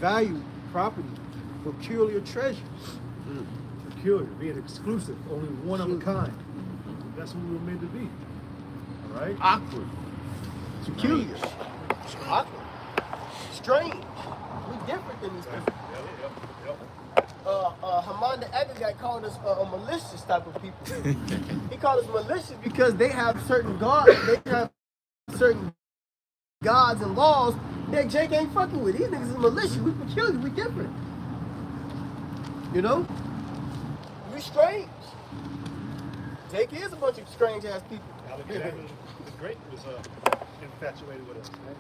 value, property, peculiar treasure. Peculiar, being exclusive, only one of a kind. That's what we were meant to be. All right? Awkward. Peculiar. Awkward. Strange. We different than these people. Haman the Agagite called us a malicious type of people. He called us malicious because they have certain gods, they have certain gods and laws that Jake ain't fucking with. These niggas is malicious. We peculiar. We different. You know? We strange. Jake is a bunch of strange ass people. Alexander the Great was infatuated with us. Like,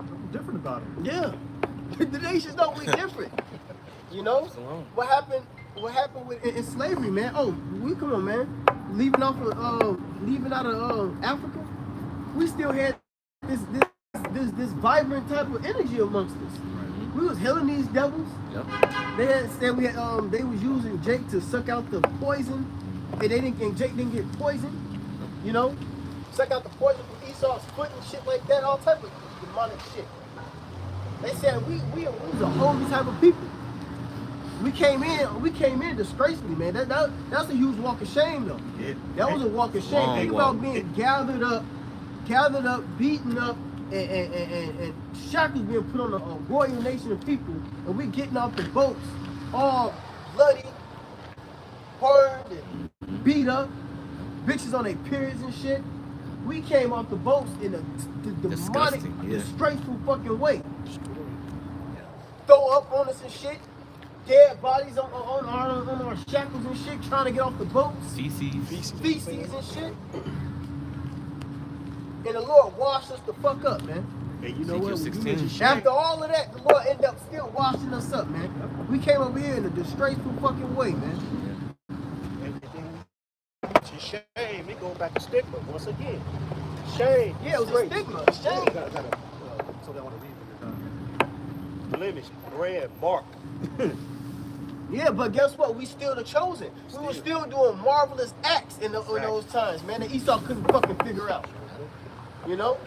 something different about him. Yeah. The nations know we different. You know? What happened with in slavery, man? Oh, we come on, man. Leaving out of Africa, we still had this vibrant type of energy amongst us. We was healing these devils. Yep. They had said they was using Jake to suck out the poison, and Jake didn't get poisoned. You know, suck out the poison from Esau's foot and shit like that, all type of demonic shit. They said we was a holy type of people. We came in disgracefully, man. That's a huge walk of shame, though. Yeah. That was a walk of shame. Long Think walk. about being gathered up, beaten up, and shackles being put on a royal nation of people, and we getting off the boats, all bloody, burned, and beat up, bitches on their periods and shit. We came off the boats in a demonic, Disgusting, yeah. disgraceful fucking way. Throw up on us and shit. Dead bodies on our shackles and shit, trying to get off the boats. Feces. Feces and shit. And the Lord washed us the fuck up, man. And you know what? Ezekiel When you 16. mention shame, After all of that, the Lord ended up still washing us up, man. We came over here in a disgraceful fucking way, man. and then to shame, it goes back to stigma once again. Shame. Yeah, it was a disgrace. stigma. Shame. Something I want to read when you're done. Blemish, brand, mark. Yeah, but guess what? We still the chosen. We were still doing marvelous acts in those times, man, that Esau couldn't fucking figure out. You know?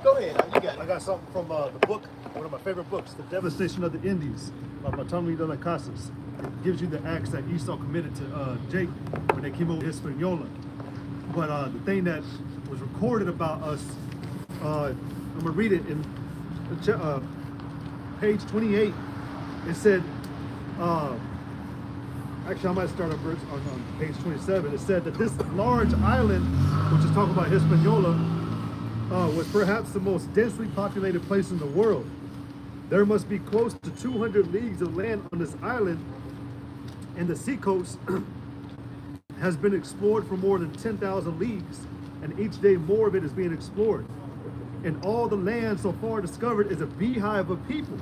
Go ahead, you got I it. got something from the book, one of my favorite books, The Devastation of the Indies by Bartolome de las Casas. It gives you the acts that Esau committed to Jake when they came over to Hispaniola. But the thing that was recorded about us, I'm gonna read it in page 28. It said, actually I might start on page 27. It said that this large island, which is talking about Hispaniola, was perhaps the most densely populated place in the world. There must be close to 200 leagues of land on this island, and the seacoast has been explored for more than 10,000 leagues, and each day more of it is being explored. And all the land so far discovered is a beehive of people.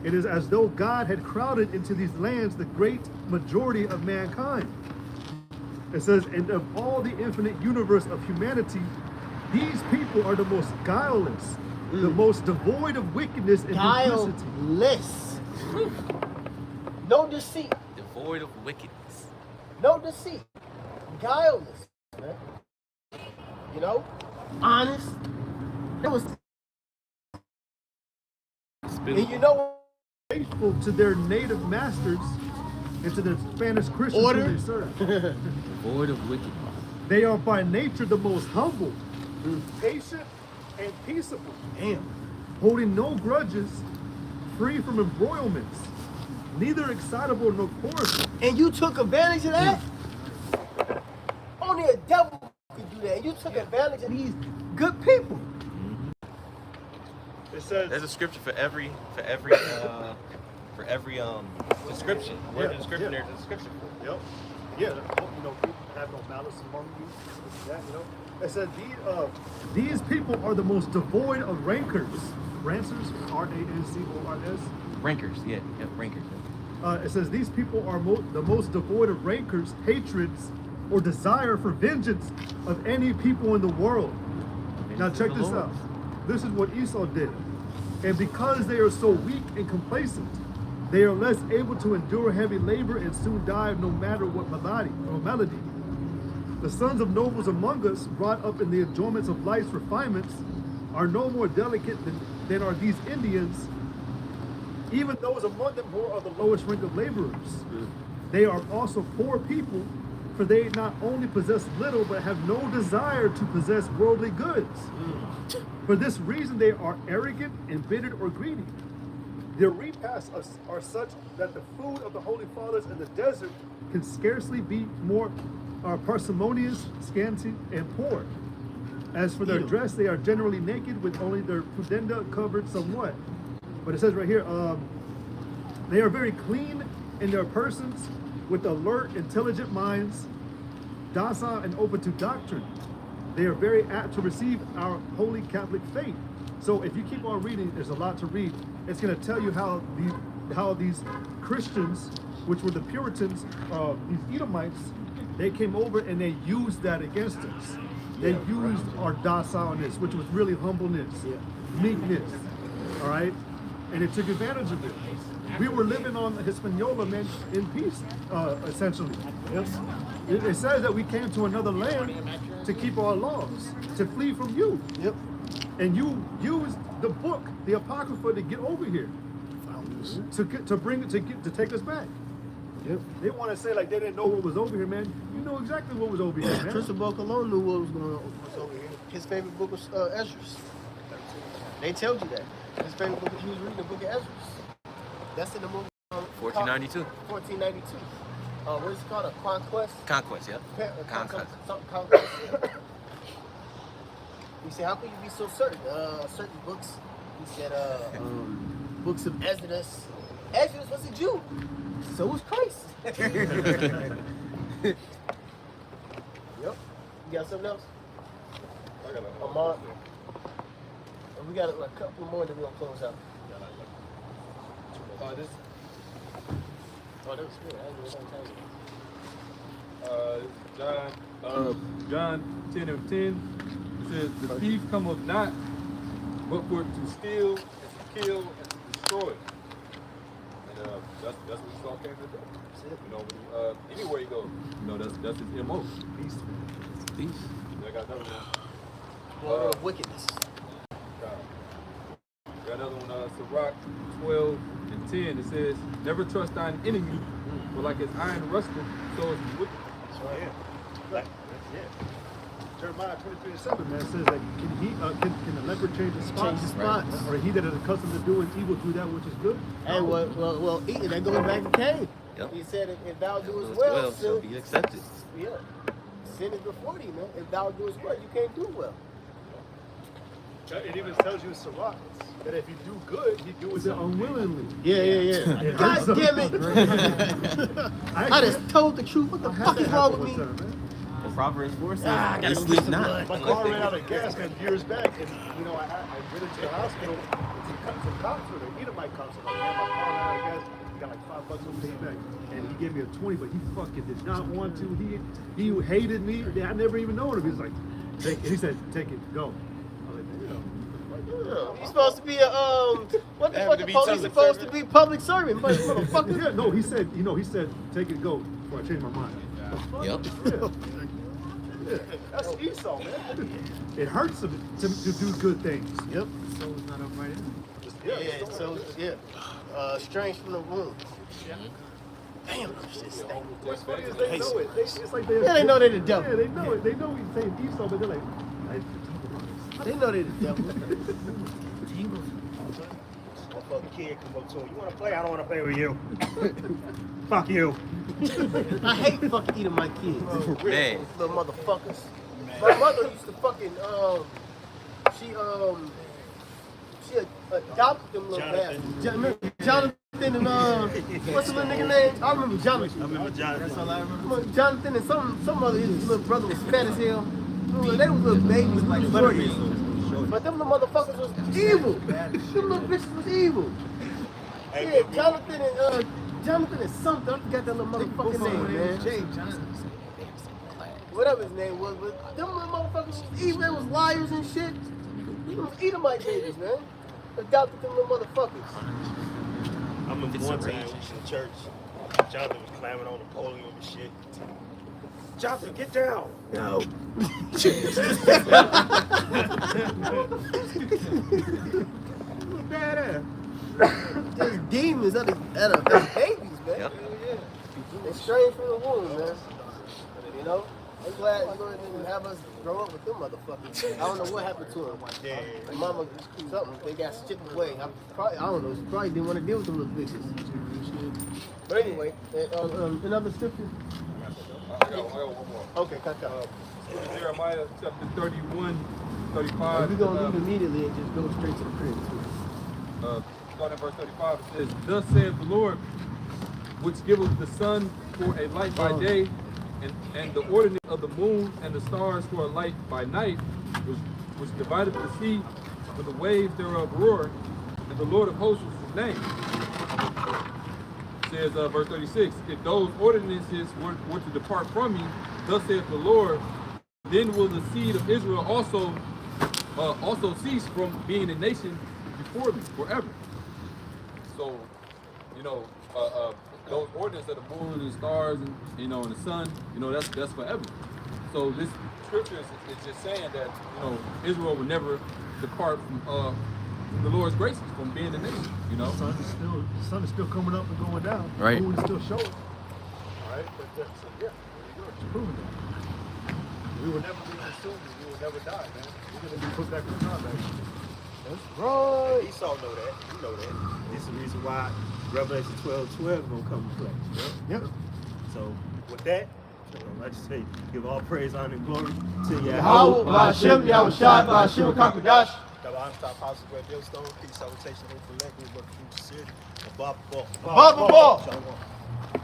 It is as though God had crowded into these lands the great majority of mankind. It says, and of all the infinite universe of humanity, these people are the most guileless, the most devoid of wickedness and duplicity. Guileless. No deceit. Devoid of wickedness. No deceit. Guileless, man. You know? Honest. It was. And you know, Faithful to their native masters and to the Spanish Christians Order. who they serve. Devoid of wickedness. They are by nature the most humble, patient, and peaceable, damn. holding no grudges, free from embroilments, neither excitable nor quarrelsome. And you took advantage of that? Only a devil could do that. You took advantage of these good people. It says, There's a scripture for every description. Word of description, there's a description for it. Yep. Yeah, you know, people have no malice among you. Yeah, you know. It said these people are the most devoid of rancors. Rancors, R-A-N-C-O-R-S. Rankers, yeah, rankers. It says these people are the most devoid of rancors, hatreds, or desire for vengeance of any people in the world. Now check this out. This is what Esau did. And because they are so weak and complacent, they are less able to endure heavy labor and soon die no matter what malady. The sons of nobles among us, brought up in the enjoyments of life's refinements, are no more delicate than are these Indians, even those among them who are of the lowest rank of laborers. They are also poor people, for they not only possess little, but have no desire to possess worldly goods. For this reason, they are arrogant, embittered, or greedy. Their repasts are such that the food of the holy fathers in the desert can scarcely be more parsimonious, scanty, and poor. As for their dress, they are generally naked, with only their pudenda covered somewhat. But it says right here, they are very clean in their persons, with alert, intelligent minds, docile and open to doctrine. They are very apt to receive our holy Catholic faith. So if you keep on reading, there's a lot to read. It's going to tell you how these Christians, which were the Puritans, these Edomites, they came over and they used that against us. They used our docileness, which was really humbleness, meekness. All right. and it took advantage of it. We were living on Hispaniola, man, in peace, essentially. It says that we came to another land to keep our laws, to flee from you. Yep. And you used the book, the Apocrypha, to get over here, to bring it, to take us back. Yep. They want to say like they didn't know what was over here, man. You know exactly what was over here, man. Cristobal Colon knew what was going on over here. His favorite book was Esdras. They told you that. His favorite book, he was reading the book of Esdras. That's in the movie. 1492. 1492. What is it called? A conquest? Conquest, yep. Conquest. Something conquest. Yeah. He said, how could you be so certain? Certain books. He said, books of Esdras. Esdras was a Jew. So was Christ. Yep. You got something else? I got Ahmad? We got a couple more that we're going to close out. this Oh, that was good. I didn't even John 10 and 10. It says, the thief cometh not, but for to steal, and to kill, and to destroy. And that's what we saw came to do. You know, anywhere he goes, you know, that's his MO. Peace. Peace. I got another one. Order of wickedness. Got another one, Sirach 12 and 10. It says, never trust thine enemy, but like as iron rusteth, so is he wicked. That's right. That's it. Jeremiah 23:7, man, says that can the leopard change his spots? Change his spots. Right? Or he that is accustomed to doing evil do that which is good? Hey, well, that goes back to Cain. Yep. He said, if thou doest Well, well, shall be accepted. Yeah. Sin is before thee, man. If thou doest well, you can't do well. It even tells you in Sirach that if you do good, he does it unwillingly. Yeah. God damn it. I just told the truth. What the fuck is wrong with me? Well, Proverbs 4 says, I gotta sleep get some not. blood. My car ran out of gas, man, years back, and you know, I went into the hospital. Some cops were there, Edomite cops. I'm like, man, my car ran out of gas. He got like $5 on pay back, and he gave me a 20, but he fucking did not want to. He hated me. I never even known him. He was like, take it. He said, take it, go. I was like, you know. You're supposed to be a what the fuck? The police supposed to be public servant, motherfucker. Yeah, no, he said, take it, go. Before I changed my mind. Yep. Yeah, that's Esau, man. It hurts him to do good things. Yep. Soul's not up right in. Yeah. So strange from the womb. Damn, this shit stank. What's funny is they know it. It's like they know they're the devil. Yeah, they know it. They know he's saying Esau, but they're like, They know they're the devil. Motherfucking kid come up to him. You want to play? I don't want to play with you. Fuck you. I hate fucking eating my kids. Man. Little motherfuckers. My mother used to fucking she adopted them little bastards. Remember Jonathan and what's the little nigga name? I remember Jonathan. That's all I remember. Jonathan and some other his little brother was fat as hell. They was little babies like shorties. But them little motherfuckers was evil. Them little bitches was evil. Yeah, Jonathan and something. I forgot that little motherfucking name, man. Whatever his name was, but them little motherfuckers was evil. They was liars and shit. Them was Edomite babies, man. Adopted them little motherfuckers. I remember one time we was in church. Jonathan was climbing on the podium and shit. Jonathan, get down. No. Badass. Just demons at babies, man. Yep. They strange from the womb, man. You know? I'm glad you go ahead and have us grow up with them motherfuckers. I don't know what happened to them. My mama, something, they got stripped away. I don't know, she probably didn't want to deal with them little bitches. But anyway, another scripture? I got one more. Okay, cut. Jeremiah chapter 31, 35. We're going to leave immediately and just go straight to the crib. Starting at verse 35, it says, thus saith the Lord, which giveth the sun for a light by day, and the ordinance of the moon and the stars for a light by night, which divideth the sea when the waves thereof roar, and the Lord of hosts is his name. It says, verse 36, if those ordinances were to depart from me, thus saith the Lord, then will the seed of Israel also cease from being a nation before me forever. So, you know, those ordinances of the moon and the stars and, you know, and the sun, you know, that's forever. So this scripture is just saying that, you know, Israel will never depart from the Lord's graces, from being the nation, you know. The sun is still coming up and going down. Right. The moon is still showing. All right, but that's yeah, there you go. It's proving that. We will never be consumed. We will never die, man. We're gonna be put back in combat. That's right. Esau know that. You know that. This is the reason why Revelation 12:12 gonna come to play. Yep. So with that, I just say give all praise, honor, and glory to Yahweh. Yahweh, Ba'ashem, Yahushua, Ba'ashem, Kakadash. I'm top house of Stone, peace, salutation, hope, for let me work through the city. Above all. Above all. Shalom.